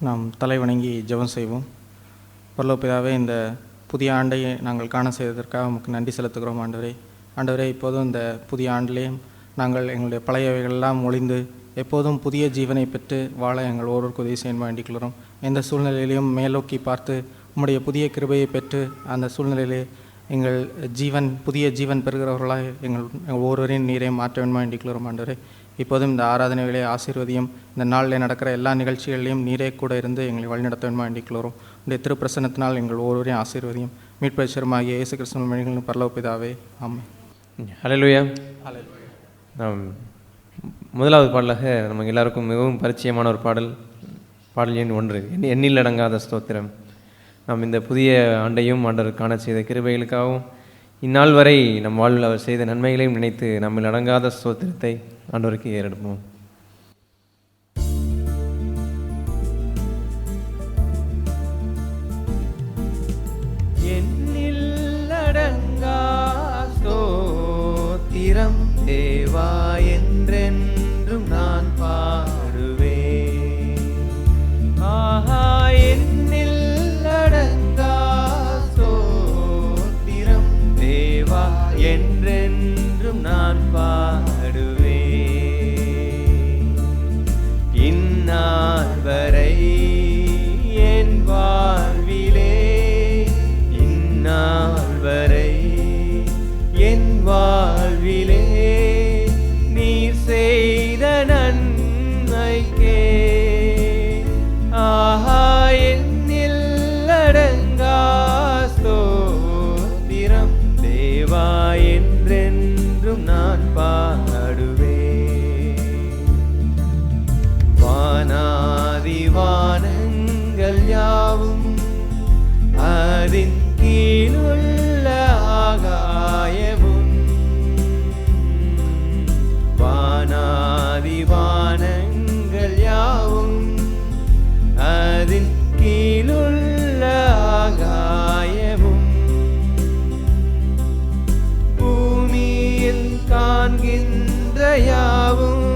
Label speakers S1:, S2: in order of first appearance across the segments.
S1: நாம் தலைவணங்கி ஜெபம் செய்வோம். பரலோக பிதாவே, இந்த புதிய ஆண்டை நாங்கள் காண செய்ததற்காக உமக்கு நன்றி செலுத்துகிறோம் ஆண்டவரே. ஆண்டவரே, இப்போதும் இந்த புதிய ஆண்டிலேயும் நாங்கள் எங்களுடைய பழையவைகளெல்லாம் ஒளிந்து எப்போதும் புதிய ஜீவனை பெற்று வாழ எங்கள் ஒவ்வொருவருக்கு உதவி செய்ய வேண்டிக்கிறோம். எந்த சூழ்நிலையிலையும் மேலோக்கி பார்த்து உம்முடைய புதிய கிருபையை பெற்று அந்த சூழ்நிலையிலே எங்கள் புதிய ஜீவன் பெறுகிறவர்களாக எங்கள் ஒவ்வொருவரையும் நீரை மாற்ற வேண்டிக்கிறோம் ஆண்டவரே. இப்போதும் இந்த ஆராதனைகளை ஆசீர்வதியும். இந்த நாளில் நடக்கிற எல்லா நிகழ்ச்சிகளிலையும் நீரே கூட இருந்து எங்களை வழிநடத்த வேண்டிக்கிறோம். உடைய திருப்பிரசன்னத்தினால் எங்கள் ஒவ்வொருவரையும் ஆசீர்வதியும். மீட்பரிசரமாகிய இயேசு கிறிஸ்துவின் வழிகளின் பரலோக பிதாவே, ஆமென்.
S2: ஹல்லேலூயா. நாம் முதலாவது பாடலாக நமக்கு எல்லாருக்கும் மிகவும் பரிச்சயமான ஒரு பாடல் எண் 1, எண்ணில் அடங்காத ஸ்தோத்திரம். நாம் இந்த புதிய ஆண்டையும் ஆண்டவர் காண செய்த கிருபைகளுக்காகவும் இந்நாள் வரை நம் வாழ்வில் அவர் செய்த நன்மைகளையும் நினைத்து நம்மில் அடங்காத ஸ்தோத்திரத்தை ஆண்டவருக்கு ஏறெடுப்போம்.
S3: எண்ணில் அடங்கா ஸ்தோத்திரம் தேவா என்றென்றும் நான் பாடுவேன். ஆஹா, எண்ணில் அடங்கா ஸ்தோத்திரம் தேவா என்றென்றும் நான் பாடுவேன். இந்நாள் வரை என் வாழ்விலே, இந்நாள் வரை என் வாழ்விலே நீர் செய்த நன்மைக்கே ஆஹா, எண்ணில் அடங்கா ஸ்தோத்திரம் தேவா என்றென்றும் நான் பாடுவேன். வானாதி வானங்கள் யாவும் அதின் கீழுள்ள ஆகாயமும், வானாதி வானங்கள் யாவும் அதின் கீழுள்ள ஆகாயமும், பூமியில் காண்கின்ற யாவும்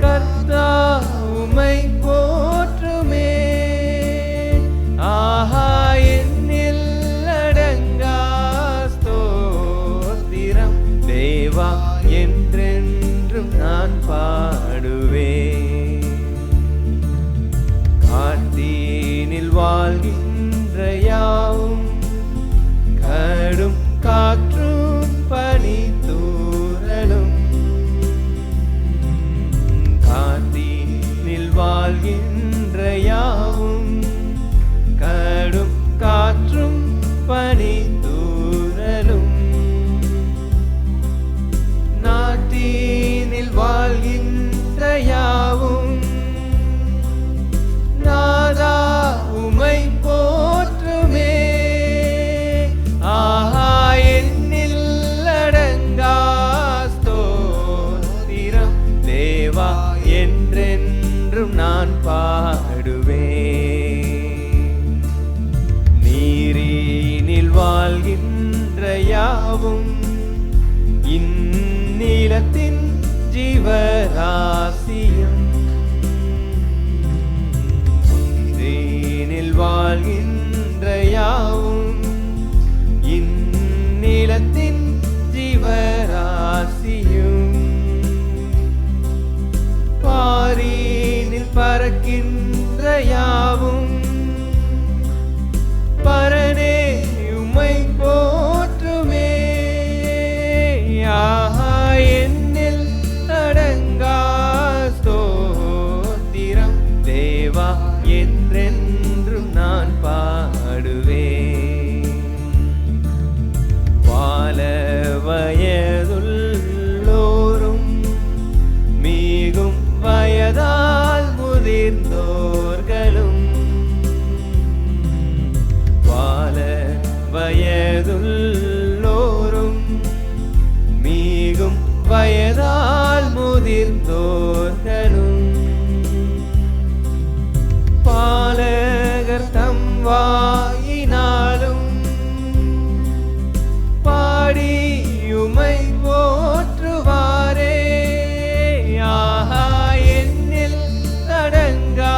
S3: கர்த்தா உம்மை போற்றுமே. ஆஹா, எண்ணில் அடங்கா ஸ்தோத்திரம் தேவா என்றென்றும் நான் பாடுவேன். காட்டினில் வாழ்கின்ற யாவும் கடும் காற்றும் பனி தூறலும், காட்டினில் வாழ்கின்ற யாவும் கடும் காற்றும் பனி தூறலும், நாட்டினில் வாழ்கின்ற யாவும் நாதா உம்மை போற்றுமே. ஆஹா, எண்ணில் அடங்கா ஸ்தோத்திரம் தேவா என்றென்றும் நான் பாடுவேன். நீரினில் வாழ்கின்ற யாவும் இந்நிலத்தின் ஜீவராசியும், நீரினில் வாழ்கின்ற யாவும் இந்நிலத்தின் ஜீவராசியும், பாரினில் பறக்கின்ற யாவும் பரனே உம்மை போற்றுமே. ஆஹா, எண்ணில் அடங்கா ஸ்தோத்திரம் தேவா என்றென்றும் நான் பாடுவேன். வால வயதுள்ளோரும் மிகும் வயதால் முதிர்ந்தோர்களும், வால வயதுள்ளோரும் மிகும் வயதால் முதிர்ந்தோர்களும், பாலகர் தம் வாயினாலும் பாடி உம்மை போற்றுவாரே. ஆஹா, எண்ணில் அடங்கா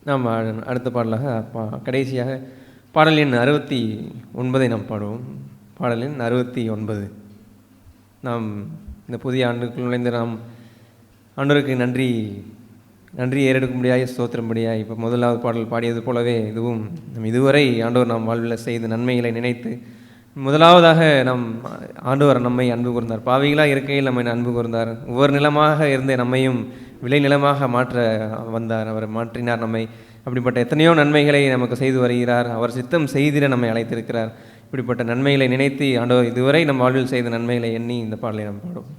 S2: நாம் அடுத்த பாடலாக கடைசியாக பாடல் எண் 69 நாம் பாடுவோம். பாடல் எண் 69. நாம் இந்த புதிய ஆண்டுக்குள் நுழைந்து நாம் ஆண்டவருக்கு நன்றி ஏறெடுக்கும்படியாக ஸ்தோத்திரம்படியாக இப்போ முதலாவது பாடல் பாடியது போலவே இதுவும் இதுவரை ஆண்டவர் நாம் வாழ்வில் செய்த நன்மைகளை நினைத்து முதலாவதாக ஆண்டவர் நம்மை அன்பு கூர்ந்தார். பாவிகளாக இருக்கையில் நம்மை அன்பு கூர்ந்தார். ஒவ்வொரு நிலமாக இருந்த நம்மையும் விளை நிலமாக மாற்ற வந்தார். அவர் மாற்றினார் நம்மை. அப்படிப்பட்ட எத்தனையோ நன்மைகளை நமக்கு செய்து வருகிறார். அவர் சித்தம் செய்திட நம்மை அழைத்திருக்கிறார். இப்படிப்பட்ட நன்மைகளை நினைத்து ஆண்டவர் இதுவரை நம் வாழ்வில் செய்த நன்மைகளை எண்ணி இந்த பாடலை நாம் பாடுவோம்.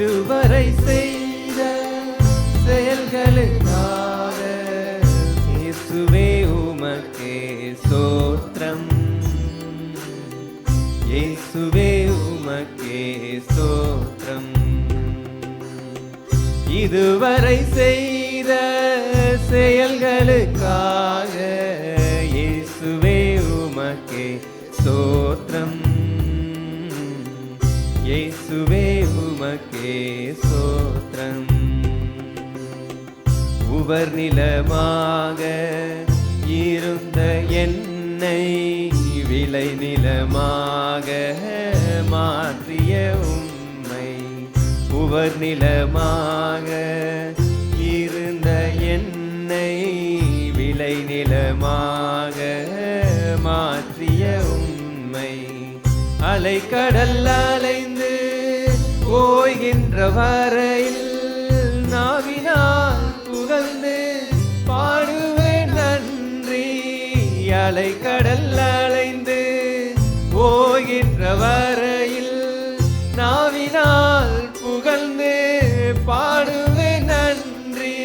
S3: இதுவரை செய்த செயல்களுக்காக இயேசுவே உமக்கே ஸ்தோத்திரம். இயேசுவே உமக்கே ஸ்தோத்திரம். இதுவரை செய்த செயல்களுக்காக இயேசுவே உமக்கே ஸ்தோத்திரம். இயேசுவே உமக்கே ஸ்தோத்திரம். உவர் நிலமாக இருந்த என்னை விளை நிலமாக மாற்றிய உம்மை. உவர் நிலமாக இருந்த என்னை விளை நிலமாக மாற்றிய உம்மை. அலைக்கடல் அலைந்து ஓய்கின்ற வரையில் நாவினால் புகழ்ந்து பாடுவேன் நன்றி. அலைக்கடல் அலைந்து ஓய்கின்ற வரையில் நாவினால் புகழ்ந்து பாடுவேன் நன்றி.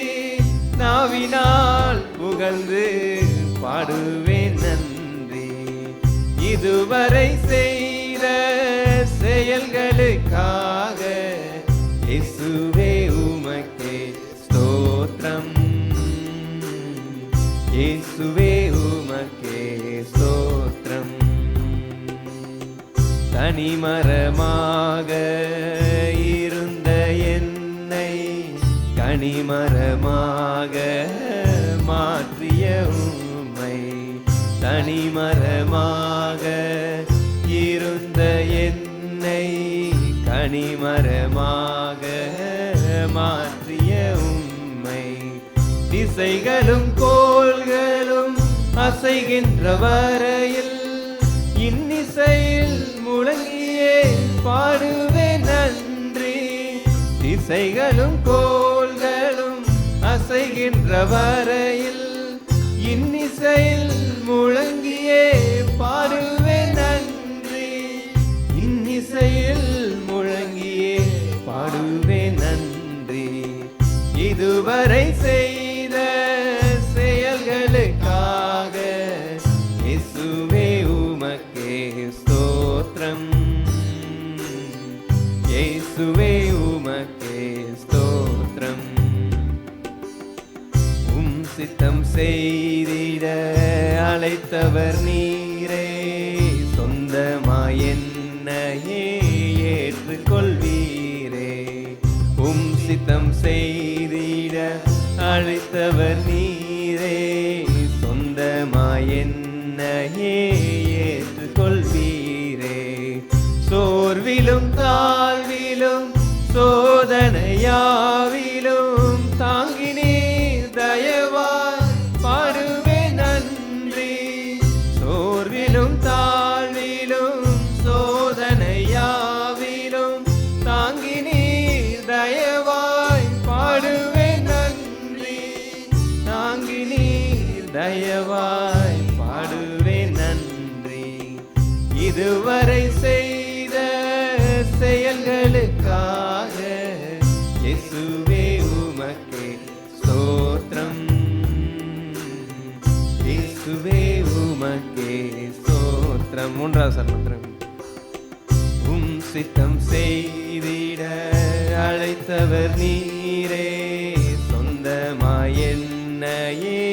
S3: நாவினால் புகழ்ந்து பாடுவேன் நன்றி. இதுவரை செய்த செயல்களுக்காக இயேசுவே உமக்கே ஸ்தோத்திரம். இயேசுவே உமக்கே ஸ்தோத்திரம். தனிமரமாக இருந்த என்னை கனிமரமாக மாற்றிய உம்மை. தனிமரமாக இருந்த என்னை கனிமரமாக மாற்றிய உம்மை. திசைகளும் கோள்களும் அசைகின்ற வரையில் இன்னிசையில் முழங்கியே பாடுவேன் நன்றி. திசைகளும் கோள்களும் அசைகின்ற வரையில் இன்னிசையில் முழங்கியே பாடுவேன் நன்றி. இன்னிசையில் முழங்கியே பாடுவேன் நன்றி. இதுவரை செய்த செயல்களுக்காக இயேசுவே உமக்கே ஸ்தோத்திரம். இயேசுவே உமக்கே ஸ்தோத்திரம். சித்தம் செய்திட அழைத்தவர் நீரே. சொந்தமாய் என்னையே ஏற்றுக்கொள்வீரே. சித்தம் செய்திட அழைத்தவர் நீரே. சொந்தமாய் என்னையே ஏற்றுக்கொள்வீரே. சோர்விலும் தாழ்விலும் சோதனையாவிலும் தாங்கினீர் தயவாய் பாடுவேன் நன்றி. சோர்விலும் தாழ்விலும் சோதனையாவிலும் தாங்கினீர் தயவாய் பாடுவேன் நன்றி. தாங்கினீர் தயவாய் பாடுவேன் நன்றி. இதுவரை செய்த செயல்களுக்காக இயேசுவே உமக்கே ஸ்தோத்திரம். இயேசுவே உமக்கே ஸ்தோத்திரம். மூன்றாவது சரணம். சித்தம் செய்திட அழைத்தவர் நீரே. சொந்தமாய் என்னையே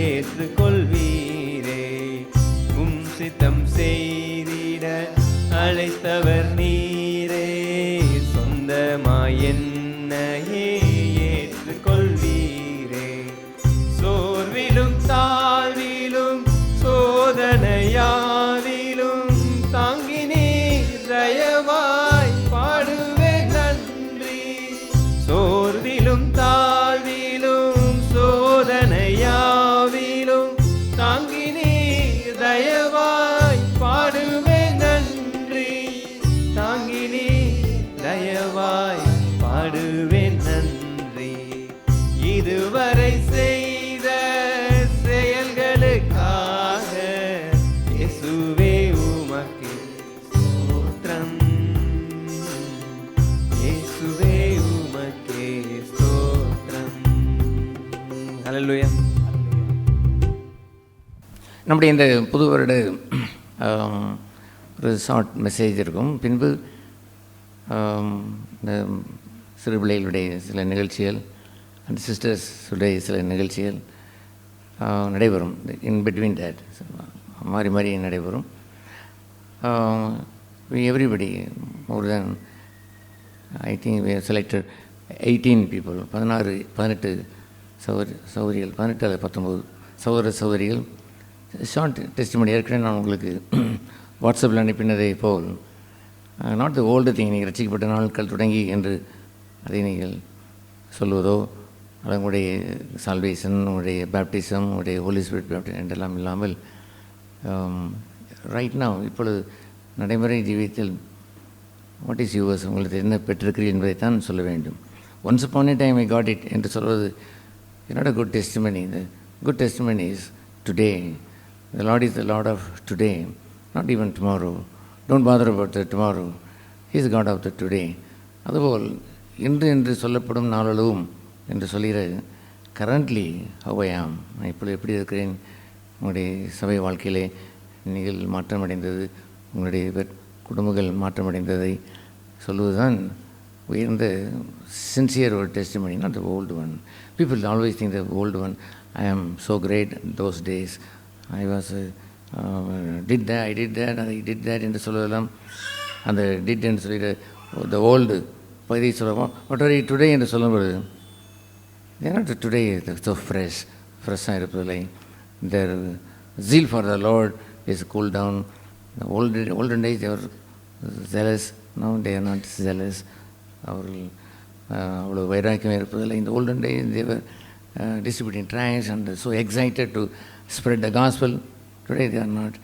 S3: ஏற்றுக்கொள்வீரே. சித்தம் செய்திட அழைத்தவர் நீரே. சொந்தமாய் என்னையே ஏற்றுக்கொள்வீரே. சோர்விலும் தாழ்விலும் சோதனையாவிலும் தாங்கி நீர் தயவாய் பாடுவேன் நன்றி. சோர்விலும் தாழ்விலும் சோதனையாவிலும் தாங்கி நீர் தயவாய் பாடுவேன் நன்றி. தாங்கி நீர் தயவாய் பாடுவேன் நன்றி. இதுவரை செய்த செயல்களுக்காக இயேசுவே உமக்கு ஸ்தோத்திரம். இயேசுவே உமக்கே ஸ்தோத்திரம்.
S2: ஹல்லேலூயா.
S4: நம்முடைய இந்த புது வருட ஒரு ஷார்ட் மெசேஜ் இருக்கும். பின்பு இந்த சிறு பிள்ளைகளுடைய சில நிகழ்ச்சிகள், அந்த சிஸ்டர்ஸுடைய சில நிகழ்ச்சிகள் நடைபெறும். இன் பிட்வீன் தேட் மாறி மாறி நடைபெறும். Everybody more than I think we have selected 18 people, 18 சகோதரிகள், 18 அல்லது 19 சகோதரிகள். ஷார்ட் டெஸ்டிமனி ஏற்கனவே நான் உங்களுக்கு வாட்ஸ்அப்பில் அனுப்பினதை போல் நாட் த ஓல்டு திங், நீங்கள் ரசிக்கப்பட்ட நாட்கள் தொடங்கி என்று அதை நீங்கள் சொல்வதோ, அது உங்களுடைய சால்வேஷன், உங்களுடைய பேப்டிசம், உங்களுடைய ஹோலி ஸ்பிரிட் பேப்டிசம் என்றெல்லாம் இல்லாமல் ரைட் நவ் இப்பொழுது நடைமுறை ஜீவியத்தில் வாட் இஸ் யூவர்ஸ், உங்களுக்கு என்ன பெற்றிருக்கிறீர்கள் என்பதைத்தான் சொல்ல வேண்டும். Once upon a time I got it என்று சொல்வது not a good testimony. The good testimony is today. The Lord is the Lord of today, not even tomorrow. Don't bother about the tomorrow. He is God of the today. அதுபோல் இன்று என்று சொல்லப்படும் நாளளவும் என்று சொல்கிற currently have ஐ ஆம், நான் இப்பொழுது எப்படி இருக்கிறேன், உங்களுடைய சபை வாழ்க்கையிலே நீங்கள் மாற்றமடைந்தது, உங்களுடைய குடும்பங்கள் மாற்றமடைந்ததை சொல்வதுதான் உயர்ந்த sincere ஒரு testimony, not the old one. People always think the old one, I am so great those days, I was did that, I did that என்று சொல்வதெல்லாம் அந்த did என்று சொல்லிட்டு the old பகுதியை சொல்லுவோம். what are you today என்று சொல்லும்போது they are not today so ஃப்ரெஷ்ஷாக இருப்பதில்லை. their zeal for the Lord is cooled down. The olden days they were zealous, now they are not zealous. அவர்கள் அவ்வளோ வைராக்கியம் இருப்பதில்லை. இந்த olden day they were distributing tracts and so excited to spread the gospel. Today they are not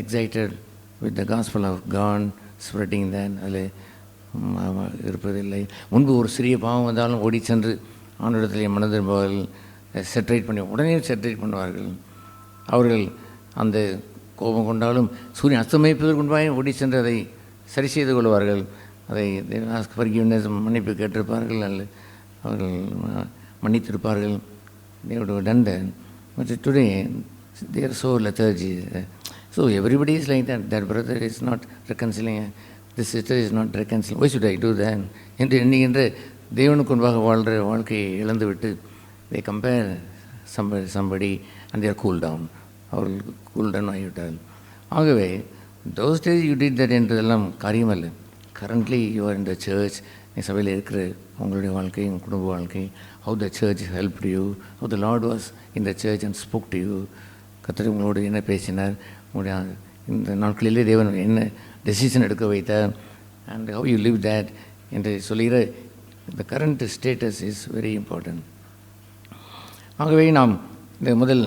S4: excited with the gospel of God spreading then, அதில் இருப்பதில்லை. முன்பு ஒரு சிறிய பாவம் வந்தாலும் ஓடி சென்று ஆண்டவரிடத்திலே மனதிரும்பவர்கள் செட்ரேட் பண்ணி உடனே செட்ரேட் பண்ணுவார்கள். அவர்கள் அந்த கோபம் கொண்டாலும் சூரியன் அஸ்தமிப்பதற்கு முன்பாக ஓடி சென்று அதை சரி செய்து கொள்வார்கள். அதை forgiveness மன்னிப்பு கேட்டிருப்பார்கள், அல்ல அவர்கள் மன்னித்திருப்பார்கள். they would have done that. But today they are so lethargy. So everybody is like that. That brother is not reconciling, this sister is not reconciling, why should I do that என்று எண்ணுகின்ற தேவனுக்கு முன்பாக வாழ்கிற வாழ்க்கையை இழந்துவிட்டு they compare somebody and they are cool down. அவர்கள் cool down ஆகிவிட்டார்கள். ஆகவே those days you did that என்றதெல்லாம் காரியமல்ல. Currently you are in the church, நீ சபையில் இருக்கிற உங்களுடைய வாழ்க்கை, உங்கள் குடும்ப வாழ்க்கை, how the church help you, how the Lord was in the church and spoke to you. கர்த்தர் உங்களோடு என்ன பேசினார், உங்களுடைய இந்த நாட்களிலே தேவன் என்ன டெசிஷன் எடுக்க வைத்தார், and how you live that என்று சொல்கிற the current status is very important. ஆகவே நாம் இந்த முதல்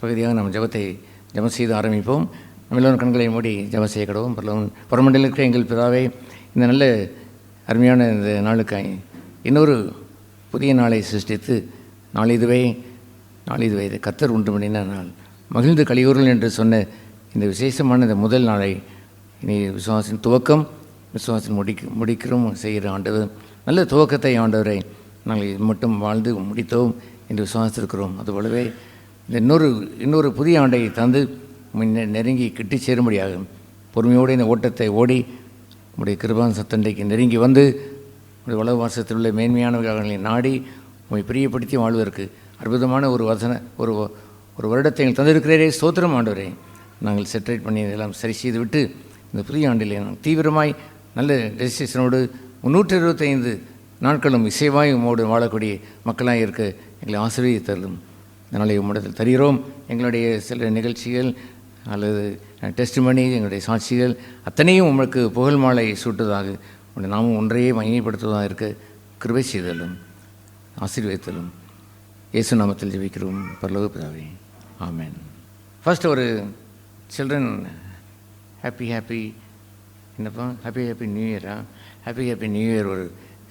S4: பகுதியாக நாம் ஜெபம் செய்து ஆரம்பிப்போம். நம்ம எல்லோரும் கண்களை மூடி ஜெபம் செய்ய கடவோம். பரமண்டலில் இருக்கிற எங்கள் பிதாவே, இந்த நல்ல அருமையான இந்த நாளுக்காய் இன்னொரு புதிய நாளை சிருஷ்டித்து நாளிதுவே இது கர்த்தர் உண்டு பண்ணின நாள், மகிழ்ந்து கலியூரல் என்று சொன்ன இந்த விசேஷமான இந்த முதல் நாளை இனி விசுவாசின் துவக்கம், விசுவாசின் முடிக்கிறோம் செய்கிற ஆண்டவர், நல்ல துவக்கத்தை ஆண்டவரை நாங்கள் இது மட்டும் வாழ்ந்து முடித்தோம் என்று விசுவாசித்திருக்கிறோம். அதுபோலவே இந்த இன்னொரு புதிய ஆண்டை தந்து நெருங்கி கிட்டி சேரும்படியாக பொறுமையோடு இந்த ஓட்டத்தை ஓடி உங்களுடைய கிருபான் சத்தண்டைக்கு நெருங்கி வந்து உங்களுடைய உலக வாசத்தில் உள்ள மேன்மையானவர்களை நாடி உங்களை பிரியப்படுத்தி வாழ்வதற்கு அற்புதமான ஒரு வருடத்தை எங்கள் தந்திருக்கிறீரே. ஸ்தோத்திரம் ஆண்டவரே. நாங்கள் செட்ரேட் பண்ணி இதெல்லாம் சரி செய்து விட்டு இந்த புதிய ஆண்டிலே நாங்கள் தீவிரமாய் நல்ல டெசிஷனோடு 325 நாட்களும் இசைவாய் உம்மோடு வாழக்கூடிய மக்களாக இருக்க எங்களை ஆசீர்வதித்தருளும். அதனால் உம்மிடத்தில் தருகிறோம். எங்களுடைய சில நிகழ்ச்சிகள் அல்லது டெஸ்டிமனி, எங்களுடைய சாட்சிகள் அத்தனையும் உங்களுக்கு புகழ் மாலை சூட்டுவதாக, உடைய நாமும் ஒன்றையே மையப்படுத்துவதாக இருக்க கிருபை செய்தலும் ஆசீர்வதித்தலும் இயேசு நாமத்தில் ஜெபிக்கிறோம் பரலோக பிதாவே, ஆமென். ஃபர்ஸ்ட் ஒரு சில்ட்ரன் ஹாப்பி என்னப்பா ஹாப்பி நியூ இயரா? ஹாப்பி நியூ இயர் ஒரு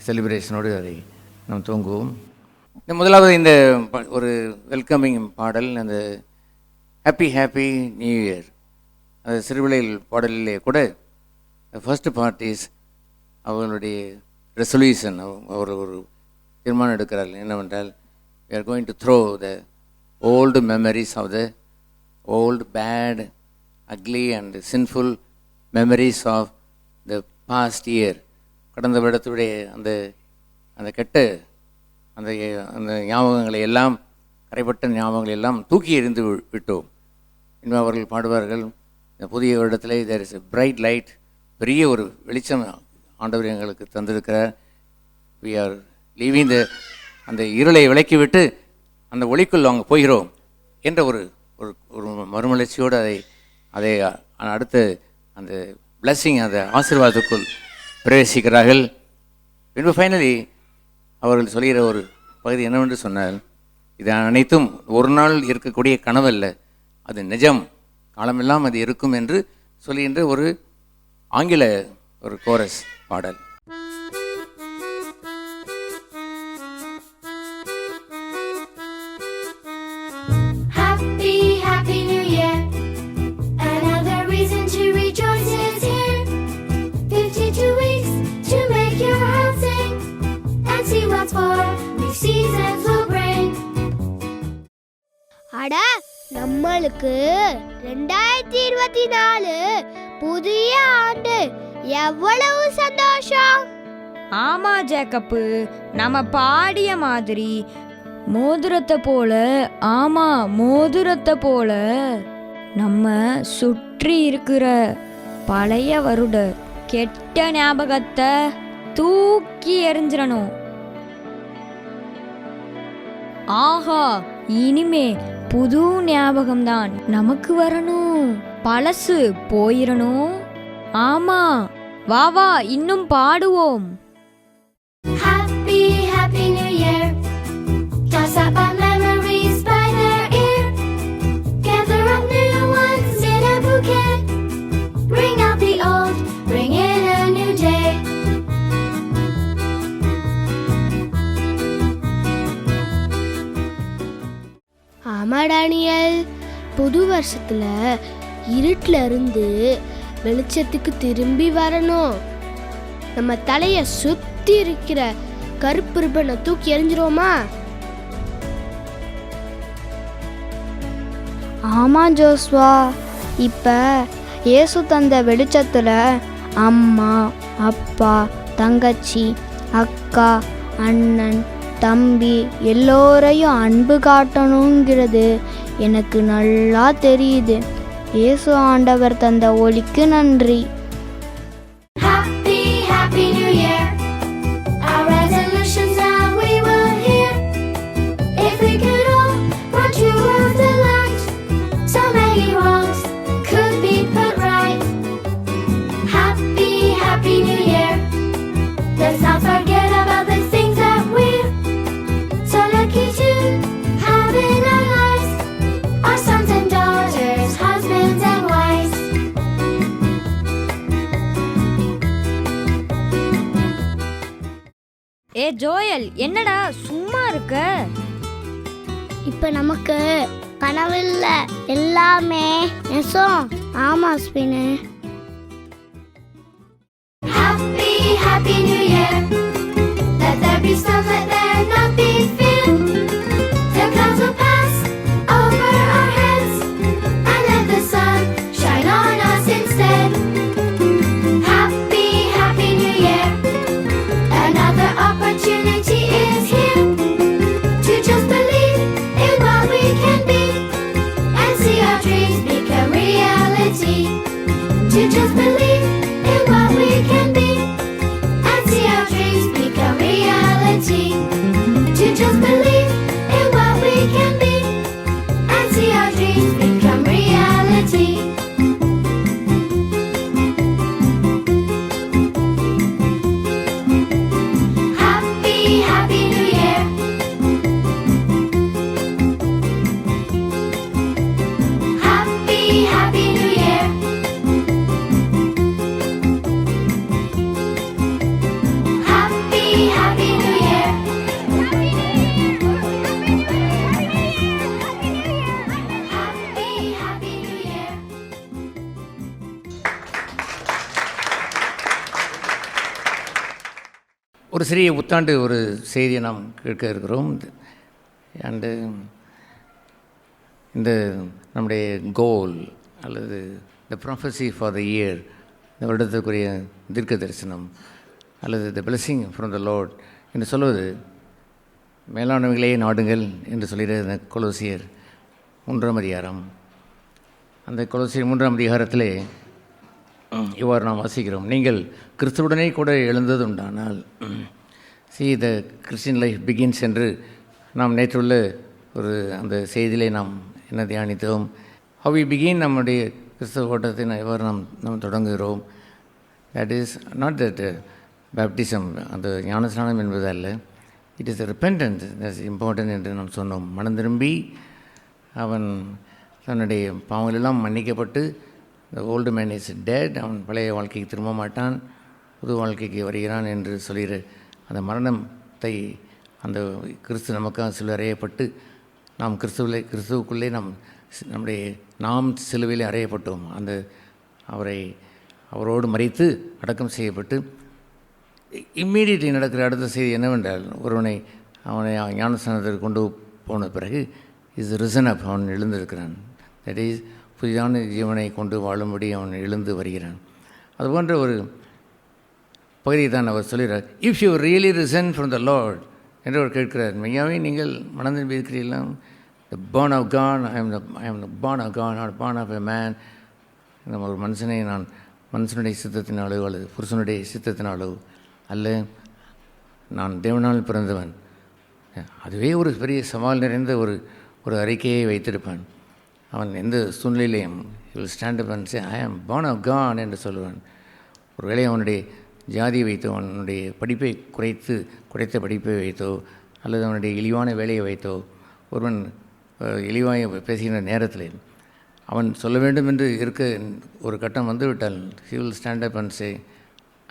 S4: செலிப்ரேஷனோடு அதை நாம் துவங்குவோம். இந்த முதலாவது இந்த ஒரு வெல்கமிங் பாடல், அந்த ஹாப்பி நியூ இயர், அது சிறுவிளையில் பாடலிலே கூட ஃபர்ஸ்ட் பார்ட் இஸ் அவர்களுடைய ரெசல்யூஷன். அவர் ஒரு தீர்மானம் எடுக்கிறார்கள் என்னவென்றால், we are going to throw the old memories of the old bad ugly and sinful memories of the past year. கடந்த வருடத்துடைய அந்த அந்த கெட்ட அந்த அந்த ஞாபகங்களை எல்லாம், கரைப்பட்ட ஞாபகங்களை எல்லாம் தூக்கி எறிந்து விட்டோம். இன்னும் அவர்கள் பாடுவார்கள், இந்த புதிய வருடத்தில் there is a bright light, பெரிய ஒரு வெளிச்சம் ஆண்டவர் எங்களுக்கு தந்திருக்கிறார். we are leaving the அந்த இருளை விலக்கிவிட்டு அந்த ஒளிக்குள் அவங்க போகிறோம் என்ற ஒரு ஒரு மறுமலர்ச்சியோடு அதை அடுத்து அந்த பிளஸ்ஸிங், அந்த ஆசீர்வாதத்துக்குள் பிரவேசிக்கிறார்கள். பின்பு ஃபைனலி அவர்கள் சொல்கிற ஒரு பகுதி என்னவென்று சொன்னால், இது அனைத்தும் ஒரு நாள் இருக்கக்கூடிய கனவல்ல, அது நிஜம், காலமெல்லாம் அது இருக்கும் என்று சொல்லுகின்ற ஒரு ஆங்கில ஒரு கோரஸ் பாடல்.
S5: Happy New Year. Another reason to rejoice is here. 52 weeks to make your heart sing and see what's for new seasons will bring.
S6: அட, நம்மளுக்கு 2024 புதிய ஆண்டு, எவ்வளவு சந்தோஷம்!
S7: ஆமா ஜேக்கப்பு, நம்ம பாடிய மாதிரி மோதிரத்தை போல, ஆமா மோதிரத்தை போல நம்ம சுற்றி இருக்கிற பழைய வருட கெட்ட ஞாபகத்தை தூக்கி எறிஞ்சிடணும். ஆஹா, இனிமே புது ஞாபகம்தான் நமக்கு வரணும், பழசு போயிடணும். ஆமா, வா வா இன்னும் பாடுவோம்.
S5: Happy New Year. Toss up our memories by their ear. Gather up new ones in a bouquet. Bring out the old, bring in a new day.
S6: ஆமா டானியல், புது வருஷத்துல இருட்டுல இருந்து வெளிச்சத்துக்கு திரும்பி வரணும். நம்ம தலைய சுத்தி இருக்கிற கருப்பு ரிப்பனை தூக்கி எறிஞ்சிருவோமா?
S8: ஆமா ஜோஸ்வா, இப்ப இயேசு தந்த வெளிச்சத்துல அம்மா, அப்பா, தங்கச்சி, அக்கா, அண்ணன், தம்பி எல்லோரையும் அன்பு காட்டணுங்கிறது எனக்கு நல்லா தெரியுது. இயேசு ஆண்டவர் தந்த ஒளிக்கு நன்றி.
S5: Happy New Year. Our resolutions now we will hear. If we could all run toward the light, so many wrongs could be put right. Happy New Year. Let's not forget about the things that we're so lucky to have in our lives. Our sons and daughters, husbands and wives.
S7: A Joel, என்னடா சும்மா இருக்க?
S8: இப்ப நமக்கு கனவில்ல, எல்லாமே நெசம். ஆமா spin.
S5: Happy New Year. Let there be sun, let there not be fear. The clouds will pass over our heads and let the sun shine on us instead. Happy New Year. Another opportunity is here to just believe in what we can be and see our dreams become reality. Happy New Year. Happy, Happy New Year. Happy, Happy New Year.
S4: ஒரு சிறிய புத்தாண்டு ஒரு செய்தியை நாம் கேட்க இருக்கிறோம். And இந்த நம்முடைய கோல் அல்லது த ப்ராஃபஸி ஃபார் த இயர், இந்த வருடத்திற்குரிய தீர்க்க தரிசனம் அல்லது த பிளெஸிங் ஃப்ரம் த லார்ட் என்று சொல்வது மேலானவைகளே நாடுங்கள் என்று சொல்லிடுற கொலோசியர் 3ஆம் அதிகாரம். அந்த கொலோசியர் 3ஆம் அதிகாரத்திலே இவ்வாறு நாம் வாசிக்கிறோம், நீங்கள் கிறிஸ்துவுடனே கூட எழுந்தது உண்டானால் see the Christian life begins என்று நாம் நேற்றுள்ள ஒரு அந்த செய்தியிலே நாம் என்ன தியானித்தோம். how we begin நம்முடைய கிறிஸ்தவ ஓட்டத்தை எவ்வாறு நாம் தொடங்குகிறோம். that is not that baptism, அந்த ஞானஸ்நானம் என்பது அல்ல, it is a repentance that's important என்று நாம் சொன்னோம். மனம் திரும்பி அவன் தன்னுடைய பாவங்களெல்லாம் மன்னிக்கப்பட்டு the old man is dead, அவன் பழைய வாழ்க்கைக்கு திரும்ப மாட்டான், புது வாழ்க்கைக்கு வருகிறான் என்று சொல்கிற அந்த மரணத்தை அந்த கிறிஸ்து நமக்காக சிலுவை அறையப்பட்டு நாம் கிறிஸ்துவுக்குள்ளே நாம் சிலுவையில் அறையப்பட்டோம். அந்த அவரோடு மரித்து அடக்கம் செய்யப்பட்டு இம்மீடியட்லி நடக்கிற அடுத்த செய்தி என்னவென்றால், அவனை ஞானஸ்நானத்திற்கு கொண்டு போன பிறகு இஸ் ரிசன் அப், அவன் எழுந்திருக்கிறான். தட் இஸ் புதிதான ஜீவனை கொண்டு வாழும்படி அவன் எழுந்து வருகிறான். அதுபோன்ற ஒரு பகுதியை தான் அவர் சொல்கிறார். If you really risen from the Lord என்று அவர் கேட்கிறார், மெய்யாவே நீங்கள் மனம் திரும்பி இருக்கிறீர்களா? The born of God, I am the born of God, not born of a man. நம்ம ஒரு மனுஷனை நான் மனுஷனுடைய சித்தத்தினாலோ அல்லது புருஷனுடைய சித்தத்தினாலோ அல்ல, நான் தேவனால் பிறந்தவன். அதுவே ஒரு பெரிய சவால் நிறைந்த ஒரு அறிக்கையை வைத்திருப்பான். அவன் எந்த சூழ்நிலையிலையும் இல் ஸ்டாண்ட் அப் அண்ட் சே ஐ ஆம் பார்ன் ஆஃப் காட் என்று சொல்லுவான். ஒருவேளை அவனுடைய ஜாதியை வைத்தோ, அவனுடைய படிப்பை குறைத்த படிப்பை வைத்தோ அல்லது அவனுடைய இழிவான வேலையை வைத்தோ ஒருவன் இழிவாக பேசுகின்ற நேரத்தில் அவன் சொல்ல வேண்டும் என்று இருக்க ஒரு கட்டம் வந்துவிட்டால் he will stand up and say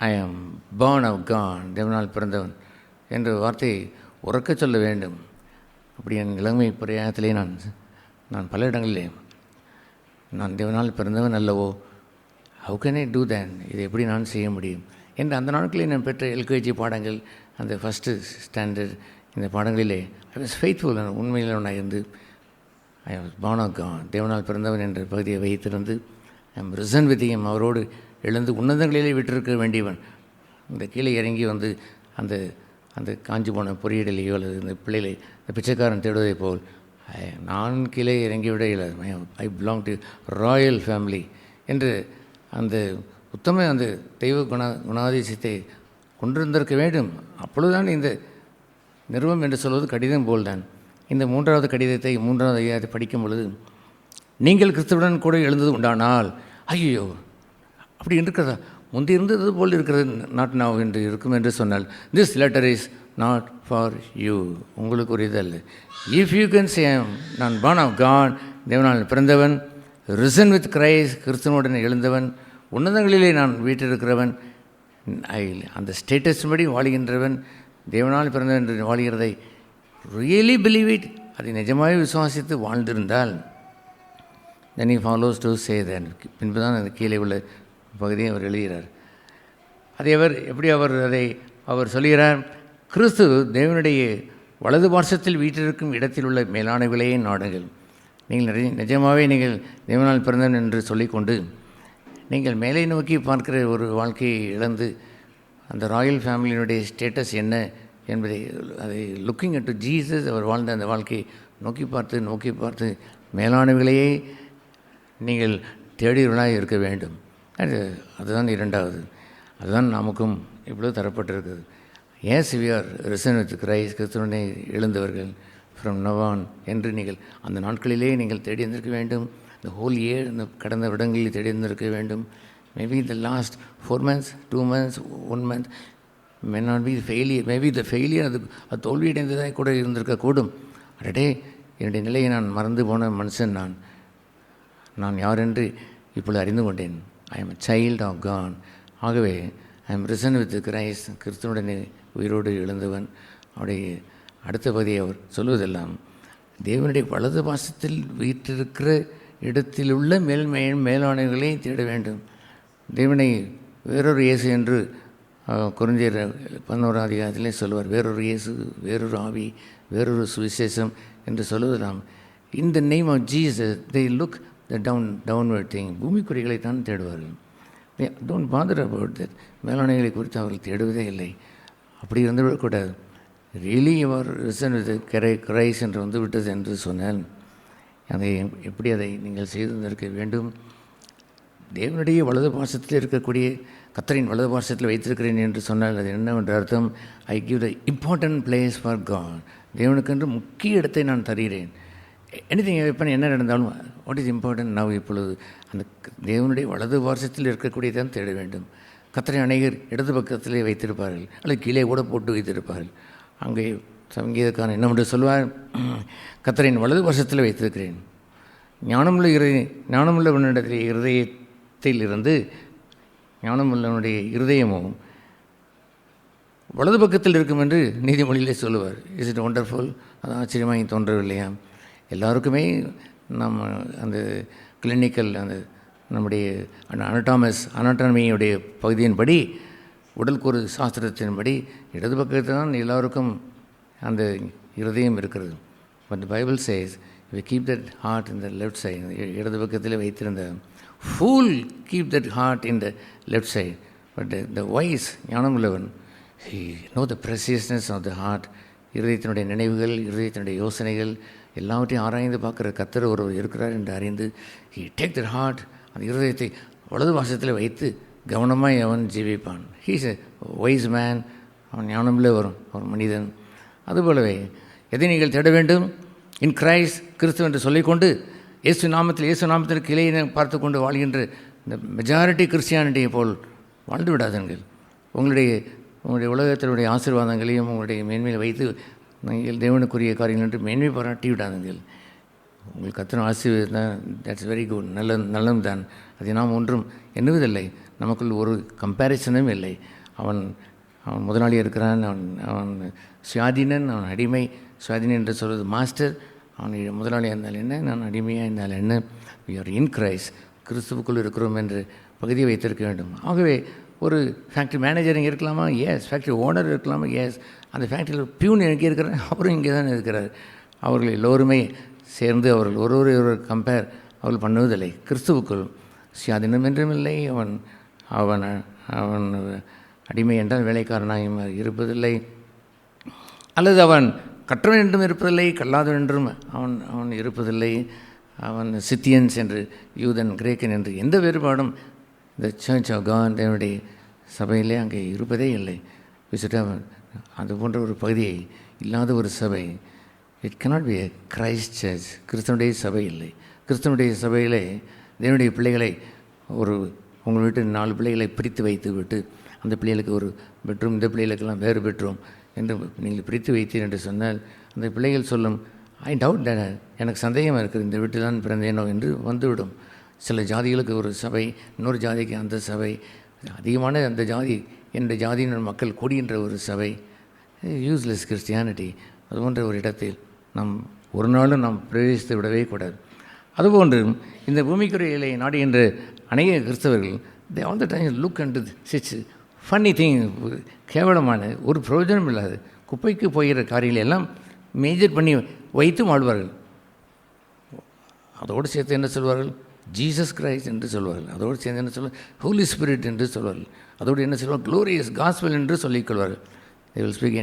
S4: I am born of God, தேவனால் பிறந்தவன் என்ற வார்த்தையை உறக்க சொல்ல வேண்டும். அப்படி என் இளமை பிரயாணத்திலே நான் பல இடங்களிலே நான் தேவனால் பிறந்தவன் அல்லவோ, ஹவு கேன் ஐ டூ தேன், இதை எப்படி நான் செய்ய முடியும் என்று அந்த நாட்களில் நான் பெற்ற எல்கேஜி பாடங்கள், அந்த ஃபஸ்ட்டு ஸ்டாண்டர்ட் இந்த பாடங்களிலே ஐ வாஸ் ஃபெய்த்ஃபுல், உண்மையிலவனாக இருந்து I was born of God, தேவனால் பிறந்தவன் என்ற பகுதியை வைத்திருந்து I am risen with him, அவரோடு எழுந்து உன்னதங்களிலே விட்டிருக்க வேண்டியவன். இந்த கீழே இறங்கி வந்து அந்த காஞ்சி போன பொறியிடலையோ அல்லது இந்த பிள்ளைகளை இந்த பிச்சைக்காரன் தேடுவதை போல் நான் கீழே இறங்கிவிட இல்லை, I belong to Royal family என்று அந்த உத்தம அந்த தெய்வ குணாதிசயத்தை கொண்டிருந்திருக்க வேண்டும். அப்பொழுதுதான் இந்த நிறுவம் என்று சொல்வது கடிதம் போல்தான். இந்த 3வது கடிதத்தை 3வது அதிகாரத்தை படிக்கும் பொழுது, நீங்கள் கிறிஸ்துவுடன் கூட எழுந்தது உண்டானால், ஐயோ அப்படி இருக்கிறதா, முந்தி இருந்தது போல் இருக்கிறது, நாட் நவ் என்று இருக்கும் என்று சொன்னால், this letter is not for you, உங்களுக்கு ஒரு இது அல்ல. இஃப் யூ கேன் சே நான் பார்ன் ஆஃப் காட், தேவனால் பிறந்தவன், ரிசன் வித் கிரைஸ்ட், கிறிஸ்துவனுடன் எழுந்தவன், உன்னதங்களிலே நான் வீட்டிருக்கிறவன், அந்த ஸ்டேட்டஸ் படி வாழுகின்றவன், தேவனால் பிறந்தவன் என்று வாழ்கிறதை ரியலி பிலீவ் இட், அதை நிஜமாக விசுவாசித்து வாழ்ந்திருந்தால் then he follows to say that. பின்பு தான் அந்த கீழே உள்ள பகுதியை அவர் எழுதுகிறார். அதை எப்படி அவர் சொல்கிறார், கிறிஸ்து தேவனுடைய வலது பார்சத்தில் வீட்டிற்கும் இடத்தில் உள்ள மேலான விலையை நாடுங்கள். நீங்கள் நிஜமாகவே நீங்கள் தேவனால் பிறந்தவன் என்று சொல்லிக்கொண்டு நீங்கள் மேலே நோக்கி பார்க்கிற ஒரு வாழ்க்கையை இழந்து அந்த ராயல் ஃபேமிலியினுடைய ஸ்டேட்டஸ் என்ன என்பதை அதை லுக்கிங் அட் டு ஜீசஸ், அவர் வாழ்ந்த அந்த வாழ்க்கையை நோக்கி பார்த்து மேலானவைகளையே நீங்கள் தேடியவர்களாக இருக்க வேண்டும். அதுதான் 2வது. அதுதான் நமக்கும் இப்பொழுது தரப்பட்டிருக்குது. As we are risen with Christ, கிறிஸ்துவனை எழுந்தவர்கள் ஃப்ரம் நவான் என்று நீங்கள் அந்த நாட்களிலே நீங்கள் தேடி இருந்திருக்க வேண்டும். இந்த ஹோல் இயர், இந்த கடந்த வருடங்களில் தேடி இருந்திருக்க வேண்டும். Maybe the last 4 months, 2 months, 1 month may not be failure, maybe the failure அது தோல்வியடைந்ததாக கூட இருந்திருக்கக்கூடும். அடடே என்னுடைய நிலையை நான் மறந்து போன மனுஷன், நான் யார் என்று இப்பொழுது அறிந்து கொண்டேன். I am a child of God. ஆகவே I am risen with Christ. கிறிஸ்துவுடனே உயிரோடு எழுந்தவன். அவருடைய அடுத்த பகுதியை அவர் சொல்வதெல்லாம் தேவனுடைய வலது பாசத்தில் வீற்றிருக்கிற இடத்தில் உள்ள மேலானவர்களை தேட வேண்டும். தேவனை வேறொரு இயேசு என்று கொரிந்தியர் 11 அதிகாரத்திலே சொல்வார். வேறொரு இயேசு, வேறொரு ஆவி, வேறொரு சுவிசேஷம் என்று சொல்வதெல்லாம் in the name of Jesus they look the downward thing. பூமிக்குறிகளை தான் தேடுவார்கள். they don't bother about that. மேலானவர்களை குறித்து அவர்கள் தேடுவதே இல்லை. அப்படி இருந்து விடக்கூடாது. ரியலி யுவர் ரிசன் வித் கிரைஸ் என்று வந்து விட்டது என்று சொன்னால் அதை எப்படி அதை நீங்கள் செய்திருக்க வேண்டும். தேவனுடைய வலது பாசத்தில் இருக்கக்கூடிய கர்த்தரின் வலது பாசத்தில் வைத்திருக்கிறேன் என்று சொன்னால் அது என்னவென்ற அர்த்தம், I give the important place for God. தேவனுக்கென்று முக்கிய இடத்தை நான் தருகிறேன். எனிதிங் இப்போ என்ன நடந்தாலும் வாட் இஸ் இம்பார்ட்டன்ட் நவ். இப்பொழுது அந்த தேவனுடைய வலது பாசத்தில் இருக்கக்கூடியதான் தேட வேண்டும். கர்த்தரை அநேகர் இடது பக்கத்திலே வைத்திருப்பார்கள், அல்லது கீழே கூட போட்டு வைத்திருப்பார்கள். அங்கே சங்கீதக்காரன் என்னவென்று சொல்வார், கர்த்தரின் வலது வருஷத்தில் வைத்திருக்கிறேன். ஞானமுள்ளவனிடத்தில் இருதயத்தில் இருந்து ஞானமுள்ளவனுடைய இருதயமும் வலது பக்கத்தில் இருக்கும் என்று நீதிமொழியிலே சொல்லுவார். Is it wonderful? அது ஆச்சரியமாக தோன்றவில்லையா? எல்லாருக்குமே நம்ம அந்த கிளினிக்கல் அந்த நம்முடைய அனாட்டமியுடைய பகுதியின்படி, உடல்கூறு சாஸ்திரத்தின்படி இடது பக்கத்தில் தான் எல்லாருக்கும் அந்த இருதயம் இருக்கிறது. But the Bible says we keep that heart in the left side. இடது பக்கத்தில் வைத்திருந்த fool keep that heart in the left side. But the wise ஞானமுள்ளவன் he know the preciousness of the heart. இருதயத்தினுடைய நினைவுகள், இருதயத்தினுடைய யோசனைகள் எல்லாவற்றையும் ஆராய்ந்து பார்க்குற கர்த்தர் ஒருவர் இருக்கிறார் என்று அறிந்து ஹி டேக் தட் ஹார்ட், அந்த இருதயத்தை வலது வாசத்தில் வைத்து கவனமாக அவன் ஜீவிப்பான். He's a wise man. அவன் ஞானமில்லை வரும் ஒரு மனிதன். அதுபோலவே எதை நீங்கள் தேட வேண்டும்? இன் கிரைஸ்ட், கிறிஸ்து என்று சொல்லிக்கொண்டு இயேசு நாமத்தில் கிளையை பார்த்து கொண்டு வாழ்கின்ற இந்த மெஜாரிட்டி கிறிஸ்டியானிட்டியை போல் வாழ்ந்து விடாதீர்கள். உங்களுடைய உலகத்தினுடைய ஆசீர்வாதங்களையும் உங்களுடைய மேன்மையில் வைத்து நீங்கள் தேவனுக்குரிய காரியங்கள் என்று மேன்மை பாராட்டி விடாதீர்கள். உங்களுக்கு கர்த்தர் ஆசீர்வாதம், தட்ஸ் வெரி குட், நல்லது தான். அதை நாம் ஒன்றும் எண்ணுவதில்லை. நமக்குள் ஒரு கம்பேரிசனும் இல்லை. அவன் முதலாளியாக இருக்கிறான், அவன் சுயாதீனன், அவன் அடிமை. சுயாதீனன் என்று சொல்வது மாஸ்டர். அவன் முதலாளியாக இருந்தால் என்ன, நான் அடிமையாக இருந்தால் என்ன? வி ஆர் இன் கிரைஸ்ட், கிறிஸ்துவுக்குள் இருக்கிறோம் என்று பகுதியை வைத்திருக்க வேண்டும். ஆகவே ஒரு ஃபேக்ட்ரி மேனேஜர் இங்கே இருக்கலாமா? எஸ். ஃபேக்ட்ரி ஓனர் இருக்கலாமா? எஸ். அந்த ஃபேக்ட்ரியில் பியூன் எங்கே இருக்கிறார்? அவரும் இங்கே தான் இருக்கிறார். அவர்கள் எல்லோருமே சேர்ந்து அவர்கள் ஒரு கம்பேர் அவர்கள் பண்ணுவதில்லை. கிறிஸ்துவுக்குள் சுயாதீனம் என்றும் இல்லை. அவன் அடிமை என்றால் வேலைக்காரனாக இருப்பதில்லை, அல்லது அவன் கற்றவன் என்றும் இருப்பதில்லை, கல்லாதவன் என்றும் அவன் இருப்பதில்லை. அவன் சித்தியன்ஸ் என்று, யூதன், கிரேக்கன் என்று எந்த வேறுபாடும் இந்த சர்ச் ஆஃப் காட் தேவனுடைய சபையிலே அங்கே இருப்பதே இல்லை. விசிட்டாக அது போன்ற ஒரு பகுதியை இல்லாத ஒரு சபை. It cannot be a Christ church. கிறிஸ்தனுடைய சபை இல்லை. கிறிஸ்தனுடைய சபையிலே தேவனுடைய பிள்ளைகளை உங்கள் வீட்டு 4 பிள்ளைகளை பிரித்து வைத்து விட்டு அந்த பிள்ளைகளுக்கு ஒரு பெட்ரூம், இந்த பிள்ளைகளுக்கெல்லாம் வேறு பெட்ரூம் என்று நீங்கள் பிரித்து வைத்தீர் என்று சொன்னால் அந்த பிள்ளைகள் சொல்லும், ஐ டவுட், எனக்கு சந்தேகமாக இருக்குது, இந்த வீட்டில் தான் பிறந்தேனோ என்று வந்துவிடும். சில ஜாதிகளுக்கு ஒரு சபை, இன்னொரு ஜாதிக்கு அந்த சபை, அதிகமான அந்த ஜாதி என்னுடைய ஜாதியினர் மக்கள் கூடுகின்ற ஒரு சபை. Useless Christianity. அதுபோன்ற ஒரு இடத்தில் நாம் ஒரு நாளும் நாம் பிரவேசித்து விடவே கூடாது. அதுபோன்று இந்த பூமிக்குறையிலே நாடுகின்ற அநேக கிறிஸ்தவர்கள் they all the time look into such funny thing, கேவலமான ஒரு பிரயோஜனம் இல்லாது குப்பைக்கு போகிற காரியங்களை எல்லாம் மேஜர் பண்ணி வைத்து வாழ்வார்கள். அதோடு சேர்த்து என்ன சொல்வார்கள்? ஜீசஸ் கிரைஸ்ட் என்று சொல்வார்கள். அதோடு சேர்ந்து என்ன சொல்வார்கள்? ஹோலி ஸ்பிரிட் என்று சொல்வார்கள். அதோடு என்ன சொல்வார்கள்? க்ளோரியஸ் காஸ்பல் என்று சொல்லிக்கொள்வார்கள். they will speak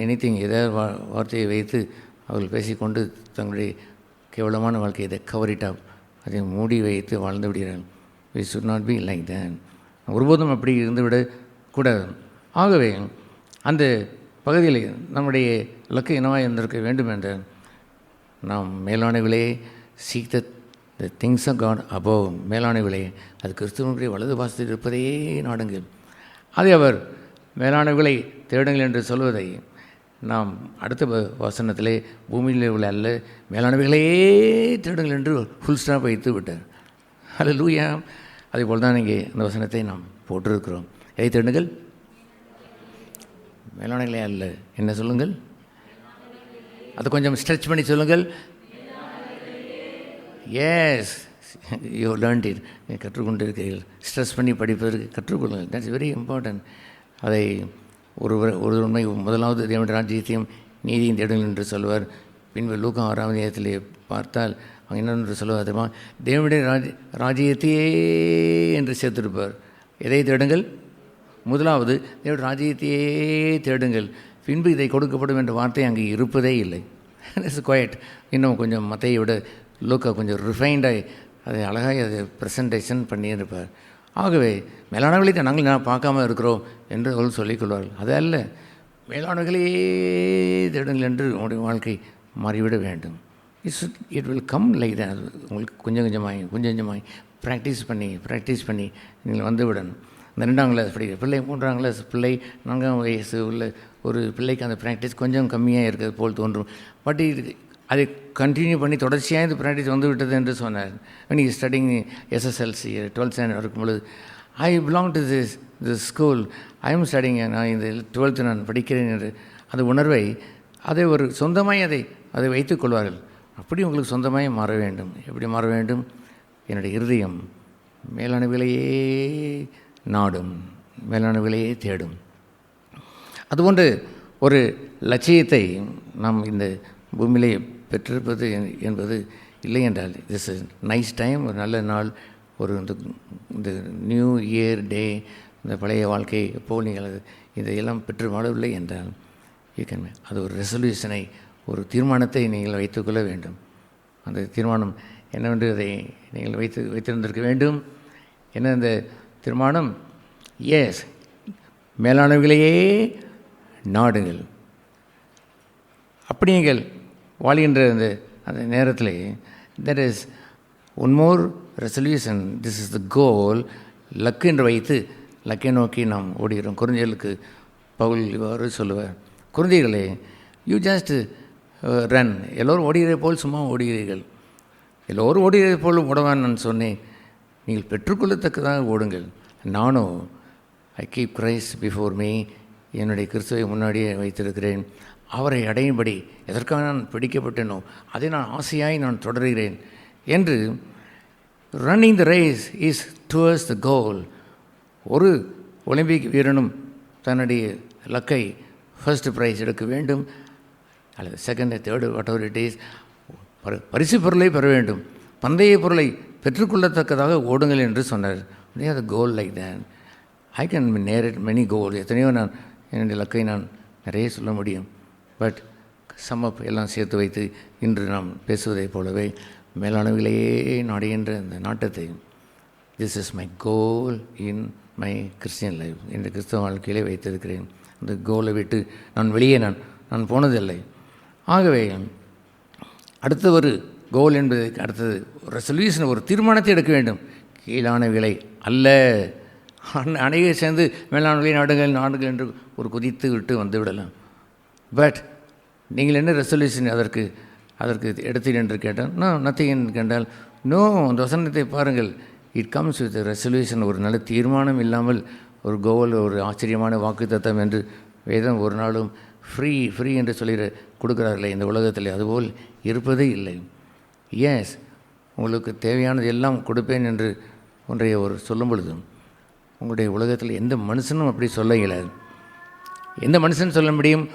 S4: anything, ஏதாவது வார்த்தையை வைத்து அவர்கள் பேசிக்கொண்டு தங்களுடைய கேவலமான வாழ்க்கையை இதை கவர் இட் அப், அதை மூடி வைத்து வாழ்ந்து விடுகிறார்கள். we should not be like that. ஒருபோதும் அப்படி இருந்துவிட கூடாது. ஆகவே அந்த பகுதியில் நம்முடைய இலக்கு என்னவாக இருந்திருக்க வேண்டும் என்ற நாம் மேலானவிலே seek the things of God above. மேலானவிலே அது கிறிஸ்துவனுடைய வலது பாசத்தில் இருப்பதையே நாடுங்கள். அதை அவர் மேலானவிகளை தேடுங்கள் என்று சொல்வதை நாம் அடுத்த வசனத்திலே பூமியில் உள்ள அல்ல மேலானவைகளே தேடுங்கள் என்று ஃபுல் ஸ்டாப் வைத்து விட்டார். ஹல்லேலூயா. அதே போல் தான் இங்கே அந்த வசனத்தை நாம் போட்டிருக்கிறோம். எதை தேடுங்கள்? மேலானவைகளே அல்ல. என்ன சொல்லுங்கள்? அது கொஞ்சம் ஸ்ட்ரெச் பண்ணி சொல்லுங்கள். Yes, you learned it. கற்றுக்கொண்டு இருக்கிறீர்கள். ஸ்ட்ரெஸ் பண்ணி படிப்பதற்கு கற்றுக்கொள்ளுங்கள். That's very important. அதை ஒரு உண்மை, முதலாவது தேவனுடைய ராஜ்யத்தையும் நீதியும் தேடுங்கள் என்று சொல்வார். பின்பு லூக்கா 6ஆம் அதிகாரத்திலே பார்த்தால் அவங்க என்னென்று சொல்லுவார் தெரியுமா? தேவனுடைய ராஜ்யத்தையே என்று சேர்த்திருப்பார். எதை தேடுங்கள்? முதலாவது தேவனுடைய ராஜ்யத்தையே தேடுங்கள், பின்பு இதை கொடுக்கப்படும் என்ற வார்த்தை அங்கே இருப்பதே இல்லை. It's quite. இன்னும் கொஞ்சம் மத்தையை விட லூக்கா கொஞ்சம் ரிஃபைண்டாக அதை அழகாக அதை ப்ரெசன்டேஷன் பண்ணியிருப்பார். ஆகவே மேலானவர்களை நாங்கள் பார்க்காம இருக்கிறோம் என்று அவர்கள் சொல்லிக்கொள்வார்கள். அது அல்ல, மேலானவர்களையே தேடுங்கள் என்று உங்களுடைய வாழ்க்கை மாறிவிட வேண்டும். It will come like that. அது உங்களுக்கு கொஞ்சம் கொஞ்சமாகி ப்ராக்டிஸ் பண்ணி நீங்கள் வந்து விடணும். இந்த 2ஆம் கிளாஸ் படிக்கிற பிள்ளை, 3ஆம் கிளாஸ் பிள்ளை, 4ஆம் வயசு உள்ள ஒரு பிள்ளைக்கு அந்த ப்ராக்டிஸ் கொஞ்சம் கம்மியாக இருக்கிறது போல் தோன்றும். பட் அதை கண்டினியூ பண்ணி தொடர்ச்சியாக இந்த ப்ராக்டிஸ் வந்து விட்டது என்று சொன்னார். when he is studying SSLC 12th standard இருக்கும்பொழுது, I belong to this school, I am studying, நான் இந்த 12th நான் படிக்கிறேன் என்று அந்த உணர்வை அதை ஒரு சொந்தமாய் அதை வைத்துக் கொள்வார்கள். அப்படி உங்களுக்கு சொந்தமாய் மாற வேண்டும். எப்படி மாற வேண்டும்? என்னுடைய இருதயம் மேலானவைகளையே நாடும், மேலானவைகளையே தேடும். அதுபோன்று ஒரு லட்சியத்தை நாம் இந்த பூமியிலே பெற்றிருப்பது என்பது இல்லை என்றால், திஸ் இஸ் நைஸ் டைம், ஒரு நல்ல நாள், ஒரு இந்த நியூ இயர் டே, இந்த பழைய வாழ்க்கை எப்போது நீங்கள் இதையெல்லாம் பெற்று வாழவில்லை என்றால் அது ஒரு ரெசல்யூஷனை, ஒரு தீர்மானத்தை நீங்கள் வைத்துக்கொள்ள வேண்டும். அந்த தீர்மானம் என்னவென்று அதை நீங்கள் வைத்திருந்திருக்க வேண்டும். என்ன அந்த தீர்மானம்? எஸ், மேலானவைகளையே நாடுங்கள். அப்படி நீங்கள் வாழ்கின்ற அந்த நேரத்தில் that is one more resolution, this is the goal. Luck என்று வைத்து லக்கை நோக்கி நாம் ஓடுகிறோம். குழந்தைகளுக்கு பவுல் இவ்வாறு சொல்லுவார், குழந்தைகளே, யூ ஜஸ்ட் ரன். எல்லோரும் ஓடுகிறதை போல் சும்மா ஓடுகிறீர்கள். எல்லோரும் ஓடுகிறதை போல் ஓடவான்னு நான் சொன்னேன். நீங்கள் பெற்றுக்கொள்ளத்தக்கதாக ஓடுங்கள். நானும் I keep Christ before me, என்னுடைய கிறிஸ்துவை முன்னாடியே வைத்திருக்கிறேன். அவரை அடையும்படி எதற்காக நான் பிடிக்கப்பட்டேனோ அதை நான் ஆசையாய் நான் தொடர்கிறேன் என்று running the race is towards the goal. ஒரு ஒலிம்பிக் வீரனும் தன்னுடைய லக்கை ஃபர்ஸ்ட் ப்ரைஸ் எடுக்க வேண்டும், அல்லது second, third, what ever it is, பரிசு பொருளை பெற வேண்டும், பந்தய பொருளை பெற்றுக்கொள்ளத்தக்கதாக ஓடுங்கள் என்று சொன்னார். The goal like that. I can narrate many goal. எத்தனையோ நான் என்னுடைய லக்கை நான் நிறைய சொல்ல முடியும். பட் சம்மப் எல்லாம் சேர்த்து வைத்து இன்று நாம் பேசுவதைப் போலவே மேலானவைகளையே நாடுகின்ற அந்த நாட்டத்தை, this is my goal in my Christian life, என்ற கிறிஸ்தவ வாழ்க்கையிலே வைத்திருக்கிறேன். அந்த கோலை விட்டு நான் வெளியே நான் போனதில்லை. ஆகவே அடுத்த ஒரு கோல் என்பதற்கு அடுத்தது ரெசல்யூஷன், ஒரு தீர்மானத்தை எடுக்க வேண்டும். கீழானவைகளை அல்ல, அனைவரும் சேர்ந்து மேலானவைகளை நாடுகள் என்று ஒரு குதித்து விட்டு வந்து விடலாம். பட் நீங்கள் என்ன ரெசல்யூஷன் அதற்கு எடுத்தீர்கள் என்று கேட்டால், நத்திங் என்று கேட்டால், நோ, அந்த வசனத்தை பாருங்கள். It comes with resolution. ஒரு நல்ல தீர்மானம் இல்லாமல் ஒரு கோல், ஒரு ஆச்சரியமான வாக்குத்தத்தம் என்று வேதம் ஒரு நாளும் ஃப்ரீ என்று சொல்லி கொடுக்குறார்களே இந்த உலகத்தில், அதுபோல் இருப்பதே இல்லை. எஸ், உங்களுக்கு தேவையானது எல்லாம் கொடுப்பேன் என்று ஒன்றைய ஒரு சொல்லும் பொழுதும் உங்களுடைய உலகத்தில் எந்த மனுஷனும் அப்படி சொல்ல இயலாது. எந்த மனுஷன் சொல்ல முடியும்?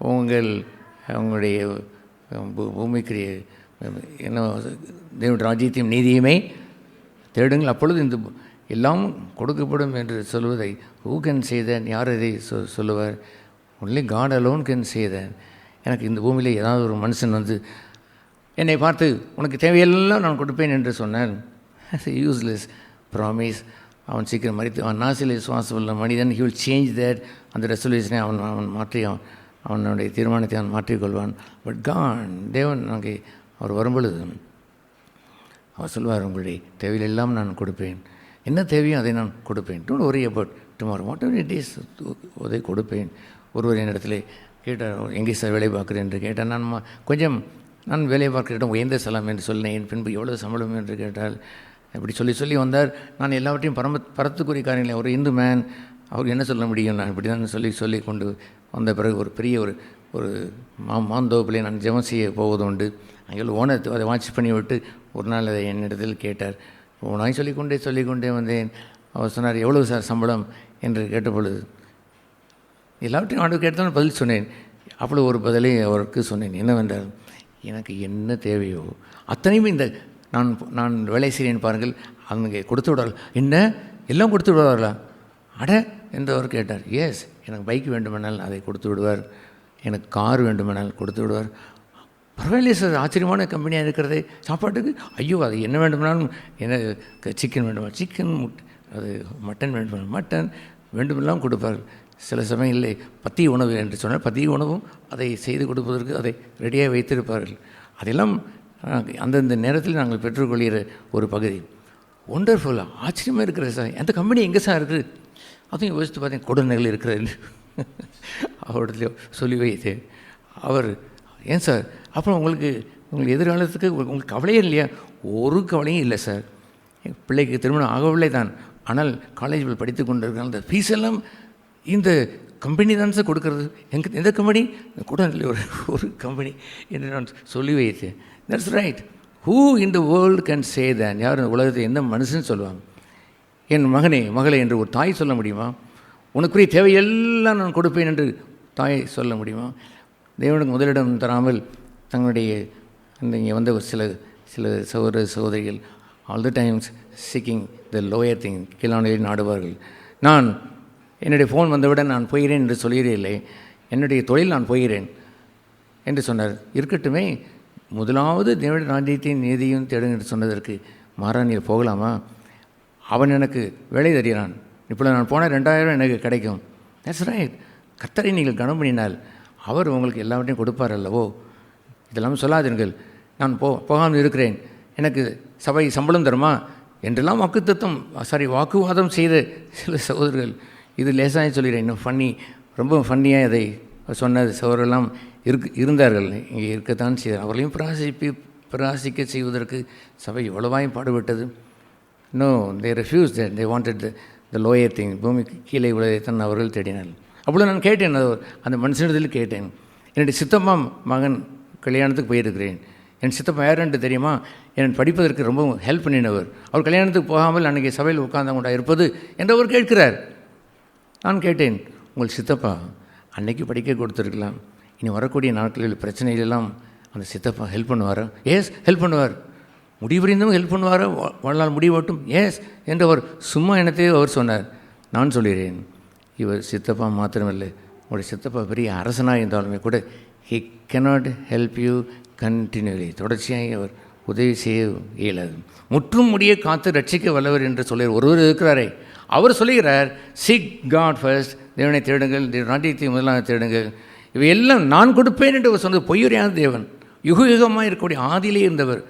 S4: உங்களுடைய பூமிக்கு என்ன தேவனுடைய ராஜ்யத்தையும் நீதியுமே தேடுங்கள், அப்பொழுது இந்த எல்லாம் கொடுக்கப்படும் என்று சொல்வதை ஹூ கேன் சே தட்? யார் இதை சொல்லுவார்? Only God alone can say that. எனக்கு இந்த பூமியில் ஏதாவது ஒரு மனுஷன் வந்து என்னை பார்த்து உனக்கு தேவையெல்லாம் நான் கொடுப்பேன் என்று சொன்னான், யூஸ்லெஸ் ப்ராமிஸ். அவன் சீக்கிரம் மறித்து அவன் நாசிலே சுவாசம் உள்ள மனிதன், ஹி வில் சேஞ்ச் தட். அந்த ரெசல்யூஷனை அவன் மாற்றி அவனுடைய தீர்மானத்தை அவன் மாற்றிக்கொள்வான். பட் காட், தேவன் அங்கே அவர் வரும்பொழுது அவர் சொல்வார், உங்களுடைய தேவையெல்லாம் நான் கொடுப்பேன், என்ன தேவையோ அதை நான் கொடுப்பேன். Don't worry about tomorrow, what ever it is, அதை கொடுப்பேன். ஒருவர் என்னிடத்தில் கேட்டார், எங்கே சார் வேலை பார்க்குறேன் என்று கேட்டார். நான் வேலை பார்க்குற இடம் உயர்ந்த ஸ்தலம் என்று சொன்னேன். பின்பு எவ்வளவு சம்பளம் என்று கேட்டால், இப்படி சொல்லி வந்தார். நான் எல்லாவற்றையும் பரத்துக்குரிய காரியங்களை, ஒரு இந்து மேன், அவர் என்ன சொல்ல முடியும், நான் இப்படி தான் சொல்லி கொண்டு வந்த பிறகு ஒரு பெரிய ஒரு மாந்தோப்பிலே நான் ஜெபம் செய்ய போவது உண்டு. அங்கே ஓனர் அதை வாட்ச் பண்ணி விட்டு ஒரு நாள் அதை என்னிடத்தில் கேட்டார். நான் சொல்லிக்கொண்டே வந்தேன். அவர் சொன்னார், எவ்வளவு சார் சம்பளம் என்று கேட்டபொழுது எல்லாவற்றையும் ஆண்டு கேட்டாலும் பதில் சொன்னேன். அப்படி ஒரு பதிலை அவருக்கு சொன்னேன். என்னவென்றால், எனக்கு என்ன தேவையோ அத்தனையும் இந்த நான் வேலை செய்கிறேன் பாருங்கள், அங்கே கொடுத்து விடுவார்கள். என்ன எல்லாம் கொடுத்து விடுவார்களா? அட என்று அவர் கேட்டார். எஸ், எனக்கு பைக் வேண்டுமென்றால் அதை கொடுத்து விடுவார், எனக்கு கார் வேண்டுமென்றால் கொடுத்து விடுவார். பரவாயில்லையே சார், ஆச்சரியமான கம்பெனியாக இருக்கிறதே. சாப்பாட்டுக்கு ஐயோ அது என்ன வேண்டுமென்னாலும், என்ன சிக்கன் வேண்டுமா சிக்கன், அது மட்டன் வேண்டுமா மட்டன் வேண்டுமெல்லாம் கொடுப்பார்கள். சில சமயங்களில் பத்திய உணவு என்று சொன்னால் பத்திய உணவும் அதை செய்து கொடுப்பதற்கு அதை ரெடியாக வைத்திருப்பார்கள். அதெல்லாம் அந்தந்த நேரத்தில் நாங்கள் பெற்றுக்கொள்கிற ஒரு பகுதி. ஒண்டர்ஃபுல்லாக ஆச்சரியமாக இருக்கிறது சார். அந்த கம்பெனி எங்கே சார் இருக்குது? அதையும் யோசித்து பார்த்தேன். கொடுநகல் இருக்கிறது அவரிடத்துல சொல்லி வைத்து, அவர் ஏன் சார் அப்புறம் உங்களுக்கு எதிர்காலத்துக்கு உங்களுக்கு கவலையே இல்லையா? ஒரு கவலையும் இல்லை சார். என் பிள்ளைக்கு திருமணம் ஆகவில்லை தான், ஆனால் காலேஜில் படித்து கொண்டு இருக்கிறாங்க. அந்த ஃபீஸ் எல்லாம் இந்த கம்பெனி தான் சார் கொடுக்கறது. எந்த கம்பெனி? கொடுநகல் ஒரு கம்பெனி என்று நான் சொல்லி வைத்தேன். That's right. Who in the world can say then? யார் இந்த உலகத்தை எந்த மனுஷன் சொல்லுவாங்க? என் மகனே மகளே என்று ஒரு தாய் சொல்ல முடியுமா? உனக்குரிய தேவையெல்லாம் நான் கொடுப்பேன் என்று தாய் சொல்ல முடியுமா? தேவனுக்கு முதலிடம் தராமல் தங்களுடைய இங்கே வந்த ஒரு சில சகோதரிகள் all the times seeking the lower thing, கீழானையை நாடுவார்கள். நான் என்னுடைய ஃபோன் வந்தவுடன் நான் போகிறேன் என்று சொல்கிறீர்களே, என்னுடைய தொழில் நான் போகிறேன் என்று சொன்னார். இருக்கட்டுமே, முதலாவது தேவனுடைய ராஜ்யத்தையும் நீதியும் தேடுங்க என்று சொன்னதற்கு மாறா நீர் போகலாமா? அவன் எனக்கு வேலை தருகிறான், இப்போ நான் போனால் 2000 எனக்கு கிடைக்கும். That's right. கர்த்தரை நீங்கள் கனம் பண்ணினால் அவர் உங்களுக்கு எல்லாவற்றையும் கொடுப்பார் அல்லவோ? இதெல்லாம் சொல்லாதீர்கள். நான் போகாமல் இருக்கிறேன், எனக்கு சபை சம்பளம் தருமா என்றெல்லாம் வாக்குவாதம் செய்த சில சகோதரர்கள். இது லேசாக சொல்கிறேன். இன்னும் ரொம்ப ஃபன்னியாக அதை சொன்ன சகோதரெல்லாம் இருந்தார்கள். இங்கே இருக்கத்தான் செய்தார். அவர்களையும் பிரகாசிக்க செய்வதற்கு சபை எவ்வளவாயும் பாடுபட்டது. No, they refuse that. They wanted the lower thing. பூமிக்கு கீழே உலகத்தான் அவர்கள் தேடினார்கள். அப்பொழுது நான் கேட்டேன், அந்த மனுஷனிடத்தில் கேட்டேன், என்னுடைய சித்தம்மா மகன் கல்யாணத்துக்கு போயிருக்கிறேன். என் சித்தப்பா யாருன்ட்டு தெரியுமா? என் படிப்பதற்கு ரொம்ப ஹெல்ப் பண்ணினவர். அவர் கல்யாணத்துக்கு போகாமல் அன்றைக்கி சபையில் உட்கார்ந்தவங்கள்டா இருப்பது என்று அவர் கேட்கிறார். நான் கேட்டேன், உங்கள் சித்தப்பா அன்னைக்கு படிக்க கொடுத்துருக்கலாம், இனி வரக்கூடிய நாட்களில் பிரச்சனைகளெல்லாம் அந்த சித்தப்பா ஹெல்ப் பண்ணுவாரா? எஸ், ஹெல்ப் பண்ணுவார். முடிவறிந்தும் ஹெல்ப் பண்ணுவாரா? வாழ்நாள் முடிவட்டும். எஸ் என்று அவர் சும்மா என்னத்தையோ அவர் சொன்னார். நான் சொல்கிறேன், இவர் சித்தப்பா மாத்திரமில்லை, உங்களுடைய சித்தப்பா பெரிய அரசனாக இருந்தாலுமே கூட he cannot help you continuously. தொடர்ச்சியாக அவர் உதவி செய்ய இயலாது. முற்றும் முடிய காத்து ரட்சிக்க வல்லவர் என்று சொல்ல ஒருவர் இருக்கிறாரே, அவர் சொல்லுகிறார், சீக் காட் ஃபர்ஸ்ட், தேவனை தேடுங்கள், ராஜ்யத்தை முதலாக தேடுங்கள், இவையெல்லாம் நான் கொடுப்பேன் என்று அவர் சொன்னது. பொய்யுரையாத தேவன், யுகமாக இருக்கக்கூடிய ஆதியிலே இருந்தவர்,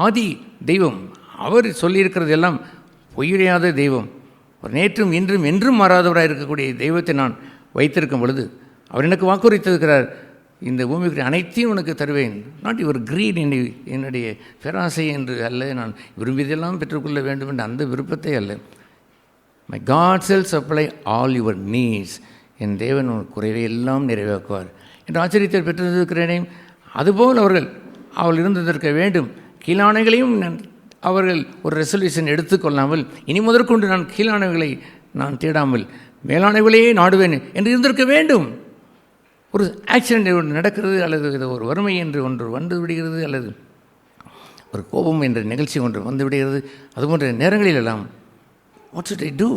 S4: ஆதி தெய்வம். அவர் சொல்லியிருக்கிறது எல்லாம் பொய்யுரையாத தெய்வம். அவர் நேற்றும் இன்றும் என்றும் மாறாதவராக இருக்கக்கூடிய தெய்வத்தை நான் வைத்திருக்கும் பொழுது அவர் எனக்கு வாக்குறுத்திருக்கிறார், இந்த பூமிக்கு அனைத்தையும் உனக்கு தருவேன். நாட் யுவர் கிரீட், என்னுடைய பேராசை என்று அல்ல, நான் விரும்பியதெல்லாம் பெற்றுக்கொள்ள வேண்டும் என்ற அந்த விருப்பத்தை அல்ல. My God shall supply all your needs. என் தேவன் குறைவை எல்லாம் நிறைவேற்றுவார் என்று ஆச்சரியத்தை பெற்றிருக்கிறேனே. அதுபோல் அவள் இருந்திருக்க வேண்டும். கீழானைகளையும் அவர்கள் ஒரு ரெசல்யூஷன் எடுத்துக்கொள்ளாமல், இனி முதற்கொண்டு நான் கீழானைகளை நான் தேடாமல் மேலானைகளையே நாடுவேன் என்று இருந்திருக்க வேண்டும். ஒரு ஆக்சிடென்ட் ஒன்று நடக்கிறது, அல்லது ஒரு வறுமை என்று ஒன்று வந்து விடுகிறது, அல்லது ஒரு கோபம் என்ற நிகழ்ச்சி ஒன்று வந்து விடுகிறது. அதுபோன்ற நேரங்களிலெல்லாம் வாட் ஷுட் ஐ டூ?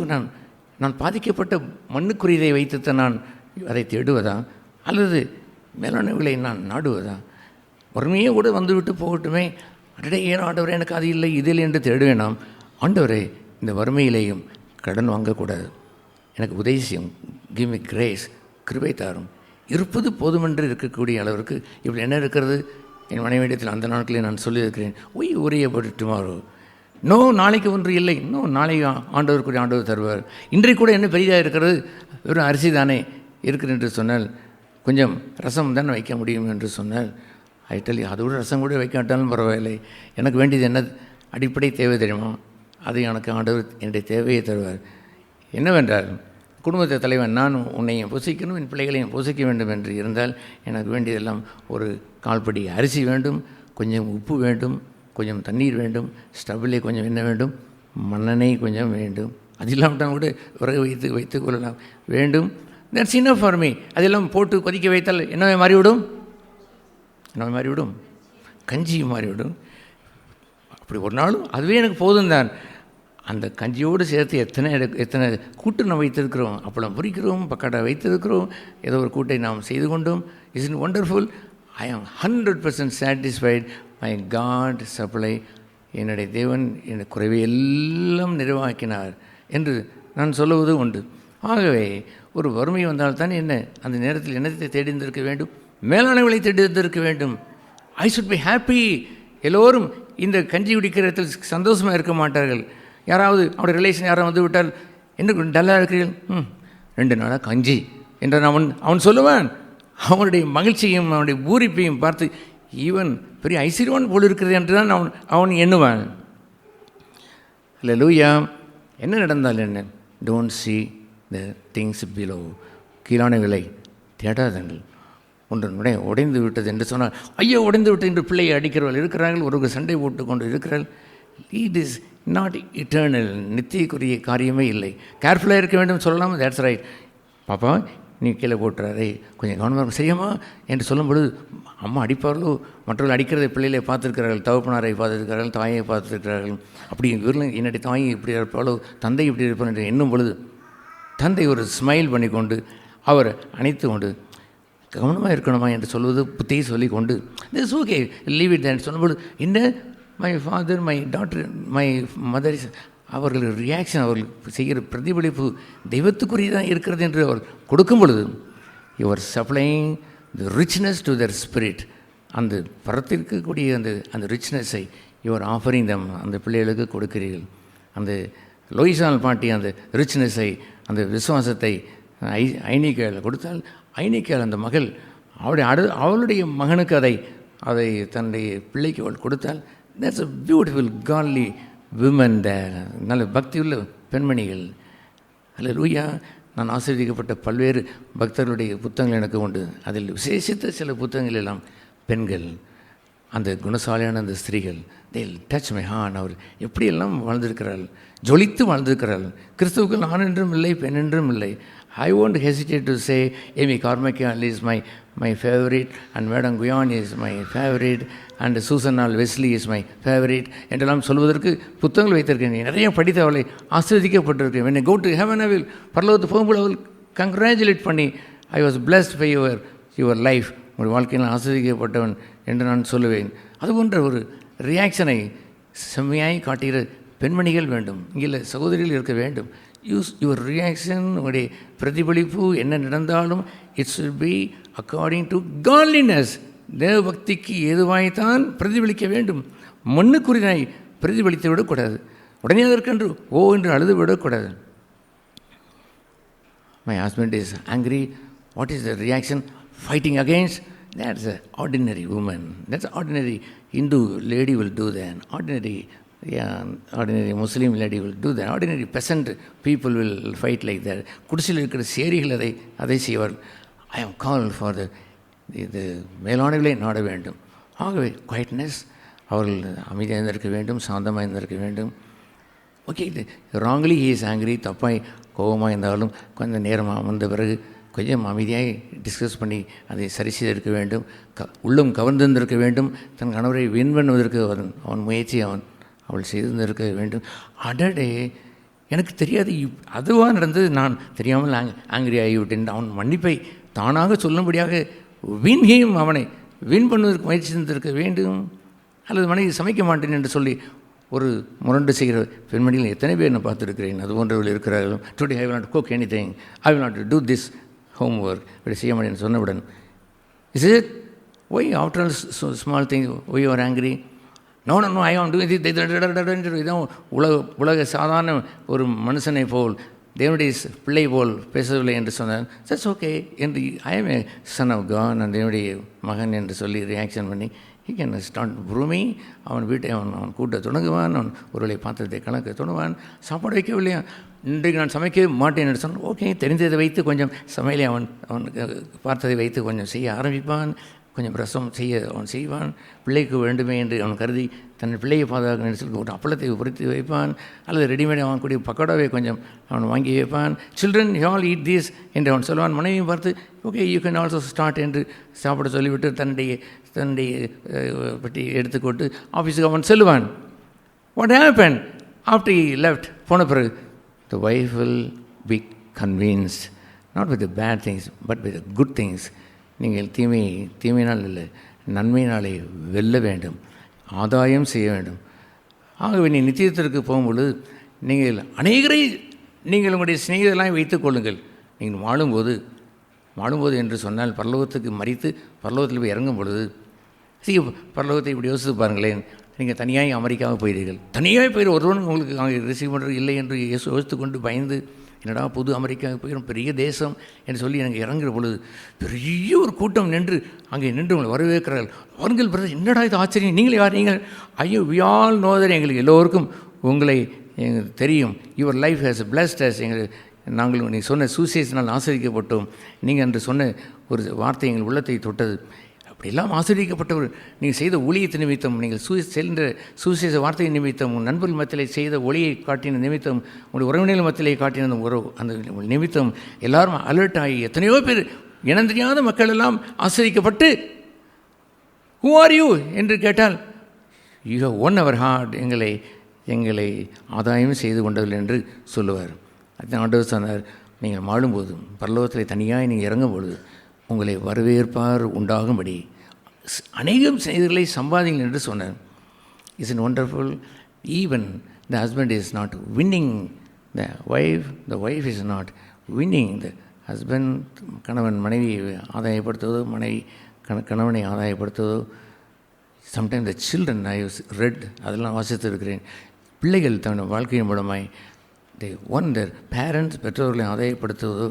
S4: நான் பாதிக்கப்பட்ட மண்ணுக்குரியதை வைத்துத்தான் நான் அதை தேடுவதா, அல்லது மேலானவர்களை நான் நாடுவதா? வறுமையே கூட வந்துவிட்டு போகட்டுமே, அடடே ஏன் ஆண்டவரே எனக்கு அது இல்லை இதில் என்று தேடுவேனாம். ஆண்டவரே, இந்த வறுமையிலேயும் கடன் வாங்கக்கூடாது, எனக்கு உதவி செய்யும், கிவ் மீ கிரேஸ், கிருபை தாரும். இருப்பது போதுமென்று இருக்கக்கூடிய அளவிற்கு இப்படி என்ன இருக்கிறது? என் மனைவிடத்தில் அந்த நாட்களில் நான் சொல்லியிருக்கிறேன், ஒய் ஒரே அபவுட் டுமாரோ. நோ, நாளைக்கு ஒன்று இல்லை. இன்னும் நாளைக்கு ஆண்டவர் தருவார். இன்றைக்கு கூட என்ன பெரிதாக இருக்கிறது? வெறும் அரிசி தானே இருக்கிறது என்று சொன்னால் கொஞ்சம் ரசம் தானே வைக்க முடியும் என்று சொன்னால் ஐட்டலி அதோட ரசம் கூட வைக்காட்டாலும் பரவாயில்லை, எனக்கு வேண்டியது என்ன அடிப்படை தேவை தெரியுமா? அது எனக்கு ஆண்டவர் என்னுடைய தேவையை தருவார். என்னவென்றால் குடும்பத்தை தலைவன் நான் உன்னையும் புசிக்கணும், என் பிள்ளைகளையும் புசிக்க வேண்டும் என்று இருந்தால் எனக்கு வேண்டியதெல்லாம் ஒரு கால்படி அரிசி வேண்டும், கொஞ்சம் உப்பு வேண்டும், கொஞ்சம் தண்ணீர் வேண்டும், ஸ்டவ்விலே கொஞ்சம் என்ன வேண்டும், மண்ணெண்ணெய் கொஞ்சம் வேண்டும், அது இல்லாமல் கூட விறகு வைத்து கொள்ளலாம் வேண்டும். That's enough for me. அதெல்லாம் போட்டு கொதிக்க வைத்தால் என்னவே மாறிவிடும், என்னவே மாறிவிடும், கஞ்சியும் மாறிவிடும். அப்படி ஒரு நாளும் அதுவே எனக்கு போதும் தான். அந்த கஞ்சியோடு சேர்த்து எத்தனை கூட்டு நாம் வைத்திருக்கிறோம், அப்பளம் பொரிக்கிறோம், பக்காட்டா வைத்திருக்கிறோம், ஏதோ ஒரு கூட்டை நாம் செய்து கொண்டோம். Is in wonderful. ஐ ஆம் 100% சாட்டிஸ்ஃபைட். My God supply. என்னுடைய தேவன் என் குறைவை எல்லாம் நிறைவாக்கினார் என்று நான் சொல்லுவது உண்டு. ஆகவே ஒரு வறுமை வந்தால்தான் என்ன, அந்த நேரத்தில் என்னத்தை தேடிந்திருக்க வேண்டும், மேலானவர்களை தேடிந்திருக்க வேண்டும். I should be happy. எல்லோரும் இந்த கஞ்சி குடிக்கிறதில் சந்தோஷமாக இருக்க மாட்டார்கள். யாராவது அவருடைய ரிலேஷன் யாராவது வந்து விட்டால் என்ன டல்லாக இருக்கிறீர்கள், 2 நாளாக கஞ்சி என்று அவன் சொல்லுவான். அவனுடைய மகிழ்ச்சியும் அவனுடைய பூரிப்பையும் பார்த்து ஈவன் பெரிய ஐஸ்வர்யவான் போல் இருக்கிறது என்று தான் அவன் எண்ணுவான். அல்லேலூயா. என்ன நடந்தால் என்ன, don't see the things below. கீழான விலை தேடாதங்கள். ஒன்றுடைய உடைந்து விட்டது என்று சொன்னால் ஐயோ உடைந்து விட்டது என்று பிள்ளையை அடிக்கிறவர்கள் இருக்கிறார்கள், ஒரு சண்டை போட்டு கொண்டு இருக்கிறார்கள். It is not eternal. நித்தியக்குரிய காரியமே இல்லை. கேர்ஃபுல்லாக இருக்க வேண்டும் சொல்லலாம். That's right. பாப்பா நீ கீழே போட்டுறாரே கொஞ்சம் கவனமாக செய்யுமா என்று சொல்லும்பொழுது அம்மா அடிப்பார்களோ, மற்றவர்கள் அடிக்கிறதை பிள்ளைகளை பார்த்துருக்கிறார்கள், தகப்பனாரை பார்த்துருக்கிறார்கள், தாயை பார்த்துருக்கிறார்கள். அப்படி இவர்களும் என்னுடைய தாயை இப்படி இருப்பாளோ, தந்தை இப்படி இருப்பாள் என்று எண்ணும் பொழுது தந்தை ஒரு ஸ்மைல் பண்ணி கொண்டு அவர் அணைத்து கொண்டு கவனமாக இருக்கணுமா என்று சொல்வது புத்தியை சொல்லி கொண்டு திஸ் ஓகே லீவ் இட் என்று சொல்லும்போது என்ன my father my daughter my mother அவர்கள் ரியாக்ஷன், அவர்கள் செய்கிற பிரதிபலிப்பு தெய்வத்துக்குரியதான் இருக்கிறது என்று அவர் கொடுக்கும் பொழுது your supplying the richness to their spirit. அந்த பரத்திற்கு கூடிய அந்த ரிச்னஸை யுவர் ஆஃபரிங் தம் அந்த பிள்ளைகளுக்கு கொடுக்கிறீர்கள். அந்த லோயிசால் பாட்டி அந்த ரிச்னஸை, அந்த விசுவாசத்தை ஐனிக்கையில் கொடுத்தால், ஐனிக்கையில் அந்த மகள் அவளுடைய மகனுக்கு அதை தன்னுடைய பிள்ளைக்கு அவள் கொடுத்தால், தட்ஸ் அ பியூட்டிஃபுல் காட்லி விமன் தேர். நல்ல பக்தியுள்ள பெண்மணிகள். அல்லேலூயா. நான் ஆசீர்வதிக்கப்பட்ட பல்வேறு பக்தர்களுடைய புத்தகங்கள் எனக்கு உண்டு. அதில் விசேஷித்த சில புத்தகங்கள் எல்லாம் பெண்கள், அந்த குணசாலியான அந்த ஸ்திரீகள், தே டச் மை ஹார்ட். அவர் எப்படியெல்லாம் வாழ்ந்திருக்கிறார்கள், ஜொலித்து வாழ்ந்திருக்கிறார்கள். கிறிஸ்துவுக்கு நான் என்றும் இல்லை, பெண் என்றும் இல்லை. I won't hesitate to say Amy Carmichael is my favorite, and Madam Guyon is my favorite, and Susan L. Wesley is my favorite என்றெல்லாம் சொல்வதற்கு புத்தகங்கள் வைத்திருக்கேன். நிறைய படித்து அவளை ஆசீர்வதிக்கப்பட்டிருக்கேன். when I go to heaven I will பரலோகத்துக்கு போகும்போது அவள் கங்க்ராச்சுலேட் பண்ணி I was blessed by your life, உங்கள் வாழ்க்கையில் ஆசீர்வதிக்கப்பட்டவன் என்று நான் சொல்லுவேன். அதுபோன்ற ஒரு ரியாக்ஷனை செம்மையாய் காட்டுகிற பெண்மணிகள் வேண்டும், இங்கே சகோதரிகள் இருக்க வேண்டும். யுவர் ரியாக்ஷன், உங்களுடைய பிரதிபலிப்பு என்ன நடந்தாலும் it should be according to godliness. தேவ பக்திக்கு ஏதுவாய்த்தான் பிரதிபலிக்க வேண்டும். மண்ணுக்குரிதாய் பிரதிபலித்து விடக்கூடாது. உடனே அதற்கென்று ஓ என்று அழுது விடக்கூடாது. My husband is angry. What is the reaction? Fighting against. That's an ordinary woman. That's an ordinary Hindu lady will do that. Ordinary Muslim lady will do that. Ordinary peasant people will fight like that. குடிசையில் இருக்கிற சேரிகள் அதை செய்வார். I am called for இது மேலானவர்களை நாட வேண்டும். ஆகவே quietness, அவர்கள் அமைதியாக இருந்திருக்க வேண்டும், சாந்தமாக இருந்திருக்க வேண்டும். ஓகே, இது ராங்லி ஹீ இஸ் ஆங்க்ரி, தப்பாய் கோபமாக இருந்தாலும் கொஞ்சம் நேரமாக வந்த பிறகு கொஞ்சம் அமைதியாக டிஸ்கஸ் பண்ணி அதை சரி செய்திருக்க வேண்டும். உள்ளம் கவர்ந்திருந்திருக்க வேண்டும். தன் கணவரை வின் பண்ணுவதற்கு அவன் முயற்சி அவள் செய்திருந்திருக்க வேண்டும். அடடே, எனக்கு தெரியாது, அதுவாக நடந்தது, நான் தெரியாமல் ஆங்கிரி ஆகிவிட்டேன். அவன் மன்னிப்பை தானாக சொல்லும்படியாக அவனை வின் பண்ணுவதற்கு முயற்சி செய்திருக்க வேண்டும். அல்லது மனைவி சமைக்க மாட்டேன் என்று சொல்லி ஒரு முரண்டு செய்கிற பெண்மணிகள் எத்தனை பேர் நான் பார்த்துருக்கிறேன். அது போன்றவர்கள் இருக்கிறார்கள். Today I will not cook anything, I will not do this homework, இப்படி செய்ய மாட்டேன்னு சொன்னவுடன், is it why after all small thing why you are angry? No, I want to do it. இதான் உலக சாதாரண ஒரு மனுஷனை போல் தேவனுடைய பிள்ளை போல் பேசவில்லை என்று சொன்னார். தட்ஸ் ஓகே என்று I am a son of God, நான் தேவனுடைய மகன் என்று சொல்லி ரியாக்ஷன் பண்ணி he can start grooming. அவன் வீட்டை அவன் கூட்ட தொடங்குவான், அவன் ஒருவேளை பாத்திரத்தை கணக்கு தொடங்குவான். சாப்பாடு வைக்கவில்லையா, இன்றைக்கு நான் சமைக்க மாட்டேன் என்று சொன்னான். ஓகே, தெரிந்ததை வைத்து கொஞ்சம் சமையலை அவனுக்கு பார்த்ததை வைத்து கொஞ்சம் செய்ய ஆரம்பிப்பான். கொஞ்சம் ரசம் செய்ய அவன் செய்வான். பிள்ளைக்கு வேண்டுமே என்று அவன் கருதி தன் பிள்ளையை பாதுகாக்க நினைச்சு ஒரு அப்பளத்தை பொறுத்து வைப்பான். அல்லது ரெடிமேட் அவன் கூடிய பக்கோடாவை கொஞ்சம் அவன் வாங்கி வைப்பான். Children you all eat these என்று அவன் சொல்லுவான். மனைவியும் பார்த்து okay you can also start என்று சாப்பிட சொல்லிவிட்டு தன்னுடைய பெட்டி எடுத்துக்கொண்டு ஆஃபீஸுக்கு அவன் செல்லுவான். What happen after he left, போன பிறகு the wife will be convinced not with the bad things but with the good things. நீங்கள் தீமையினால் இல்லை, நன்மையினாலே வெல்ல வேண்டும், ஆதாயம் செய்ய வேண்டும். ஆகவே நீ நித்தியத்திற்கு போகும்பொழுது நீங்கள் அநேகரை நீங்கள் உங்களுடைய சிநேகிதெல்லாம் வைத்துக் கொள்ளுங்கள். நீங்கள் வாழும்போது என்று சொன்னால் பரலோகத்துக்கு மறித்து பரலோகத்தில் போய் இறங்கும் பொழுது பரலோகத்தை இப்படி யோசித்து பாருங்களேன். நீங்கள் தனியாக அமெரிக்காவுக்கு போயிடுங்கள், தனியாக போயிடு, ஒருவன் உங்களுக்கு அங்கே ரிசீவ் பண்ணுறது இல்லை என்று யோசித்து கொண்டு பயந்து என்னடா புது அமெரிக்காவுக்கு போயிடும் பெரிய தேசம் என்று சொல்லி எனக்கு இறங்குற பொழுது பெரிய ஒரு கூட்டம் நின்று அங்கே நின்று உங்களை வரவேற்கிறார்கள். அவர்கள் பிரதர் என்னடா இது ஆச்சரியம், நீங்கள் யார், நீங்கள் ஐயோ வி ஆல் நோ தட், எங்களுக்கு எல்லோருக்கும் உங்களை எங்களுக்கு தெரியும், your life has blessed us, நாங்கள் நீங்கள் சொன்ன சுவிசேஷனால் ஆசிரியக்கப்பட்டோம், நீங்கள் என்று சொன்ன ஒரு வார்த்தை எங்கள் உள்ளத்தை தொட்டது. அப்படியெல்லாம் ஆசிரியக்கப்பட்டவர் நீங்கள் செய்த ஊழியத்தை நிமித்தம், நீங்கள் சென்ற சுவிசேஷ வார்த்தையின் நிமித்தம், உங்கள் நண்பர்கள் மத்தியிலே செய்த ஒளியை காட்டின நிமித்தம், உங்களுடைய உறவினர்கள் மத்தியிலே காட்டின அந்த நிமித்தம் எல்லாரும் அலர்ட் ஆகி எத்தனையோ பேர் இனம் தெரியாத மக்கள் எல்லாம் ஆசிரியக்கப்பட்டு ஹூ ஆர் யூ என்று கேட்டால் you have won our heart, எங்களை ஆதாயம் செய்து கொண்டதில்லை என்று சொல்லுவார். அதுதான் ஆண்டவர் சொன்னார், நீங்கள் வாழும்போது பரலோகத்தில் தனியாக நீங்கள் இறங்கும் பொழுது உங்களை வரவேற்பார் உண்டாகும்படி அநேகம் செய்திகளை சம்பாதிங்கள் என்று சொன்னார். Is in wonderful. Even the husband is not winning the wife is not winning the husband. கணவன் மனைவியை ஆதாயப்படுத்துவதோ, மனைவி கணவனை ஆதாயப்படுத்துவதோ. Sometime the children I read, அதெல்லாம் வாசித்து இருக்கிறேன். பிள்ளைகள் தன் வாழ்க்கையின் மூலமாய் தேர் பேரண்ட்ஸ் பெற்றோர்களை ஆதாயப்படுத்துவதோ,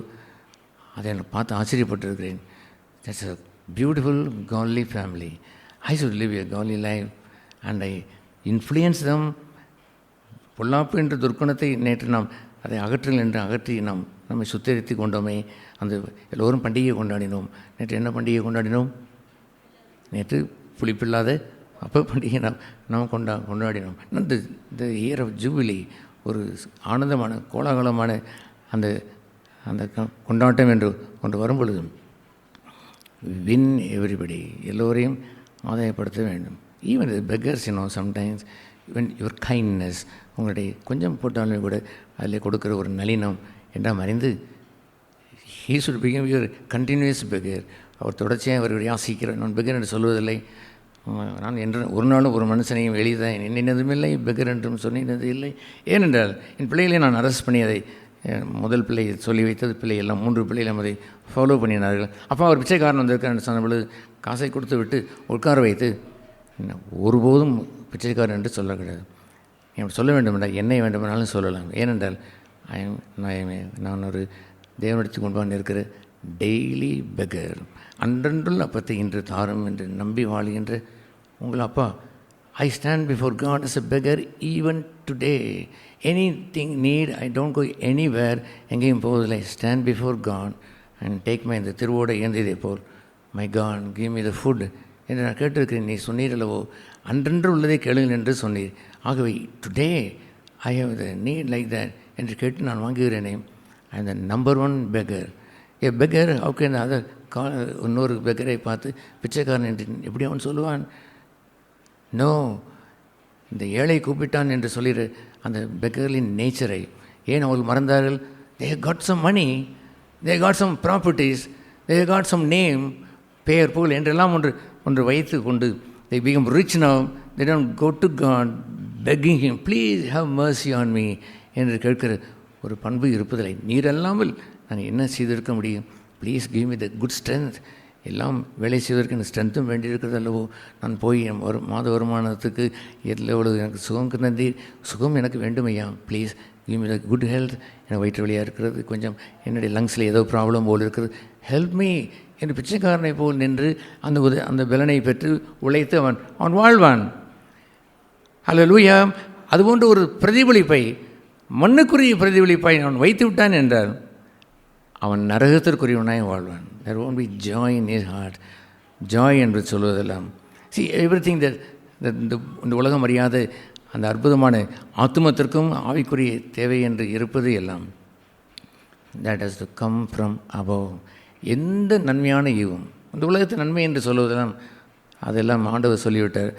S4: அதை நான் பார்த்து ஆச்சரியப்பட்டிருக்கிறேன். That's a beautiful godly family. I should live a godly life and I influence them. பொல்லாப்பு என்ற துர்க்குணத்தை நேற்று நாம் அதை அகற்றுங்கள் என்று அகற்றி நம்மை சுத்தரித்து கொண்டோமே. அந்த எல்லோரும் பண்டிகையை கொண்டாடினோம். நேற்று என்ன பண்டிகை கொண்டாடினோம்? நேற்று புளிப்பில்லாத அப்போ பண்டிகை நாம் கொண்டாடினோம். இந்த இயர் ஆஃப் ஜூபிலி, ஒரு ஆனந்தமான கோலாகலமான அந்த கொண்டாட்டம் என்று கொண்டு வரும்பொழுது வின் எவ்ரிபடி, எல்லோரையும் ஆதாயப்படுத்த வேண்டும். Even beggars sometimes even your kindness, உங்களுடைய கொஞ்சம் போட்டாலும் கூட அதில் கொடுக்குற ஒரு நளினம் என்றால் அறிந்து he should become your continuous beggar. அவர் தொடர்ச்சியாக அவர்கள் யாசிக்கிறார். நான் பெக்கர் என்று சொல்வதில்லை. நான் என்று ஒரு நாளும் ஒரு மனுஷனையும் எளிதாக நினைனதும் இல்லை, பெக்கர் என்றும் சொன்னினது இல்லை. ஏனென்றால் என் பிள்ளைகளை நான் அரெஸ்ட் பண்ணி அதை முதல் பிள்ளை சொல்லி வைத்தது பிள்ளை எல்லாம் 3 பிள்ளைகளும் அதை ஃபாலோ பண்ணினார்கள். அப்போ அவர் பிச்சைக்காரன் வந்திருக்கார் சொன்ன பொழுது காசை கொடுத்து விட்டு உட்கார வைத்து ஒருபோதும் பிச்சைக்காரன் என்று சொல்ல கிடையாது. நீங்கள் சொல்ல வேண்டுமென்றால் என்னை வேண்டுமென்றாலும் சொல்லலாம். ஏனென்றால் நான் ஒரு தேவனிடத்துக்கு முன்பாக இருக்கிற டெய்லி பெக்கர். அன்றன்றுள்ள அப்பத்தை இன்று தாரும் என்று நம்பி வாழுகின்ற உங்கள் அப்பா. I stand before God as a beggar even today. Anything need, I don't go anywhere. எங்கேயும் போவதில்லை. stand before God and take my இந்த திருவோடு ஏந்தியதை போல் my God give me the food என்று நான் கேட்டிருக்கிறேன். நீ சொன்னீர் அல்லவோ, அன்றன்று உள்ளதை கேளுங்கள் என்று சொன்னீர். ஆகவே today I have the need like that என்று கேட்டு நான் வாங்குகிறேனே. I am the number 1 beggar. A beggar okay, அதை இன்னொரு பெக்கரை பார்த்து பிச்சைக்காரன் என்று எப்படி அவன் சொல்லுவான்? நோ, இந்த ஏழை கூப்பிட்டான் என்று சொல்லிடு அந்த பெக்கர்களின் நேச்சரை ஏன் அவர்கள் மறந்தார்கள்? They got some money, they got some properties, they got some name, பெயர் புகழ் என்றெல்லாம் ஒன்று வைத்து கொண்டு they become rich now, they don't go to God begging him, please have mercy on me என்று கேட்கிற ஒரு பண்பு இருப்பதில்லை. நீர் அல்லாமல் நான் என்ன செய்திருக்க முடியும்? Please give me the good strength எல்லாம் வேலை செய்வதற்கு எனக்கு ஸ்ட்ரென்த்தும் வேண்டியிருக்கிறது அல்லவோ. நான் போய் என் மாத வருமானத்துக்கு எவ்வளவு எனக்கு சுகம் தந்தி, சுகம் எனக்கு வேண்டும் ஐயா, please give me good health. எனக்கு வயிற்று வலியாக இருக்கிறது, கொஞ்சம் என்னுடைய லங்ஸில் ஏதோ ப்ராப்ளம் போல் இருக்கிறது, ஹெல்ப் மீ என்று பிச்சைக்காரனை போல் நின்று அந்த பலனை பெற்று உழைத்து அவன் வாழ்வான். அல்லேலூயா. அதுபோன்ற ஒரு பிரதிபலிப்பை, மண்ணுக்குரிய பிரதிபலிப்பை அவன் வைத்து விட்டான் என்றால் அவன் நரகத்திற்குரியவனாய் வாழ்வான். there won't be joy in his heart. joy என்று சொல்வதெல்லாம் see everything that இந்த உலகம் அறியாத அந்த அற்புதமான ஆத்துமத்திற்கும் ஆவிக்குரிய தேவை என்று இருப்பது எல்லாம் that has to come from above. எந்த நன்மையான ஈவும் இந்த உலகத்து நன்மை என்று சொல்வதெல்லாம் அதெல்லாம் ஆண்டவர் சொல்லிவிட்டார்.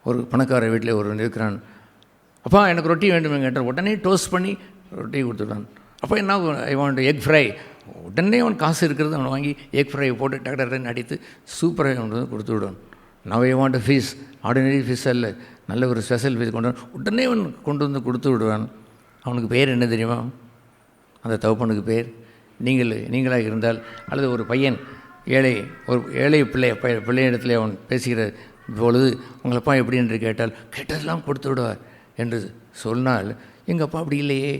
S4: ஒரு பணக்கார வீட்டில் ஒருவன் இருக்கிறான். அப்பா எனக்கு ரொட்டி வேண்டும் கேட்டார். உடனே டோஸ்ட் பண்ணி ரொட்டி கொடுத்துட்டான். அப்போ என்ன, ஐ வாண்ட் எக் ஃப்ரை. உடனே அவன் காசு இருக்கிறது, அவனை வாங்கி எக் ஃப்ரை போட்டு டக்டர்ன்னு அடித்து சூப்பராக அவன் கொடுத்து விடுவான். Now I want fish, ordinary fish அல்ல, நல்ல ஒரு ஸ்பெஷல் ஃபிஷ் கொண்டு உடனே அவன் கொண்டு வந்து கொடுத்து விடுவான். அவனுக்கு பேர் என்ன தெரியுமா? அந்த தகப்பனுக்கு பேர் நீங்களாக இருந்தால், அல்லது ஒரு பையன் ஒரு ஏழை பிள்ளையிடத்தில் அவன் பேசுகிற பொழுது உங்கள் அப்பா எப்படி என்று கேட்டதெல்லாம் கொடுத்து விடுவார் என்று சொன்னால், எங்கள் அப்பா அப்படி இல்லையே,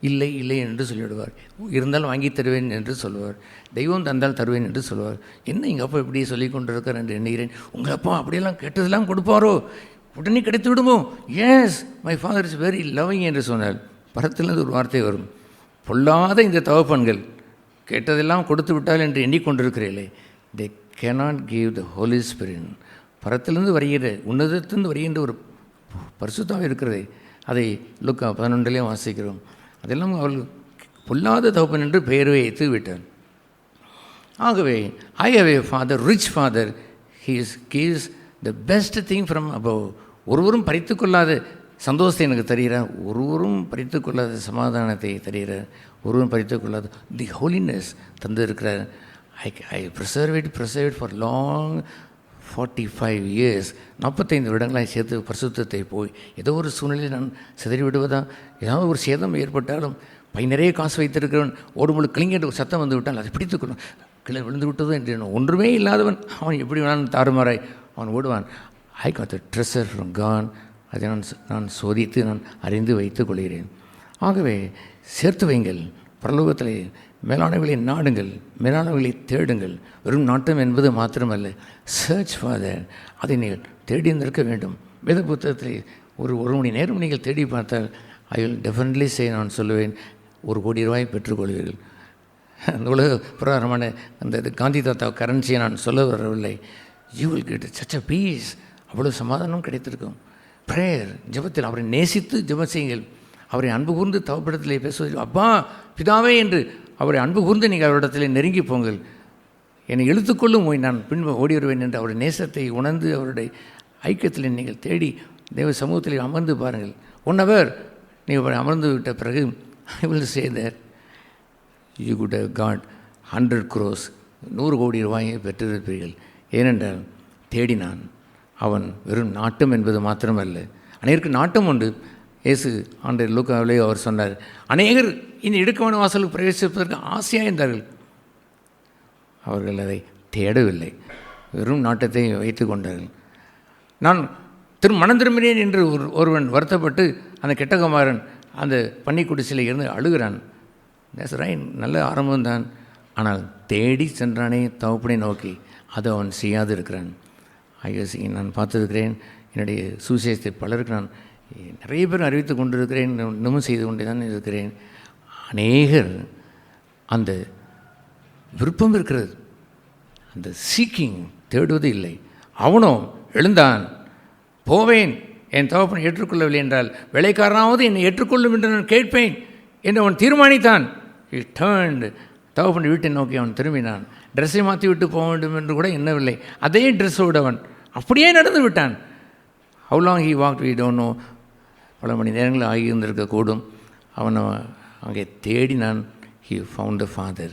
S4: இல்லை என்று சொல்லிவிடுவார். இருந்தால் வாங்கி தருவேன் என்று சொல்லுவார். தெய்வம் தந்தால் தருவேன் என்று சொல்லுவார். என்ன எங்கள் அப்பா இப்படி சொல்லி கொண்டிருக்கார் என்று எண்ணுகிறேன். உங்கள் அப்பா அப்படியெல்லாம் கேட்டதெல்லாம் கொடுப்பாரோ, உடனே கிடைத்து விடுமோ? Yes, my father is very loving என்று சொன்னார். பரத்திலிருந்து ஒரு வார்த்தை வரும், பொல்லாத இந்த தகப்பன்கள் கேட்டதெல்லாம் கொடுத்து விட்டால் என்று எண்ணிக்கொண்டிருக்கிறீர்களே, they cannot give the Holi Spirit. பரத்திலிருந்து வருகிற, உன்னதத்திலிருந்து வருகின்ற ஒரு பரிசுத்தமாக இருக்கிறது. அதை லுக்கா 11 வாசிக்கிறோம். அதெல்லாம் அவர்கள் பொல்லாத தகப்பன் என்று பெயர் வைத்து விட்டார். ஆகவே I have A father, rich father, he gives the best thing from above. ஒருவரும் பறித்து கொள்ளாத சந்தோஷத்தை எனக்கு தருகிறார், ஒருவரும் பறித்து கொள்ளாத சமாதானத்தை தருகிறார், ஒருவரும் பறித்து கொள்ளாத தி ஹோலினஸ் தந்து இருக்கிறார். I preserve it for long 45 years, 45 வருடங்களாக சேர்த்து பரிசுத்தத்தை போய் ஏதோ ஒரு சூழ்நிலையில் நான் சிதறி விடுவதா, ஏதாவது ஒரு சேதம் ஏற்பட்டாலும், பை நிறைய காசு வைத்திருக்கிறவன் ஓடும்போது கிளிங்கிட்டு ஒரு சத்தம் வந்து விட்டால் அதை பிடித்துக்கணும், கிளை விழுந்து விட்டதோ என்று ஒன்றுமே இல்லாதவன் அவன் எப்படி வேணாலும் தாறுமாறாய் அவன் ஓடுவான். I got the treasure from God. அதை நான் சோதித்து நான் அறிந்து வைத்துக் கொள்கிறேன். ஆகவே சேர்த்து வைங்கள், பரலோகத்தில் மேலானவர்களை நாடுங்கள், மேலானவர்களை தேடுங்கள். வெறும் நாட்டம் என்பது மாத்திரமல்ல, சர்ச் ஃபாதர், அதை நீங்கள் தேடி இருந்திருக்க வேண்டும். வேத புத்தகத்தில் ஒரு மணி நேரம் நீங்கள் தேடி பார்த்தால் ஐ வில் டெஃபினெட்லி சே, நான் சொல்லுவேன், 1 கோடி ரூபாய் பெற்றுக்கொள்வீர்கள். அந்த உலக பிரகாரமான அந்த காந்தி தாத்தா கரன்சியை நான் சொல்ல வரவில்லை. You will get such a peace. அவ்வளோ சமாதானம் கிடைத்திருக்கும். ப்ரேயர், ஜெபத்தில் அவரை நேசித்து ஜெபம் செய்யுங்கள். அவரை அன்பு கூர்ந்து தவப்பிடத்திலே பேசுவது, அப்பா பிதாவே என்று அவரை அன்பு கூர்ந்து நீங்கள் அவரிடத்தில் நெருங்கி போங்கள். என்னை இழுத்துக்கொள்ளும் நான் பின்பு ஓடி வருவேன் என்று அவருடைய நேசத்தை உணர்ந்து அவருடைய ஐக்கியத்தில் நீங்கள் தேடி தேவ சமூகத்தில் அமர்ந்து பாருங்கள். 1 hour நீங்கள் அமர்ந்து விட்ட பிறகு I will say there you could have got 100 crores, 100 கோடி ரூபாயை பெற்றிருப்பீர்கள். ஏனென்றால் தேடினான். அவன் வெறும் நாட்டம் என்பது மாத்திரமல்ல, அநேகருக்கு நாட்டம் உண்டு. இயேசு ஆண்டவர் லூக்காவிலே அவர் சொன்னார், அநேகர் இந்த இடுக்கமான வாசலுக்கு பிரவேசிப்பதற்கு ஆசையாக இருந்தார்கள், அவர்கள் அதை தேடவில்லை, வெறும் நாட்டத்தை வைத்து கொண்டார்கள். நான் மனம் திரும்பினேன் என்று ஒருவன் வருத்தப்பட்டு அந்த கெட்டகுமாரன் அந்த பன்னிக்குடிசில் இருந்து அழுகிறான். தட்ஸ் ரைட், நல்ல ஆரம்பம்தான். ஆனால் தேடி சென்றானே தகப்பனை நோக்கி, அதை அவன் செய்யாது இருக்கிறான். ஐஎஸ்சி நான் பார்த்துருக்கிறேன். என்னுடைய சுவிசேஷத்தை பலருக்கு நான் நிறைய பேர் அறிவித்து கொண்டிருக்கிறேன், இன்னமும் செய்து கொண்டே தான் இருக்கிறேன். அநேகர் அந்த விருப்பம் இருக்கிறது, அந்த சீக்கிங் தேடுவது இல்லை. அவனோ எழுந்தான், போவேன், என் தகப்பனை ஏற்றுக்கொள்ளவில்லை என்றால் வேலைக்காரனாவது என்னை ஏற்றுக்கொள்ளும் என்று நான் கேட்பேன் என்று அவன் தீர்மானித்தான். He turned, தகப்பன் வீட்டை நோக்கி அவன் திரும்பினான். ட்ரெஸ்ஸை மாற்றி விட்டு போக வேண்டும் என்று கூட எண்ணவில்லை, அதே ட்ரெஸ்ஸோடு அவன் அப்படியே நடந்து விட்டான். How long he walked we don't know. பல மணி நேரங்கள் ஆகியிருந்திருக்கக்கூடும். அவன் அங்கே தேடினான். He found the father,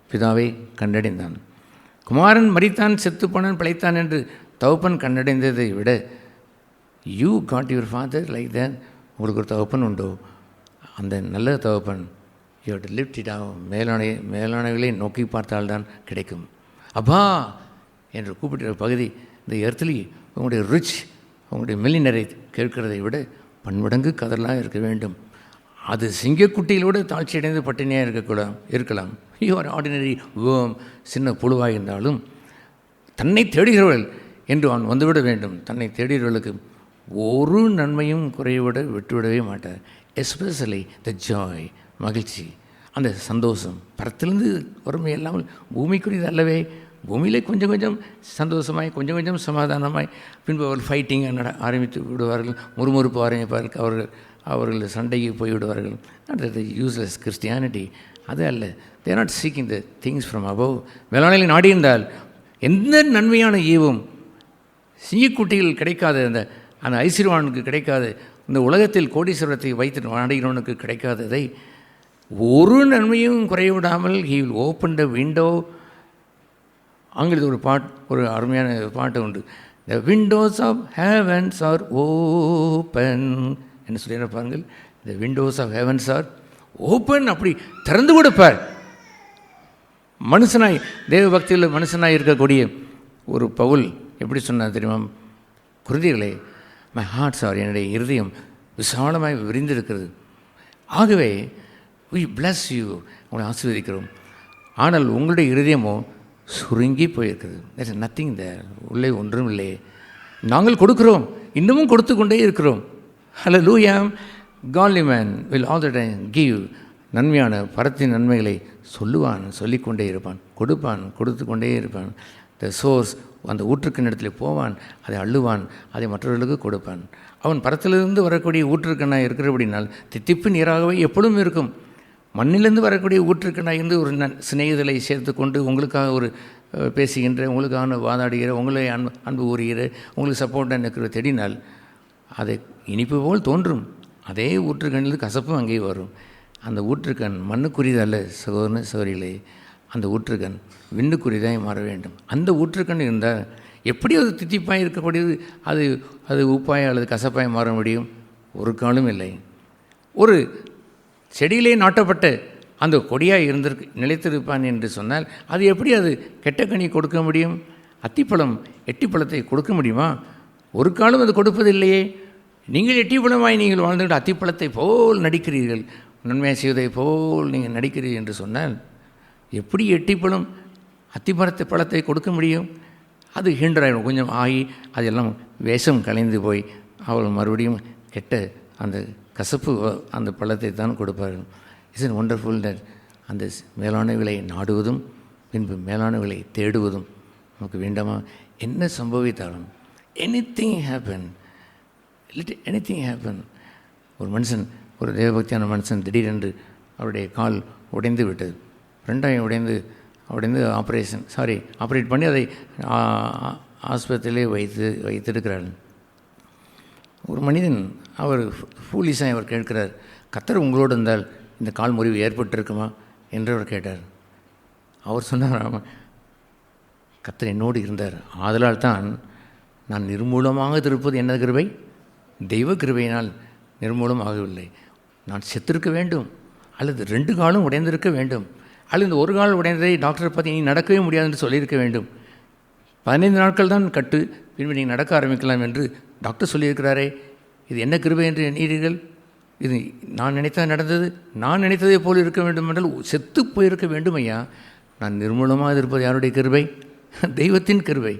S4: பிதாவை கண்டடைந்தான். குமாரன் மரித்தான், செத்துப்போனான், பிழைத்தான் என்று தகப்பன் கண்டடைந்ததை விட you got your father like that. உங்களுக்கு ஒரு தகப்பன் உண்டோ, அந்த நல்ல தகப்பன் you have to lift it ஆகும். மேலானவைகளை நோக்கி பார்த்தால்தான் கிடைக்கும். அப்பா என்று கூப்பிட்ட பகுதி இந்த எர்த்லி உங்களுடைய ரிச் உங்களுடைய மில்லினரை கேட்கிறதை விட பன்மடங்கு கதலாக இருக்க வேண்டும். அது சிங்கக்குட்டியிலோடு தாழ்ச்சி அடைந்து பட்டினியாக இருக்கலாம். யூஆர் ஆர்டினரி வேர்ம், சின்ன புழுவாக இருந்தாலும் தன்னை தேடுகிறவர்கள் என்று அவன் வந்துவிட வேண்டும். தன்னை தேடுகிறவர்களுக்கு ஒரு நன்மையும் விட்டுவிடவே மாட்டார். எஸ்பெஷலி த ஜாய், மகிழ்ச்சி, அந்த சந்தோஷம் பரத்திலிருந்து வறுமை இல்லாமல் பூமிக்குரியது அல்லவே. பூமியிலே கொஞ்சம் கொஞ்சம் சந்தோஷமாய், கொஞ்சம் கொஞ்சம் சமாதானமாய், பின்பு அவர்கள் ஃபைட்டிங் ஆரம்பித்து விடுவார்கள், முறுமுறுப்பு ஆரம்பிப்பார்கள், அவர்கள் சண்டைக்கு போய்விடுவார்கள். நாட் யூஸ்லெஸ் கிறிஸ்டியானிட்டி, அது அல்ல. தே are not seeking the things from above. வேளாண்மையில் நாடியிருந்தால் எந்த நன்மையான ஈவும் சிங்கக்குட்டிகள் கிடைக்காத அந்த ஐஸ்வர்யவானுக்கு கிடைக்காத, இந்த உலகத்தில் கோடீஸ்வரத்தை வைத்து நாடுகிறவனுக்கு கிடைக்காததை ஒரு நன்மையும் குறைவிடாமல் he will open the window. ஆங்கிலத்தில் ஒரு அருமையான பாட்டு உண்டு. The windows of heavens are open என்று சொல்லி பாருங்கள். The windows of heavens are open. அப்படி திறந்து கொடுப்பார். மனுஷனாய், தேவ பக்தியில் மனுஷனாய் இருக்கக்கூடிய ஒரு பவுல் எப்படி சொன்னார் தெரியுமா? குருதிகளே, மை ஹார்ட்ஸ் ஆர், என்னுடைய இருதயம் விசாலமாய் விரிந்திருக்கிறது. ஆகவே we bless you, உங்களை ஆசீர்வதிக்கிறோம். ஆனால் உங்களுடைய இருதயமோ சுருங்கி போயிருக்கிறது. there is nothing there, உள்ளே ஒன்றும் இல்லை. நாங்கள் கொடுக்கிறோம், இன்னமும் கொடுத்து கொண்டே இருக்கிறோம். Hallelujah. Godly man will all the time give. நன்மையான பரத்தின் நன்மைகளை சொல்லுவான், சொல்லிக்கொண்டே இருப்பான், கொடுத்து கொண்டே இருப்பான். த சோர்ஸ், அந்த ஊற்றுக்கின் இடத்துல போவான், அதை அள்ளுவான், அதை மற்றவர்களுக்கு கொடுப்பான். அவன் பரத்திலிருந்து வரக்கூடிய ஊற்றுக்கண்ணாய் இருக்கிறபடினால் தித்திப்பு நீராகவே எப்பொழுதும் இருக்கும். மண்ணிலிருந்து வரக்கூடிய ஊற்றுக்கண்ணாய் இருந்து ஒரு சிநேகிதலை சேர்த்து கொண்டு உங்களுக்காக ஒரு பேசுகின்ற, உங்களுக்காக வாதாடுகிற, உங்களை அன்பு கூறுகிற, உங்களுக்கு சப்போர்ட்டாக நிற்கிற தேடினால் அதை இனிப்பு போல் தோன்றும். அதே ஊற்றுக்கண்ணில் கசப்பும் அங்கே வரும். அந்த ஊற்றுக்கண் மண்ணுக்குரியதல்ல சகோதரன சகோதரிகளே, அந்த ஊற்றுக்கண் விண்ணுக்குரியதாய் மாற வேண்டும். அந்த ஊற்றுக்கண் இருந்தால் எப்படி அது தித்திப்பாய் இருக்கக்கூடியது அது உப்பாய் அல்லது கசப்பாய் மாற முடியும்? ஒரு காலம் இல்லை. ஒரு செடியிலே நாட்டப்பட்ட அந்த கொடியாக நிலைத்திருப்பான் என்று சொன்னால் அது எப்படி அது கெட்ட கனி கொடுக்க முடியும்? அத்திப்பழம் எட்டிப்பழத்தை கொடுக்க முடியுமா? ஒரு காலம் அது கொடுப்பதில்லையே. நீங்கள் எட்டிப்பழமாய் நீங்கள் வாழ்ந்துவிட்டு அத்திப்பழத்தை போல் நடிக்கிறீர்கள், நன்மையாக செய்வதை போல் நீங்கள் நடிக்கிறீர்கள் என்று சொன்னால் எப்படி எட்டிப்பழம் பழத்தை கொடுக்க முடியும்? அது ஹிண்டராயிடும். கொஞ்சம் ஆகி அதெல்லாம் வேஷம் கலைந்து போய் அவள் மறுபடியும் கெட்ட அந்த கசப்பு அந்த பழத்தை தான் கொடுப்பார்கள். இட்ஸ் இன் ஒண்டர்ஃபுல் தட் அந்த மேலானவைகளை நாடுவதும் பின்பு மேலானவைகளை தேடுவதும் நமக்கு வேண்டாமா? என்ன சம்பவித்தாலும் எனிதிங் ஹேப்பன், எனிதிங் ஹேப்பன். ஒரு மனுஷன், ஒரு தேவபக்தியான மனுஷன் திடீரென்று அவருடைய கால் உடைந்து விட்டது, ரெண்டாயும் உடைந்து ஆப்ரேட் பண்ணி அதை ஆஸ்பத்திரியிலே வைத்திருக்கிறார். ஒரு மனிதன் அவர் ஃபூலிஸாக அவர் கேட்கிறார், கர்த்தர் உங்களோடு இருந்தால் இந்த கால் முறிவு ஏற்பட்டிருக்குமா என்று அவர் கேட்டார். அவர் சொன்னார், ஆமாம், கர்த்தர் என்னோடு இருந்தார், ஆதலால் தான் நான் நிர்மூலமாக இருப்பது என்ன கிருபை? தெய்வ கிருபையினால் நிர்மூலமாகவில்லை. நான் செத்திருக்க வேண்டும், அல்லது 2 காலும் உடைந்திருக்க வேண்டும், அல்லது இந்த ஒரு கால் உடைந்ததை டாக்டரை பார்த்து நீ நடக்கவே முடியாது என்று சொல்லியிருக்க வேண்டும். 15 நாட்கள் தான் கட்டு, பின்பு நீங்கள் நடக்க ஆரம்பிக்கலாம் என்று டாக்டர் சொல்லியிருக்கிறாரே, இது என்ன கிருபை என்று எண்ணீர்கள்? இது நான் நினைத்தது நடந்தது, நான் நினைத்ததை போல் இருக்க வேண்டும் என்றால் செத்து போயிருக்க வேண்டும் ஐயா. நான் நிர்மூலமாக இருப்பது யாருடைய கிருபை? தெய்வத்தின் கிருபை.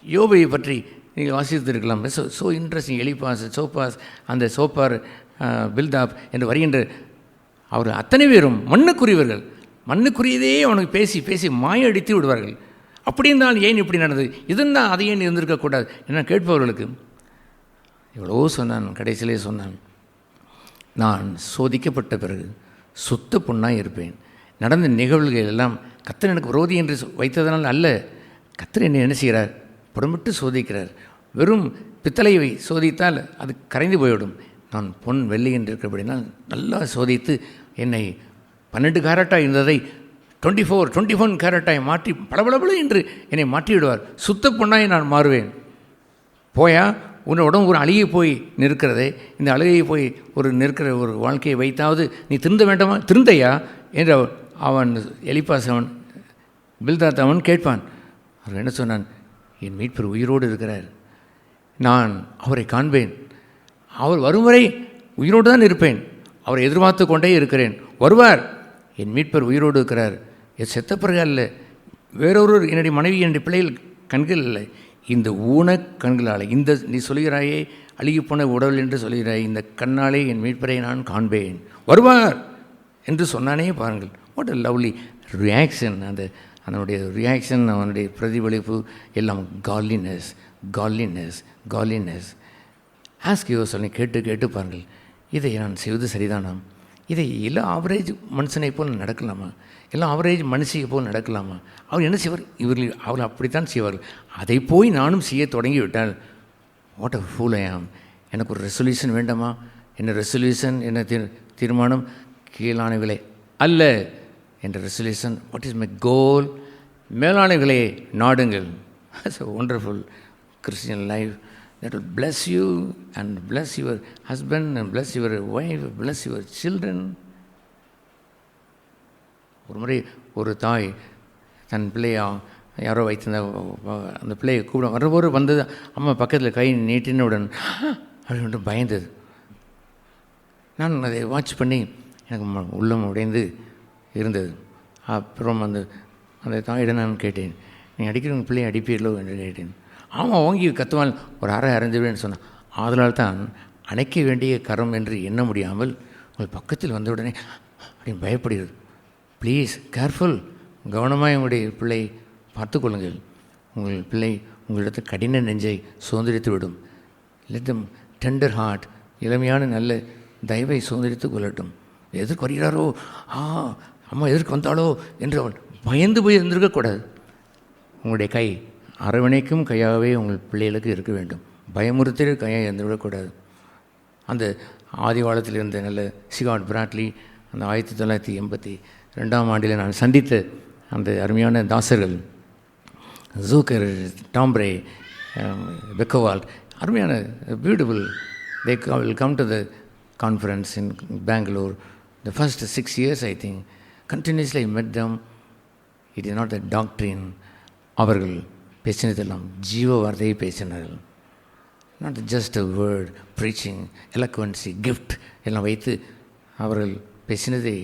S4: யோபையை பற்றி நீங்கள் வாசித்திருக்கலாம். So interesting. எலிபாஸ், சோப்பாஸ், அந்த சோப்பார், பில்தாப் என்று வருகின்ற அவர் அத்தனை பேரும் மண்ணுக்குரியவர்கள். மண்ணுக்குரியதே அவனுக்கு பேசி பேசி மாய அடித்து விடுவார்கள். அப்படி இருந்தால் ஏன் இப்படி நடந்தது, இதுன்னா அது ஏன் இருந்திருக்கக்கூடாது என்ன கேட்பவர்களுக்கு எவ்வளோ சொன்னான். கடைசியிலே சொன்னான், நான் சோதிக்கப்பட்ட பிறகு சுத்த பொண்ணாக இருப்பேன். நடந்த நிகழ்வுகள் எல்லாம் கர்த்தர் எனக்கு விரோதி என்று வைத்ததனால் அல்ல, கர்த்தர் என்னை என்ன செய்கிறார்? புறமிட்டு சோதிக்கிறார். வெறும் பித்தளையை சோதித்தால் அது கரைந்து போய்விடும். நான் பொன் வெள்ளி என்று இருக்கிறபடினால் நல்லா சோதித்து என்னை 12 கேரட்டாக இருந்ததை 24 கேரட்டாய் மாற்றி பளபளபள என்று என்னை மாற்றிவிடுவார். சுத்த பொண்ணாய் நான் மாறுவேன். போயா, உன் உடம்பு ஒரு அழுகி போய் நிற்கிறதே, இந்த அழுகையை போய் ஒரு நிற்கிற ஒரு வாழ்க்கையை வைத்தாவது நீ திருந்த வேண்டாமா? திருந்தையா என்று அவன் எலிப்பாஸ், அவன் பில்தாத் அவன் கேட்பான். அவர் என்ன சொன்னான், என் மீட்பர் உயிரோடு இருக்கிறார், நான் அவரை காண்பேன், அவர் வரும் வரை உயிரோடு தான் இருப்பேன், அவரை எதிர்பார்த்து கொண்டே இருக்கிறேன், வருவார், என் மீட்பர் உயிரோடு இருக்கிறார். என் செத்த பிறகு அல்ல, வேறொரு என்னுடைய மனைவி என்னுடைய பிள்ளைகள் கண்கள் இல்லை, இந்த ஊன கண்களால், இந்த நீ சொல்கிறாயே அழுகிப்போன உடல் என்று சொல்கிறாய், இந்த கண்ணாலே என் மீட்பரை நான் காண்பேன், வருவார் என்று சொன்னானே பாருங்கள். What a lovely reaction. அதனுடைய ரியாக்ஷன், அவனுடைய பிரதிபலிப்பு எல்லாம் godliness, godliness, godliness. Ask your சொல்லி கேட்டு பாருங்கள், இதை நான் செய்வது சரிதானா? இதை எல்லாம் ஆவரேஜ் மனுஷனை போல் நடக்கலாமா? எல்லாம் ஆவரேஜ் மனுஷியை போல் நடக்கலாமா? அவர் என்ன செய்வார்? அவர்கள் அப்படித்தான் செய்வார்கள். அதை போய் நானும் செய்ய தொடங்கிவிட்டால் வாட் அ ஃபூல் ஐ ஆம். எனக்கு ஒரு ரெசல்யூஷன் வேண்டாமா? என்ன ரெசல்யூஷன், என்ன தீர்மானம்? கீழானவைகளே அல்ல என்ற resolution. What is my goal? மேலானவைகளே நாடுங்கள். That's a wonderful Christian life that will bless you and bless your husband and bless your wife, bless your children. ஒரு முறை ஒரு தாய் தன் பிள்ளையா யாரோ வைத்திருந்த அந்த பிள்ளையை கூப்பிட வரபோது வந்தது, அம்மா பக்கத்தில் கை நீட்டினுடன் அப்படின்னு பயந்தது. நான் அதை வாட்ச் பண்ணி எனக்கு உள்ளம் உடைந்து இருந்தது. அப்புறம் அந்த தாயிடம் நான் கேட்டேன், நீ அடிக்கிறவங்க பிள்ளையை அடிப்பீர்களோ என்று கேட்டேன். ஆமாம், வாங்கி கத்துவால் ஒரு அறை அரைஞ்சிடுவேன்னு சொன்னான். அதனால் தான் அணைக்க வேண்டிய கரம் என்று எண்ண முடியாமல் உங்கள் பக்கத்தில் வந்த உடனே அப்படின்னு பயப்படுகிறது. ப்ளீஸ் கேர்ஃபுல், கவனமாக உங்களுடைய பிள்ளை பார்த்து கொள்ளுங்கள். உங்கள் பிள்ளை உங்களிடத்து கடின நெஞ்சை சுதந்திரித்து விடும். லெட் தம் டெண்டர் ஹார்ட், இளமையான நல்ல தயவை சுதந்திரித்து கொள்ளட்டும். எதற்கு வருகிறாரோ, அம்மா எதற்கு வந்தாலோ என்று அவள் பயந்து போய் இருந்திருக்கக்கூடாது. உங்களுடைய கை அரவணைக்கும் கையாகவே உங்கள் பிள்ளைகளுக்கு இருக்க வேண்டும். பயமுறுத்திய கையாக இருந்துவிடக்கூடாது. அந்த ஆதிவாளத்தில் இருந்த நல்ல சிகாட் பிராட்லி, அந்த 1982ஆம் ஆண்டில் நான் சந்தித்த அந்த அருமையான தாசர்கள், ஜூக்கர், டாம்ப்ரே, பெக்கோவால்ட், அருமையான beautiful. they will come to the conference in Bangalore. The first 6 years, I think, continuously I met them. It is not a doctrine. அவர்கள் பேசினதெல்லாம் ஜீவ வார்த்தையை பேசினார்கள். Not just a word, preaching, eloquence, gift எல்லாம் வைத்து அவர்கள் பேசினதை,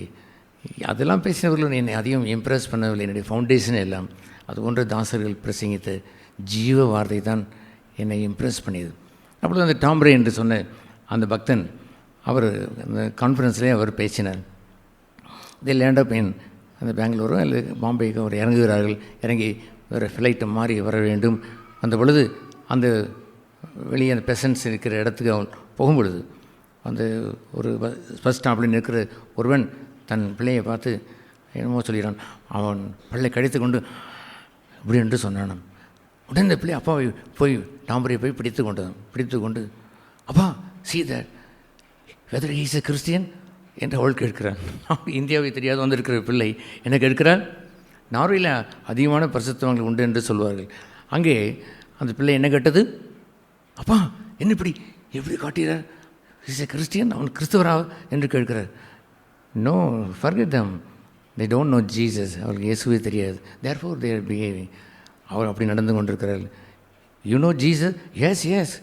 S4: அதெல்லாம் பேசினவர்கள் என்னை அதிகம் இம்ப்ரெஸ் பண்ணவில்லை. என்னுடைய ஃபவுண்டேஷன் எல்லாம் அது போன்ற தாசர்கள் பிரசங்கித்த ஜீவ வார்த்தை தான் என்னை இம்ப்ரெஸ் பண்ணியது. அப்பொழுது அந்த டாம்ப்ரே என்று சொன்ன அந்த பக்தன், அவர் அந்த கான்ஃபரன்ஸ்லேயே அவர் பேசினார். தே லேண்ட் அப் இன் அந்த பெங்களூரோ அல்லது பாம்பேக்கோ அவர் இறங்குகிறார்கள். இறங்கி வேறு ஃப்ளைட்டை மாறி வர வேண்டும். அந்த பொழுது அந்த வெளியே அந்த பெசன்ஸ் இருக்கிற இடத்துக்கு அவன் போகும்பொழுது அந்த ஒரு பஸ் ஸ்டாப்பில் நிற்கிற ஒருவன் தன் பிள்ளையை பார்த்து என்னமோ சொல்கிறான். அவன் பல்லை கடித்து கொண்டு இப்படி என்று சொன்னான். உடனே இந்த பிள்ளை அப்பாவை போய் டாம்பரையை போய் பிடித்து கொண்டு அப்பா see that whether he is a Christian என்று அவள் கேட்கிறான். இந்தியாவை தெரியாது வந்திருக்கிற பிள்ளை என்ன கேட்கிறாள்? நார்வேயில் அதிகமான பரிசுத்தவங்கள் உண்டு என்று சொல்வார்கள். அங்கே அந்த பிள்ளை என்ன கேட்டது? அப்பா என்ன எப்படி காட்டுகிறார்? இஸ் எ கிறிஸ்டியன், அவன் கிறிஸ்தவரா என்று கேட்கிறார். No, forget them, they don't know Jesus. அவளுக்கு இயேசுவே தெரியாது. Therefore they are behaving. அவள் அப்படி நடந்து கொண்டிருக்கிறாள். You know Jesus? Yes yes,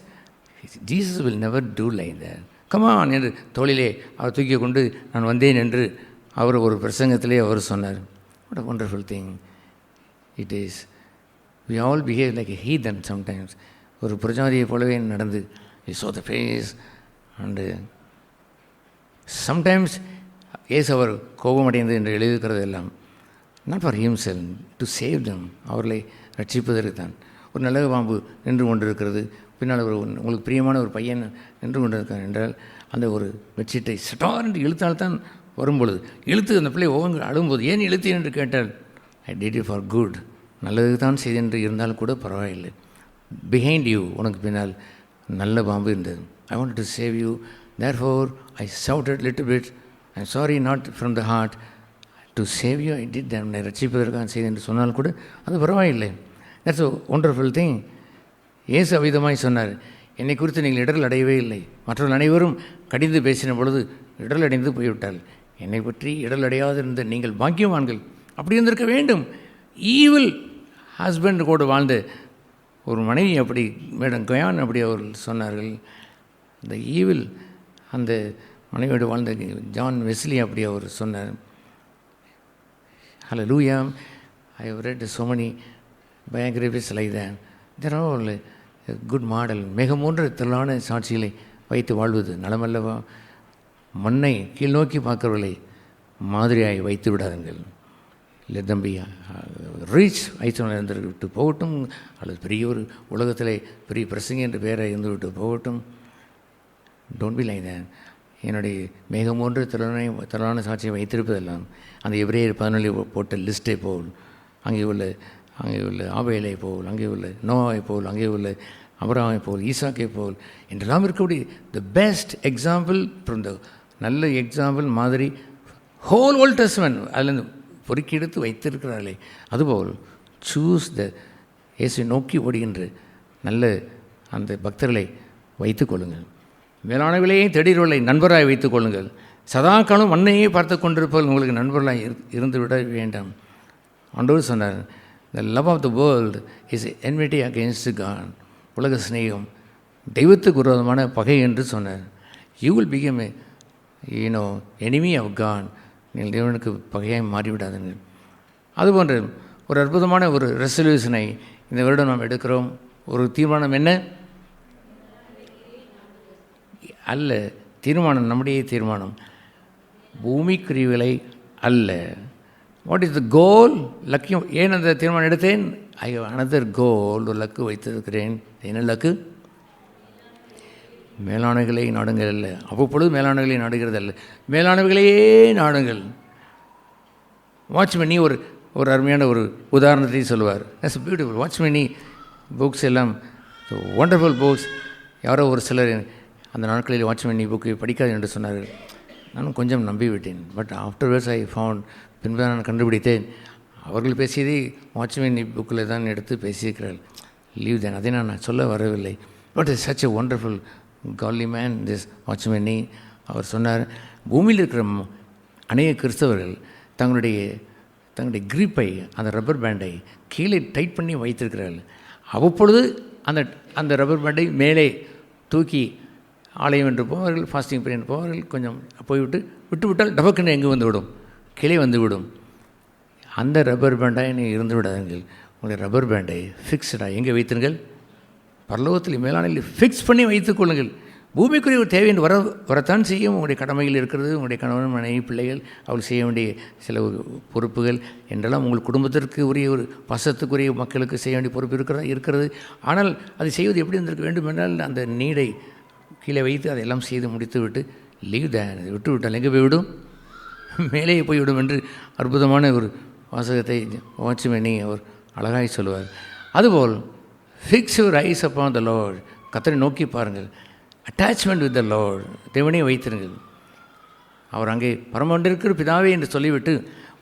S4: Jesus will never do like that. Come on என்று தோளிலே அவர் தூக்கி கொண்டு நான் வந்தேன் என்று அவர் ஒரு பிரசங்கத்திலே அவர் சொன்னார். What a wonderful thing it is. We all behave like a heathen sometimes. ஒரு புரஜாதியை போலவே நடந்து you show the face and sometimes as அவர் கோபமடைந்து என்று எழுதியிருக்கிறது எல்லாம் not for himself, to save them, அவர்களை ரட்சிப்பதற்கு தான். ஒரு நல்ல பாம்பு நின்று கொண்டிருக்கிறது, பின்னால் உங்களுக்கு பிரியமான ஒரு பையன் நின்று கொண்டிருக்கான் என்றால் அந்த ஒரு பெட்ஷீட்டை சட்டார் என்று இழுத்தால்தான் வரும்பொழுது இழுத்து அந்த பிள்ளை ஓங்க அழும்போது ஏன் இழுத்து என்று கேட்டால் I did it for good, நல்லது தான் செய்து என்று இருந்தாலும் கூட பரவாயில்லை. பிஹைண்ட் யூ, உனக்கு பின்னால் நல்ல பாம்பு இருந்தது. I want to save you, therefore I shouted little bit, I am sorry not from the heart, to save you I did, என்னை ரட்சிப்பதற்காக செய்து என்று சொன்னால் கூட அது பரவாயில்லை. That's a wonderful thing. இயேசு அவ்விதமாய் சொன்னார், என்னை குறித்து நீங்கள் இடரல் அடையவே இல்லை. மற்றவர்கள் அனைவரும் கடிந்து பேசின பொழுது இடரல் அடைந்து போய்விட்டால், என்னை பற்றி இடரல் அடையாதிருந்த நீங்கள் பாக்கியவான்கள். அப்படி இருந்திருக்க வேண்டும். ஈவில் ஹஸ்பண்ட் கூட வாழ்ந்த ஒரு மனைவி அப்படி மேடம் கயான் அப்படி அவர்கள் சொன்னார்கள். இந்த ஈவில் அந்த மனைவியோடு வாழ்ந்த ஜான் வெஸ்லி அப்படி அவர் சொன்னார். Hallelujah. I have read so many biographies like that. There are all a good model. மிக மூன்று திரளான சாட்சிகளை வைத்து வாழ்வது நலமல்லவா? மண்ணை கீழ் நோக்கி பார்க்கிறவர்களை மாதிரியாய் வைத்து விடாதுங்கள். லெட் தம் பி ரீச் ஐஸ்வர்யம் இருந்து விட்டு போகட்டும், அல்லது பெரிய ஒரு உலகத்தில் பெரிய பிரசங்க என்ற பெயரை இருந்து விட்டு போகட்டும். Don't be like that. என்னுடைய மேகம் ஒன்று திரளான சாட்சியை வைத்திருப்பதெல்லாம் அந்த எபிரேயர் 14 போட்ட லிஸ்ட்டை போல், அங்கே உள்ள ஆபேலை போல், அங்கே உள்ள நோவாவை போல், அங்கே உள்ள அபிரகாமை போல், ஈசாக்கை போல் என்றெல்லாம் இருக்கக்கூடிய the best example from the நல்ல எக்ஸாம்பிள் மாதிரி ஹோல் ஓல்ட் டெஸ்டமென்ட் அதில் பொறுக்கி எடுத்து வைத்திருக்கிறார்களே, அதுபோல் சூஸ் த இயேசுவை நோக்கி ஓடுகின்ற நல்ல அந்த பக்தர்களை வைத்துக் கொள்ளுங்கள். மேலானவிலேயே திடீர்வலை நண்பராய் வைத்துக் கொள்ளுங்கள். சதா காலம் மண்ணையே பார்த்து கொண்டிருப்பவர்கள் உங்களுக்கு நண்பர்களாக இருந்து விட வேண்டாம். ஆண்டவர் சொன்னார், the love of the world is enmity against God. உலக சிநேகம் தெய்வத்துக்கு விரோதமான பகை என்று சொன்னார். You will become enemy of God. நீங்கள் தேவனுக்கு பகையாக மாறிவிடாதுங்கள். அதுபோன்று ஒரு அற்புதமான ஒரு ரெசல்யூஷனை இந்த வருடம் நாம் எடுக்கிறோம். ஒரு தீர்மானம் என்ன அல்ல, தீர்மானம் நம்முடைய தீர்மானம் பூமிக்குரியவிலை அல்ல. வாட் இஸ் த கோல்? லக்கியம். ஏன் அந்த தீர்மானம் எடுத்தேன்? ஐ ஹவ் அனதர் கோல். ஒரு லக்கு வைத்திருக்கிறேன். என்ன லக்கு? மேலானவைகளை நாடுங்கள் அல்ல. அவ்வப்பொழுது மேலானவைகளை நாடுகிறது அல்ல, மேலானவைகளையே நாடுங்கள். வாட்ச்மேனி ஒரு அருமையான ஒரு உதாரணத்தை சொல்லுவார். That's beautiful. வாட்ச்மேனி புக்ஸ் எல்லாம் ஒண்டர்ஃபுல் புக்ஸ். யாரோ ஒரு சிலர் அந்த நாட்களில் வாட்ச்மேனி புக்கு படிக்காது என்று சொன்னார்கள். நானும் கொஞ்சம் நம்பிவிட்டேன். பட் ஆஃப்டர்வர்ட்ஸ் ஐ ஃபவுண்ட், பின்பு நான் கண்டுபிடித்தேன் அவர்கள் பேசியதை வாட்ச்மேனி புக்கில் தான் எடுத்து பேசியிருக்கிறார்கள். லீவ் தேன். அதை நான் சொல்ல வரவில்லை. But it's such a wonderful godly man this Watchman Nee. அவர் சொன்னார், பூமியில் இருக்கிற அநேக கிறிஸ்தவர்கள் தங்களுடைய கிரிப்பை, அந்த ரப்பர் பேண்டை கீழே டைட் பண்ணி வைத்திருக்கிறார்கள். அவ்வப்பொழுது அந்த ரப்பர் பேண்டை மேலே தூக்கி ஆலயம் என்று போவார்கள், ஃபாஸ்டிங் பீரியட் போவார்கள். கொஞ்சம் விட்டுவிட்டால் டபக்குன்னு எங்கே வந்துவிடும்? கீழே வந்துவிடும். அந்த ரப்பர் பேண்டாக நீ இருந்து விடாதீர்கள். உங்களுடைய ரப்பர் பேண்டை ஃபிக்ஸ்டாக எங்கே வைத்திருங்கள்? பரலோகத்தில் மேலானில் ஃபிக்ஸ் பண்ணி வைத்துக் கொள்ளுங்கள். பூமிக்குரிய ஒரு தேவை என்று வரத்தான் செய்யும். உங்களுடைய கடமைகள் இருக்கிறது. உங்களுடைய கணவன், மனைவி, பிள்ளைகள், அவர்கள் செய்ய வேண்டிய சில பொறுப்புகள் என்றெல்லாம் உங்கள் குடும்பத்திற்கு உரிய ஒரு பாசத்துக்குரிய மக்களுக்கு செய்ய வேண்டிய பொறுப்பு இருக்கிறது. ஆனால் அதை செய்வது எப்படி இருந்திருக்க வேண்டும் என்றால், அந்த நீடை கீழே வைத்து அதையெல்லாம் செய்து முடித்து விட்டு லீவ் தேன் விட்டு விட்டால் எங்கே போய்விடும்? மேலேயே போய்விடும் என்று அற்புதமான ஒரு வாசகத்தை வாட்ச்மேனி அவர் அழகாய் சொல்லுவார். அதுபோல் fix your eyes upon the Lord. கர்த்தரை நோக்கி பாருங்கள். Attachment with the Lord. தேவனையே வைத்திருங்கள். அவர் அங்கே பரமொன்றிருக்கிற பிதாவே என்று சொல்லிவிட்டு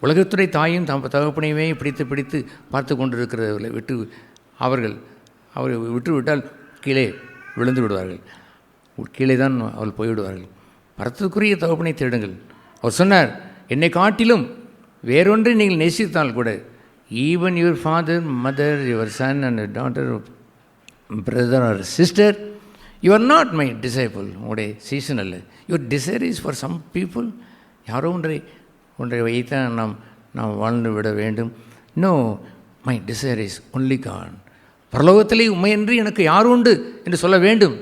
S4: உலகத்துறை தாயும் தகப்பனையுமே பிடித்து பார்த்து கொண்டிருக்கிறவர்களை அவரை விட்டுவிட்டால் கீழே விழுந்து விடுவார்கள். கீழே தான் அவள் போய்விடுவார்கள். பரத்துக்குரிய தகப்பனை தேடுங்கள். அவர் சொன்னார், என்னை காட்டிலும் வேறொன்றை நீங்கள் நேசித்தால் கூட, even your father, mother, your son and daughter, brother or sister, you are not my disciple. உங்களுடைய சீசன் அல்ல. Your desire is for some people. யாரோ ஒன்றை வைத்தான் நாம் வாழ்ந்து விட வேண்டும். No, my desire is only God. பரலோகத்திலே உண்மையின்றி எனக்கு யார் உண்டு என்று சொல்ல வேண்டும்.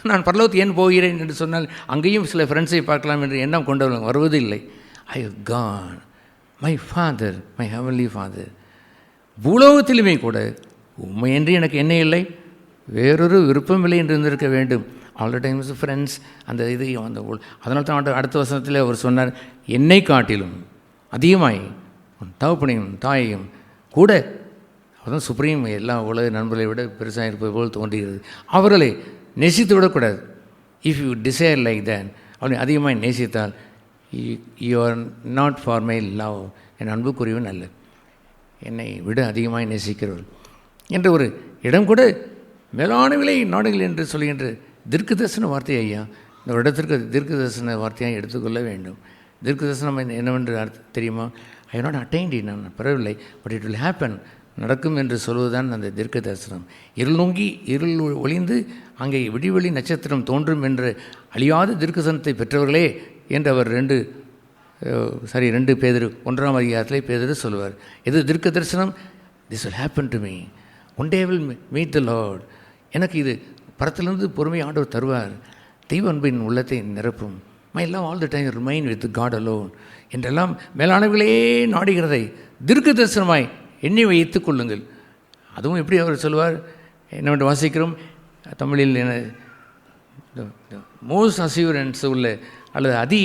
S4: நான் பரலோகத்துக்கு ஏன் போகிறேன் என்று சொன்னால் அங்கேயும் சில ஃப்ரெண்ட்ஸை பார்க்கலாம் என்று எண்ணம் கொண்டவர்கள் வருவதில்லை. I have got my father, my heavenly father. பூலோகத்திலுமே கூட உண்மையின்றி எனக்கு என்ன இல்லை, வேறொரு விருப்பம் இல்லை என்று இருந்திருக்க வேண்டும். ஆல் த டைம்ஸ் ஃப்ரெண்ட்ஸ் அந்த இது அந்த அதனால தான் அடுத்த வருஷத்தில் அவர் சொன்னார், என்னை காட்டிலும் அதிகமாய் உன் தகப்பனையும் தாயையும் கூட, அதுதான் சுப்ரீம், எல்லா உலக நண்பர்களை விட பெருசாக இருப்பது போல் தோன்றுகிறது. அவர்களை நேசித்து விடக்கூடாது. If you desire like then, அவனை அதிகமாக நேசித்தால் you are not for my love. என் அன்புக்குரியவன் அல்ல, என்னை விட அதிகமாக நேசிக்கிறவள் என்ற ஒரு இடம் கூட மேலானவிலை நாடுகள் என்று சொல்கின்ற தீர்க்க தரிசன வார்த்தை. ஐயா, இந்த ஒரு இடத்திற்கு தீர்க்க தரிசன வார்த்தையாக எடுத்துக்கொள்ள வேண்டும். தீர்க்க தரிசனம் என்னவென்று தெரியுமா? ஐ நாட் அட்டைன்ட், நான் பெறவில்லை, பட் இட் வில் ஹேப்பன். நடக்கும் என்று சொல்வதுதான் அந்த தீர்க்க தரிசனம். இருள் நோங்கி இருள் ஒளிந்து அங்கே விடிவெளி நட்சத்திரம் தோன்றும் என்ற அழியாத தீர்க்கதரிசனத்தை பெற்றவர்களே என்று அவர் 2 பேதுரு 1ஆம் அதிகாரத்திலே பேதுரு சொல்லுவார். எது தீர்க்க தரிசனம்? This will happen to me. One day I will meet the Lord. எனக்கு இது பரத்திலிருந்து பொறுமை ஆண்டவர் தருவார். தெய்வ அன்பின் உள்ளத்தை நிரப்பும். My love all the time remain with God alone. என்றெல்லாம் மேலானவர்களே நாடுகிறதை தீர்க்க தரிசனமாய் எண்ணி வைத்துக் கொள்ளுங்கள். அதுவும் எப்படி அவர் சொல்லுவார்? என்னவென்று வாசிக்கிறோம் தமிழில் மோஸ்ட் அசியூரன்ஸ் உள்ள அல்லது அதி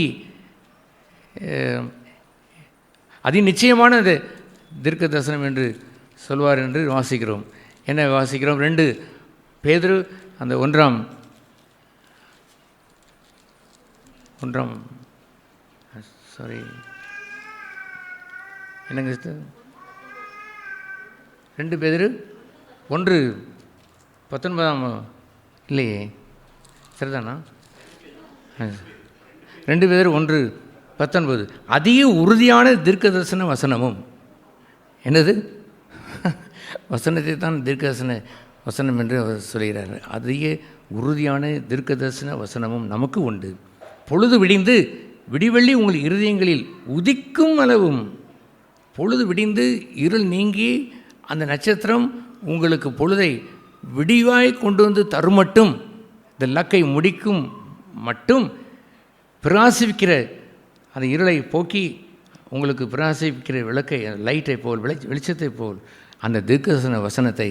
S4: நிச்சயமான தீர்க்க தரிசனம் என்று சொல்வார் என்று வாசிக்கிறோம். என்ன வாசிக்கிறோம்? 2 பேதுரு அந்த 1ஆம் சாரி என்னங்க 2 பேதுரு 1:19 இல்லையே, சரிதானா? 2 பேதுரு 1:19 அதிக உறுதியான தீர்க்க தரிசன வசனமும். என்னது வசனத்தை தான் தீர்க்க தரிசன வசனம் என்று அவர் சொல்கிறார். அதிக உறுதியான தீர்க்க தரிசன வசனமும் நமக்கு உண்டு. பொழுது விடிந்து விடிவெள்ளி உங்கள் இருதயங்களில் உதிக்கும் அளவும், பொழுது விடிந்து இருள் நீங்கி அந்த நட்சத்திரம் உங்களுக்கு பொழுதை விடிவாய் கொண்டு வந்து தருமட்டும், இந்த லக்கை முடிக்கும் மட்டும் பிரகாசிக்கிற அந்த இருளை போக்கி உங்களுக்கு பிரகாசிக்கிற விளக்கை லைட்டை போல் வெளிச்சத்தை போல் அந்த தீர்க்கதரிசன வசனத்தை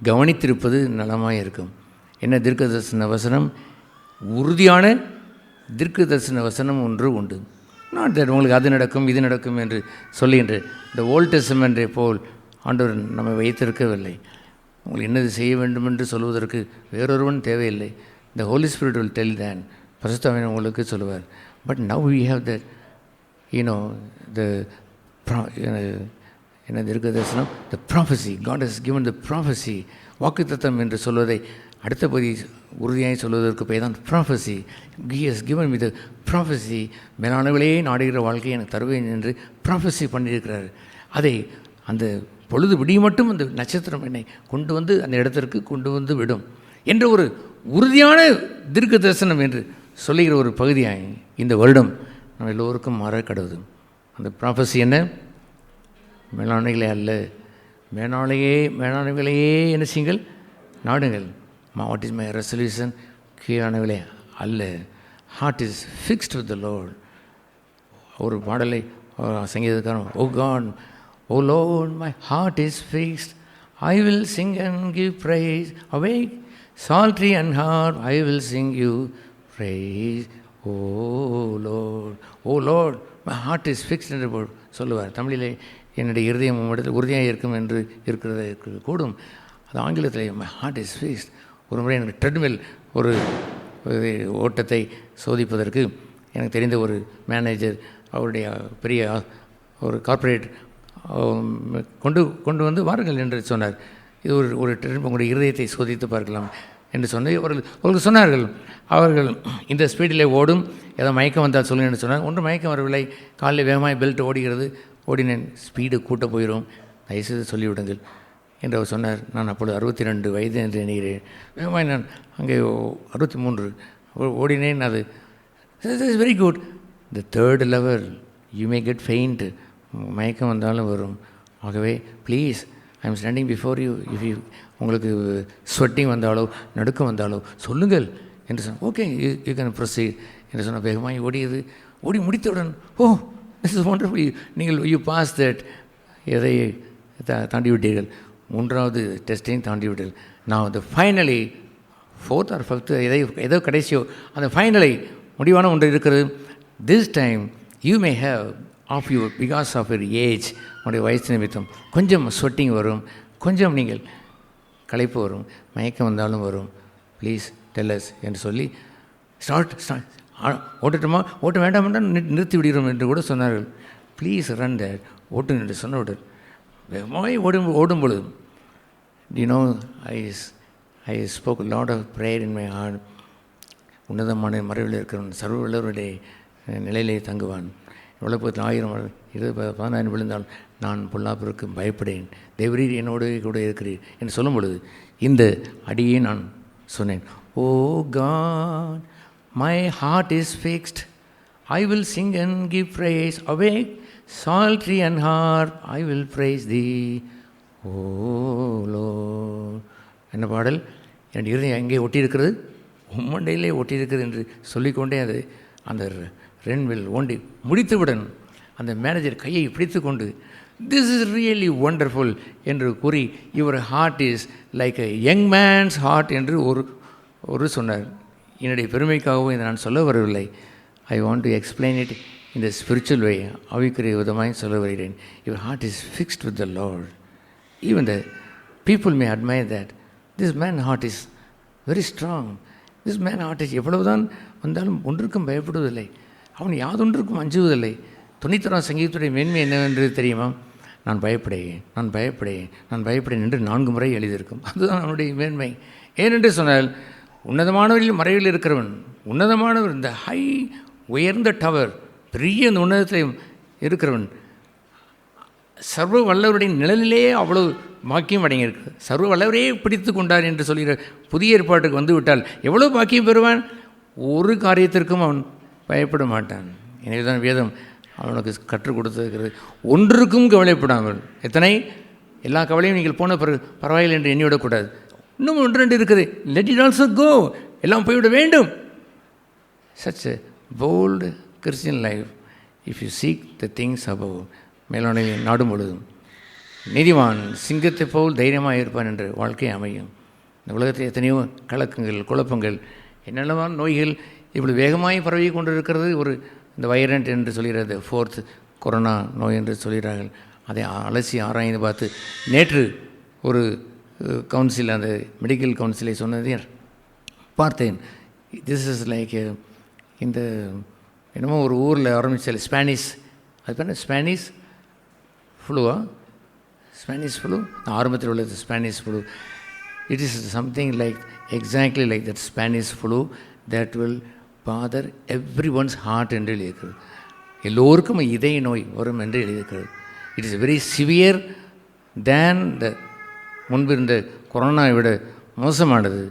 S4: கவனித்திருப்பது நலமாக இருக்கும். என்ன தீர்க்கதரிசன வசனம்? உறுதியான தீர்க்கதரிசன வசனம் ஒன்று உண்டு. நாட் தட் உங்களுக்கு அது நடக்கும் இது நடக்கும் என்று சொல்லுகின்ற இந்த ஓல்ட் டெஸ்டமென்ட்டை போல் ஆண்டவர் நம்மை வைத்திருக்கவில்லை. உங்களுக்கு என்னது செய்ய வேண்டும் என்று சொல்வதற்கு வேறொருவன் தேவையில்லை. The Holi spirit will tell then, பரிசுத்தாவியானவர் உங்களுக்கு சொல்லுவார். But now we have that என்ன தீர்க்க தரிசனம்? The prophecy. God has given the prophecy. வாக்குத்தத்தம் என்று சொல்வதை அடுத்த பகுதி உறுதியாக சொல்வதற்கு பெயர் தான் prophecy. He has given with prophecy. மேலானவர்களே நாடுகிற வாழ்க்கையை எனக்கு தருவேன் என்று ப்ராஃபஸி பண்ணியிருக்கிறார். அதை அந்த பொழுது விடிய மட்டும் அந்த நட்சத்திரம் என்னை கொண்டு வந்து அந்த இடத்திற்கு கொண்டு வந்து விடும் என்ற ஒரு உறுதியான தீர்க்க தரிசனம் என்று சொல்லுகிற ஒரு பகுதியாக இந்த வருடம் நம்ம எல்லோருக்கும் மாற கடவுது. அந்த ப்ராஃபஸி என்ன? மேலாண்மைகளே அல்ல, மேலாண்மைகளையே என்ன செய்யுங்கள்? நாடுங்கள். What is my resolution? கீழானவர்களே அல்ல, heart is fixed with the Lord. ஒரு பாடலை சங்கீதக்காரன், O God, O Lord, my heart is fixed, I will sing and give praise, awake psaltery and heart, I will sing you praise, O Lord, my heart is fixed என்று சொல்லுவார். தமிழிலே என்னுடைய இருதயம் இடத்தில் உறுதியாக இருக்கும் என்று இருக்கிறது கூடும். அது ஆங்கிலத்தில் மை ஹார்ட் இஸ் ஃபிக்ஸ்ட். ஒரு முறை எனக்கு ட்ரெட்மில் ஒரு ஓட்டத்தை சோதிப்பதற்கு எனக்கு தெரிந்த ஒரு மேனேஜர் அவருடைய பெரிய ஒரு கார்ப்பரேட் கொண்டு வந்து வாருங்கள் என்று சொன்னார். இது ஒரு ட்ரெட்மில் உங்களுடைய இருதயத்தை சோதித்து பார்க்கலாம் என்று சொன்னது. அவர்கள் சொன்னார்கள், அவர்கள் இந்த ஸ்பீடிலே ஓடும், ஏதோ மயக்கம் வந்தால் சொல்லுங்கள் என்று சொன்னார். ஒன்று மயக்கம் வரவில்லை, காலையில் வேகமாக பெல்ட் ஓடுகிறது, ஓடினேன், ஸ்பீடு கூட்ட போயிடும், தயவுசெய்து சொல்லிவிடுங்கள் என்று அவர் சொன்னார். நான் அப்பொழுது 62 வயது என்று எண்ணுகிறேன். வேகமாக நான் அங்கே 63 ஓடினேன். அது is very good. The third level you may get faint, மயக்கம் வந்தாலும் வரும். ஆகவே please, I am standing before you, if you உங்களுக்கு ஸ்வெட்டிங் வந்தாலோ நடுக்கம் வந்தாலோ சொல்லுங்கள் என்று சொன்ன. ஓகே, யூ கேன் ப்ரொசீட் என்று சொன்ன. வேகமாக ஓடியது. ஓடி முடித்தவுடன், ஓ திஸ் இஸ் ஒண்டர்ஃபுல், நீங்கள் யூ பாஸ் தட், எதை தாண்டி விட்டீர்கள், 3வது டெஸ்ட்டையும் தாண்டி விட்டீர்கள். நான் அந்த ஃபைனலி 4th or 5th ஏதோ கடைசியோ அந்த ஃபைனலை முடிவான ஒன்று இருக்கிறது. This time you may have of you because of your age, உங்களுடைய வயசு நிமித்தம் கொஞ்சம் ஸ்வெட்டிங் வரும், கொஞ்சம் நீங்கள் களைப்பு வரும், மயக்கம் வந்தாலும் வரும், ப்ளீஸ் டெல்லஸ் என்று சொல்லி ஸ்டார்ட் ஓட்டட்டுமா ஓட்ட வேண்டாம் என்றால் நிறுத்தி விடுகிறோம் என்று கூட சொன்னார்கள். ப்ளீஸ் ரன் தேட், ஓட்டு என்று சொன்னவுடன் வேகமாக ஓடும் பொழுது, I spoke lot of prayer in my heart. உன்னதமான மறைவில் இருக்கிறவன் சர்வ வல்லவருடைய நிலையிலே தங்குவான் உலகத்தில் 1000 10,000 விழுந்தால் நான் பொல்லாப்பிற்கு பயப்படேன், தேவரீர் என்னோடு கூட இருக்கிறீர் என்று சொல்லும் பொழுது இந்த அடியை நான் சொன்னேன். O God, my heart is fixed, I will sing and give praise. Awake, psaltery and harp, I will praise thee, O Lord. என்ன பாடல்? என் இருதயம் எங்கே ஒட்டியிருக்கிறது? உம்மண்டையிலே ஒட்டியிருக்கிறது என்று சொல்லிக்கொண்டே அது அந்த ரென்வில் ஓண்டி முடித்துவிடன் அந்த மேனேஜர் கையை பிடித்து கொண்டு திஸ் இஸ் ரியலி ஒண்டர்ஃபுல் என்று கூறி your heart is like a young man's heart என்று ஒரு சொன்னார். என்னுடைய பெருமைக்காகவும் இதை நான் சொல்ல வரவில்லை. I want to explain it in the spiritual way. ஆவிக்குரிய விதமாய் சொல்ல வருகிறேன். Your heart is fixed with the Lord. Even the people may admire that. This man's heart is very strong. This man's heart is எவ்வளவுதான் வந்தாலும் ஒன்றுக்கும் பயப்படுவதில்லை, அவன் யாதொன்றுக்கும் அஞ்சுவதில்லை. 91 சங்கீதத்துடைய மேன்மை என்னவென்று தெரியுமா? நான் பயப்படேன், நான் பயப்படேன், நான் பயப்படேன் என்று 4 முறை எழுதியிருக்கும். அதுதான் அவனுடைய மேன்மை. ஏனென்று சொன்னால் உன்னதமானவரில் மறைவில் இருக்கிறவன், உன்னதமானவர், இந்த ஹை உயர்ந்த டவர், பெரிய இந்த உன்னதத்தில் இருக்கிறவன், சர்வ வல்லவருடைய நிழலிலேயே அவ்வளவு பாக்கியம் அடங்கியிருக்கு. சர்வ வல்லவரையே பிடித்து கொண்டார் என்று சொல்கிற புதிய ஏற்பாட்டுக்கு வந்து விட்டால் எவ்வளோ பாக்கியம் பெறுவான்? ஒரு காரியத்திற்கும் அவன் பயப்பட மாட்டான். எனவே தான் வேதம் அவனுக்கு கற்றுக் கொடுத்திருக்கிறது, ஒன்றுக்கும் கவலைப்படாமல். எத்தனை எல்லா கவலையும் நீங்கள் போன பிறகு பரவாயில்லை என்று எண்ணிவிடக்கூடாது. இன்னும் 1-2 இருக்குது, லெட் இட் ஆல்சோ கோ, எல்லாம் போய்விட வேண்டும். Such a bold Christian life, if you seek the things above, மேலானவை நாடும் பொழுதும் நீதிமான் சிங்கத்தை போல் தைரியமாக இருப்பான் என்ற வாழ்க்கை அமையும். இந்த உலகத்தில் எத்தனையோ கலக்கங்கள், குழப்பங்கள், என்னென்னமான நோய்கள் இப்படி வேகமாய் பரவி கொண்டிருக்கிறது. இந்த வைரண்ட் என்று சொல்கிறது, 4th கொரோனா நோய் என்று சொல்கிறார்கள். அதை அலசி ஆராய்ந்து பார்த்து நேற்று ஒரு கவுன்சில், அந்த மெடிக்கல் கவுன்சிலை சொன்னதை பார்த்தேன். திஸ் இஸ் லைக் இந்த என்னமோ ஒரு ஊரில் ஆரம்பித்தால் ஸ்பானிஷ், அது பேர் ஸ்பானிஷ் ஃப்ளூவா, ஸ்பானிஷ் ஃப்ளூ, ஆரம்பத்தில் உள்ளது Spanish flu. It is something like exactly like that Spanish flu that will bother everyone's heart என்று எழுதியிருக்கிறது. எல்லோருக்கும் இதய நோய் வரும் என்று எழுதியிருக்கிறது. It is very severe then the முன்பு இருந்த கொரோனாவை விட மோசமானது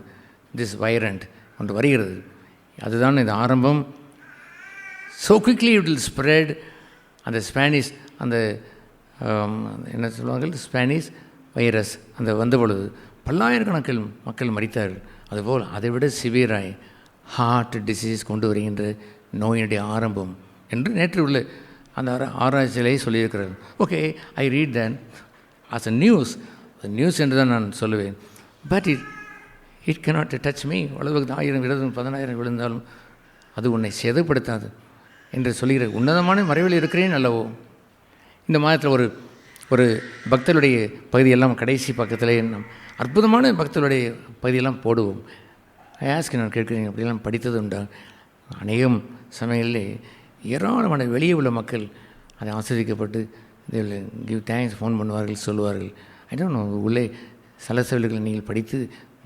S4: திஸ் வைரண்ட் ஒன்று வருகிறது. அதுதான் இந்த ஆரம்பம். So quickly it will spread. அந்த ஸ்பானிஷ், அந்த என்ன சொல்லுவார்கள், ஸ்பானிஷ் வைரஸ் அந்த வந்த பொழுது பல்லாயிரக்கணக்கில் மக்கள் மரித்தார்கள். அதுபோல் அதை விட சிவியராய் ஹார்ட் டிசீஸ் கொண்டு வருகின்ற நோயினுடைய ஆரம்பம் என்று நேற்று உள்ள அந்த ஆராய்ச்சியிலே சொல்லியிருக்கிறார். Okay, I read than as a news என்று தான் நான் சொல்லுவேன். But it cannot touch me. உலகத்துக்கு 1000 விழுந்தும் 10,000 விழுந்தாலும் அது உன்னை சேதப்படுத்தாது என்று சொல்லுகிற உன்னதமான மறைவில் இருக்கிறேன் அல்லவோ. இந்த மாதத்தில் ஒரு பக்தருடைய பகுதியெல்லாம் கடைசி பக்கத்தில் அற்புதமான பக்தருடைய பகுதியெல்லாம் போடுவோம். நான் கேட்குறேன், அப்படியெல்லாம் படித்தது உண்டா? அநேகம் சமயங்களிலே ஏராளமான வெளியே உள்ள மக்கள் அதை ஆஸ்வதிக்கப்பட்டு கிவ் தேங்க்ஸ் ஃபோன் பண்ணுவார்கள், சொல்லுவார்கள். ஐ டோன்ட் நோ, உள்ளே சலசவல்களை நீங்கள் படித்து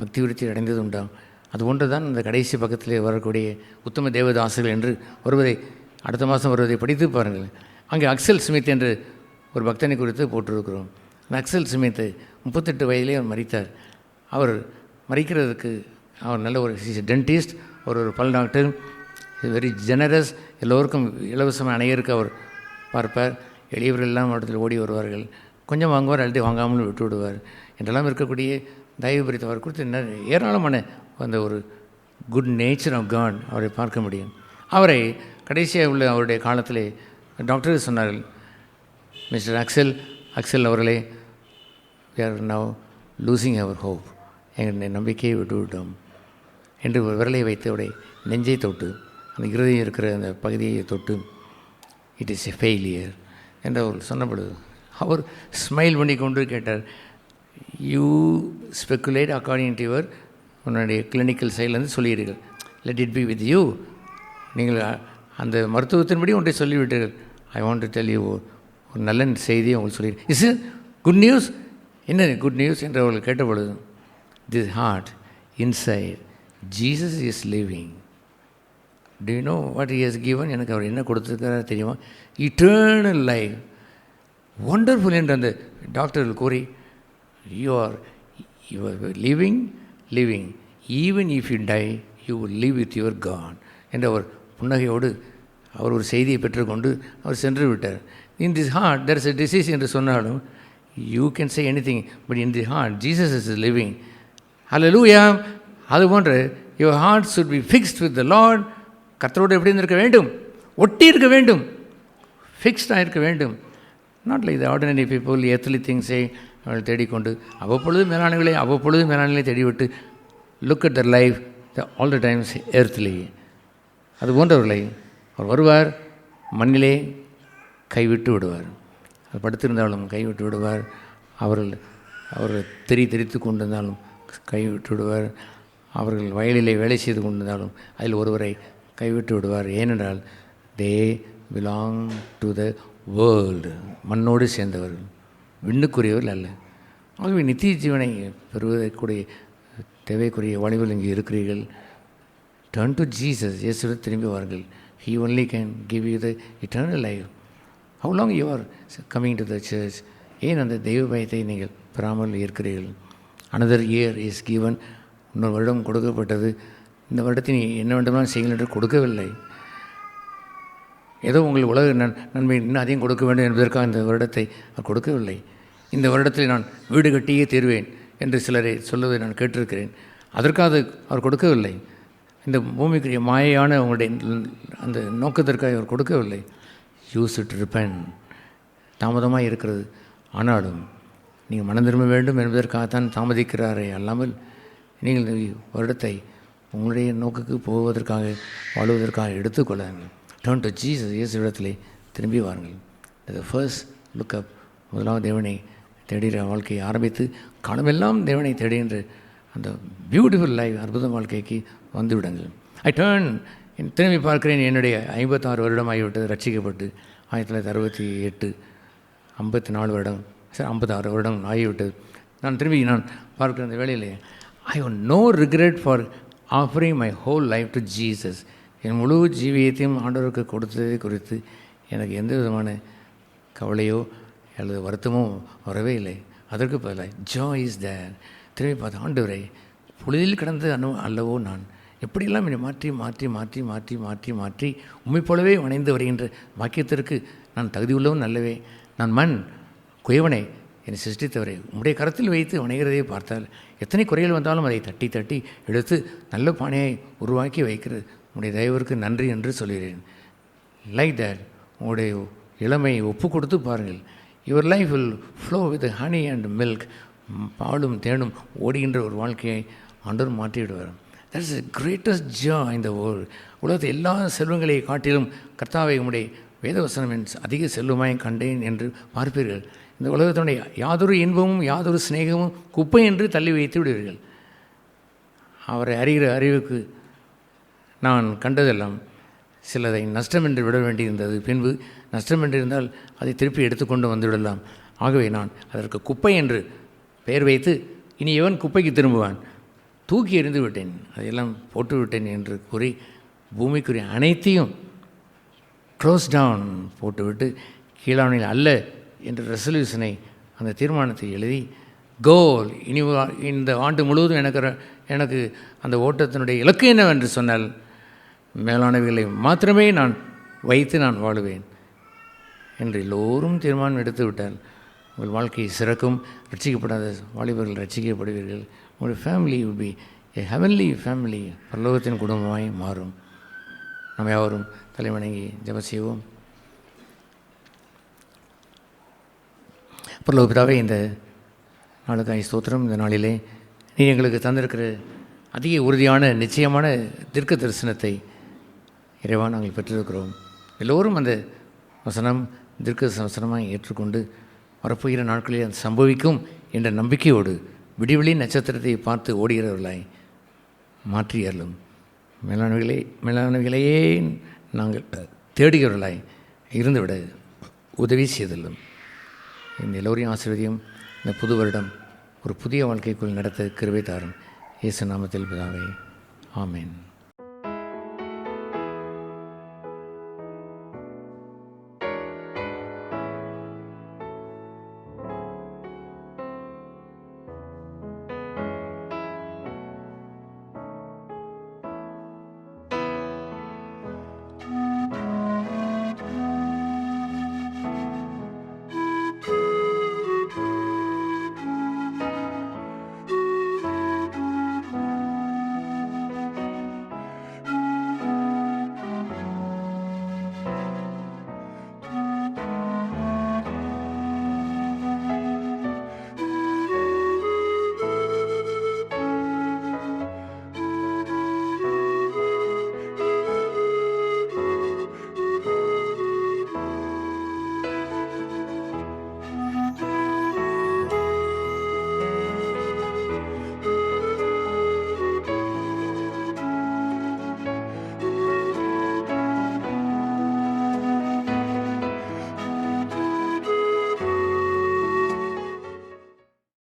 S4: பக்தி விருத்தி அடைந்தது உண்டா? அது ஒன்று தான் அந்த கடைசி பக்கத்திலே வரக்கூடிய உத்தம தேவதாசர்கள் என்று வருவதை, அடுத்த மாதம் வருவதை படித்து பாருங்கள். அங்கே அக்சல் ஸ்மித் என்று ஒரு பக்தனை குறித்து போட்டிருக்கிறோம். அந்த அக்சல் ஸ்மித் 38 வயதிலே அவர் மரித்தார். அவர் மரிக்கிறதுக்கு அவர் நல்ல ஒரு டென்டிஸ்ட், ஒரு பல் டாக்டர், வெரி ஜெனரஸ், எல்லோருக்கும் இலவசமாக அணையருக்கு அவர் பார்ப்பார். எளியவர்கள் எல்லாம் இடத்துல ஓடி வருவார்கள், கொஞ்சம் வாங்குவார், அல்லது வாங்காமல் விட்டு விடுவார் என்றெல்லாம் இருக்கக்கூடிய தயவு பிரித்து அவர் கொடுத்து ஏராளமான அந்த ஒரு குட் நேச்சர் ஆஃப் காட் அவரை பார்க்க முடியும். அவரை கடைசியாக உள்ள அவருடைய காலத்திலே டாக்டர் சொன்னார்கள், மிஸ்டர் அக்சல் அவர்களே, we are now losing our hope, எங்கள் நம்பிக்கையை விட்டு விட்டோம் என்று ஒரு விரலை வைத்து அவருடைய நெஞ்சை தொட்டு, அந்த இருதயம் இருக்கிற அந்த பகுதியை தொட்டு, இட் இஸ் எ ஃபெயிலியர் என்று அவர் சொன்ன பொழுது அவர் ஸ்மைல் பண்ணி கொண்டு கேட்டார், you speculate according to your, உன்னுடைய கிளினிக்கல் சைட்லேருந்து சொல்லிடுங்கள், let it be with you, நீங்கள் அந்த மருத்துவத்தின்படி ஒன்றை சொல்லிவிட்டீர்கள். I want to tell you, ஒரு நல்ல செய்தியை உங்களுக்கு சொல்லிடு. Is good news. என்ன குட் நியூஸ் என்று அவர்கள் கேட்டபொழுது, this heart inside Jesus is living. Do you know what he has given? எனக்கு அவர் என்ன கொடுத்துருக்காரு தெரியுமா? Eternal life. ஒண்டர்ஃபுல் என்று அந்த டாக்டர்கள் கூறி, you are living even if you die you will live with your God என்ற அவர் புன்னகையோடு அவர் ஒரு செய்தியை பெற்றுக்கொண்டு அவர் சென்று விட்டார். In this heart there is a disease என்று சொன்னாலும் you can say anything, but in the heart Jesus is living. Hallelujah. அதுபோன்று your heart should be fixed with the Lord. கர்த்தரோடு எப்படி இருக்க வேண்டும்? ஒட்டி இருக்க வேண்டும், ஃபிக்ஸ்டாக இருக்க வேண்டும். Not like the ordinary people earthly திங்ஸை அவர்கள் தேடிக்கொண்டு அவ்வப்பொழுது மேலாண்களை தேடிவிட்டு look at the life all the times earthly. அது போன்றவர்களை அவர் வருவார், மண்ணிலே கைவிட்டு விடுவார். அது படுத்திருந்தாலும் கைவிட்டு விடுவார். அவர்கள் தெரித்து கொண்டிருந்தாலும் கைவிட்டு விடுவார். அவர்கள் வயலிலே வேலை செய்து கொண்டிருந்தாலும் அதில் ஒருவரை கைவிட்டு விடுவார். ஏனென்றால் they belong to the world, மண்ணோடு சேர்ந்தவர்கள், விண்ணுக்குரியவர்கள் அல்ல. ஆகவே நித்திய ஜீவனை பெறுவதற்குரிய தேவைக்குரிய வாலிபர்கள் இங்கே இருக்கிறீர்கள். Turn to Jesus. இயேசுவிடம் திரும்பி வாருங்கள். He only can give you the eternal life. How long you are coming to the church? ஏன் அந்த தெய்வ பயத்தை நீங்கள் பெறாமல் இருக்கிறீர்கள்? another year is given. இன்னொரு வருடம் கொடுக்கப்பட்டது. இந்த வருடத்தை நீ என்ன வேண்டுமானால் செய்யுங்கள் என்று கொடுக்கவில்லை. ஏதோ உங்கள் உலக நன்மை இன்னும் அதிகம் கொடுக்க வேண்டும் என்பதற்காக இந்த வருடத்தை கொடுக்கவில்லை. இந்த வருடத்தில் நான் வீடு கட்டியே தீர்வேன் என்று சிலரை சொல்வதை நான் கேட்டிருக்கிறேன். அதற்காக அவர் கொடுக்கவில்லை. இந்த பூமிக்குரிய மாயையான உங்களுடைய அந்த நோக்கத்திற்காக அவர் கொடுக்கவில்லை. Use it ribbon. தாமதமாக இருக்கிறது, ஆனாலும் நீங்கள் மனம் திரும்ப வேண்டும் என்பதற்காகத்தான் தாமதிக்கிறாரே அல்லாமல் நீங்கள் வருடத்தை உங்களுடைய நோக்குக்கு போவதற்காக வாழ்வதற்காக எடுத்துக்கொள்ளுங்கள். Turn to Jesus. இயேசு இடத்திலே திரும்பி வாருங்கள். The first look up. முதலாவது தேவனை தேடுகிற வாழ்க்கையை ஆரம்பித்து காலமெல்லாம் தேவனை தேடுகின்ற அந்த பியூட்டிஃபுல் லைஃப், அற்புத வாழ்க்கைக்கு வந்து விடுங்கள். I turn. திரும்பி பார்க்கிறேன். என்னுடைய 56 வருடம் ஆகிவிட்டது ரட்சிக்கப்பட்டு. 1968 54 வருடம் 56 வருடம் ஆகிவிட்டது. நான் பார்க்கிற அந்த வேளையிலே I have no regret for offering my whole life to Jesus. என் முழு ஜீவியத்தையும் ஆண்டவருக்கு கொடுத்ததை குறித்து எனக்கு எந்த விதமான கவலையோ அல்லது வருத்தமோ வரவே இல்லை. அதற்கு பதிலாக ஜாய் இஸ் தேர். திரும்பி பார்த்து, ஆண்டவரை பொழுதில் கிடந்து அல்லவோ நான் எப்படியெல்லாம் என்னை மாற்றி மாற்றி மாற்றி மாற்றி மாற்றி மாற்றி உம்மை போலவே வணைந்து வருகின்ற வாக்கியத்திற்கு நான் தகுதியுள்ளவன் அல்லவே. நான் மண் குயவனை என்னை சிருஷ்டித்தவரை உம்முடைய கரத்தில் வைத்து வணைகிறதை பார்த்தால் எத்தனை குறைகள் வந்தாலும் அதை தட்டி தட்டி எடுத்து நல்ல பானையை உருவாக்கி வைக்கிறது உங்களுடைய தயவிற்கு நன்றி என்று சொல்கிறேன். லைக் தேட் உங்களுடைய இளமையை ஒப்பு கொடுத்து பாருங்கள். Your life will flow with honey and milk. பாலும் தேனும் ஓடுகின்ற ஒரு வாழ்க்கையை ஆண்டவர் மாற்றிவிடுவார். That is the greatest joy in the world. உலகத்தை எல்லா செல்வங்களை காட்டிலும் கர்த்தாவை உம்முடைய வேதவசனம் அதிக செல்வமாய் கண்டேன் என்று பார்ப்பீர்கள். இந்த உலகத்தினுடைய யாதொரு இன்பமும் யாதொரு சிநேகமும் குப்பை என்று தள்ளி வைத்து விடுவீர்கள். அவரை அறிகிற அறிவுக்கு நான் கண்டதெல்லாம் சிலதை நஷ்டம் என்று விட வேண்டியிருந்தது. பின்பு நஷ்டம் என்று இருந்தால் அதை திருப்பி எடுத்துக்கொண்டு வந்துவிடலாம். ஆகவே நான் அதற்கு குப்பை என்று பெயர் வைத்து இனி எவன் குப்பைக்கு திரும்புவான், தூக்கி எறிந்து விட்டேன், அதையெல்லாம் போட்டு விட்டேன் என்று கூறி பூமிக்குரிய அனைத்தையும் க்ளோஸ் டவுன் போட்டுவிட்டு கீழானில் அல்ல என்ற ரெசல்யூஷனை அந்த தீர்மானத்தை எழுதி கோல் இனி இந்த ஆண்டு முழுவதும் எனக்கு அந்த ஓட்டத்தினுடைய இலக்கு என்னவென்று சொன்னால் மேலானவைகளை மாத்திரமே நான் வைத்து நான் வாழுவேன் என்று எல்லோரும் தீர்மானம் எடுத்து விட்டால் உங்கள் வாழ்க்கை சிறக்கும். ரட்சிக்கப்படாத வாலிபர்கள் ரட்சிக்கப்படுவீர்கள். உங்களுடைய family will B A heavenly family, பரலோகத்தின் குடும்பமாய் மாறும். நம்ம யாவரும் தலைவணங்கி ஜெபம் செய்வோம். பரலோக பிதாவே, இந்த நாளுக்காய் ஸ்தோத்திரம். இந்த நாளிலே நீ எங்களுக்கு தந்திருக்கிற அதிக உறுதியான நிச்சயமான தீர்க்க தரிசனத்தை இறைவா நாங்கள் பெற்றிருக்கிறோம். எல்லோரும் அந்த வசனம் தீர்க்க வசனமாக ஏற்றுக்கொண்டு வரப்போகிற நாட்களில் அது சம்பவிக்கும் என்ற நம்பிக்கையோடு விடிவெளி நட்சத்திரத்தை பார்த்து ஓடுகிறவர்களாய் மாற்றி அருளும். மேலானவைகளையே நாங்கள் தேடுகிறவர்களாய் இருந்துவிட உதவி செய்தல்லும். இந்த எல்லோரையும் ஆசீர்வதியும். இந்த புது வருடம் ஒரு புதிய வாழ்க்கைக்குள் நடத்த கிருபை தாரும். இயேசு நாமத்தில் பிதாவே, ஆமென்.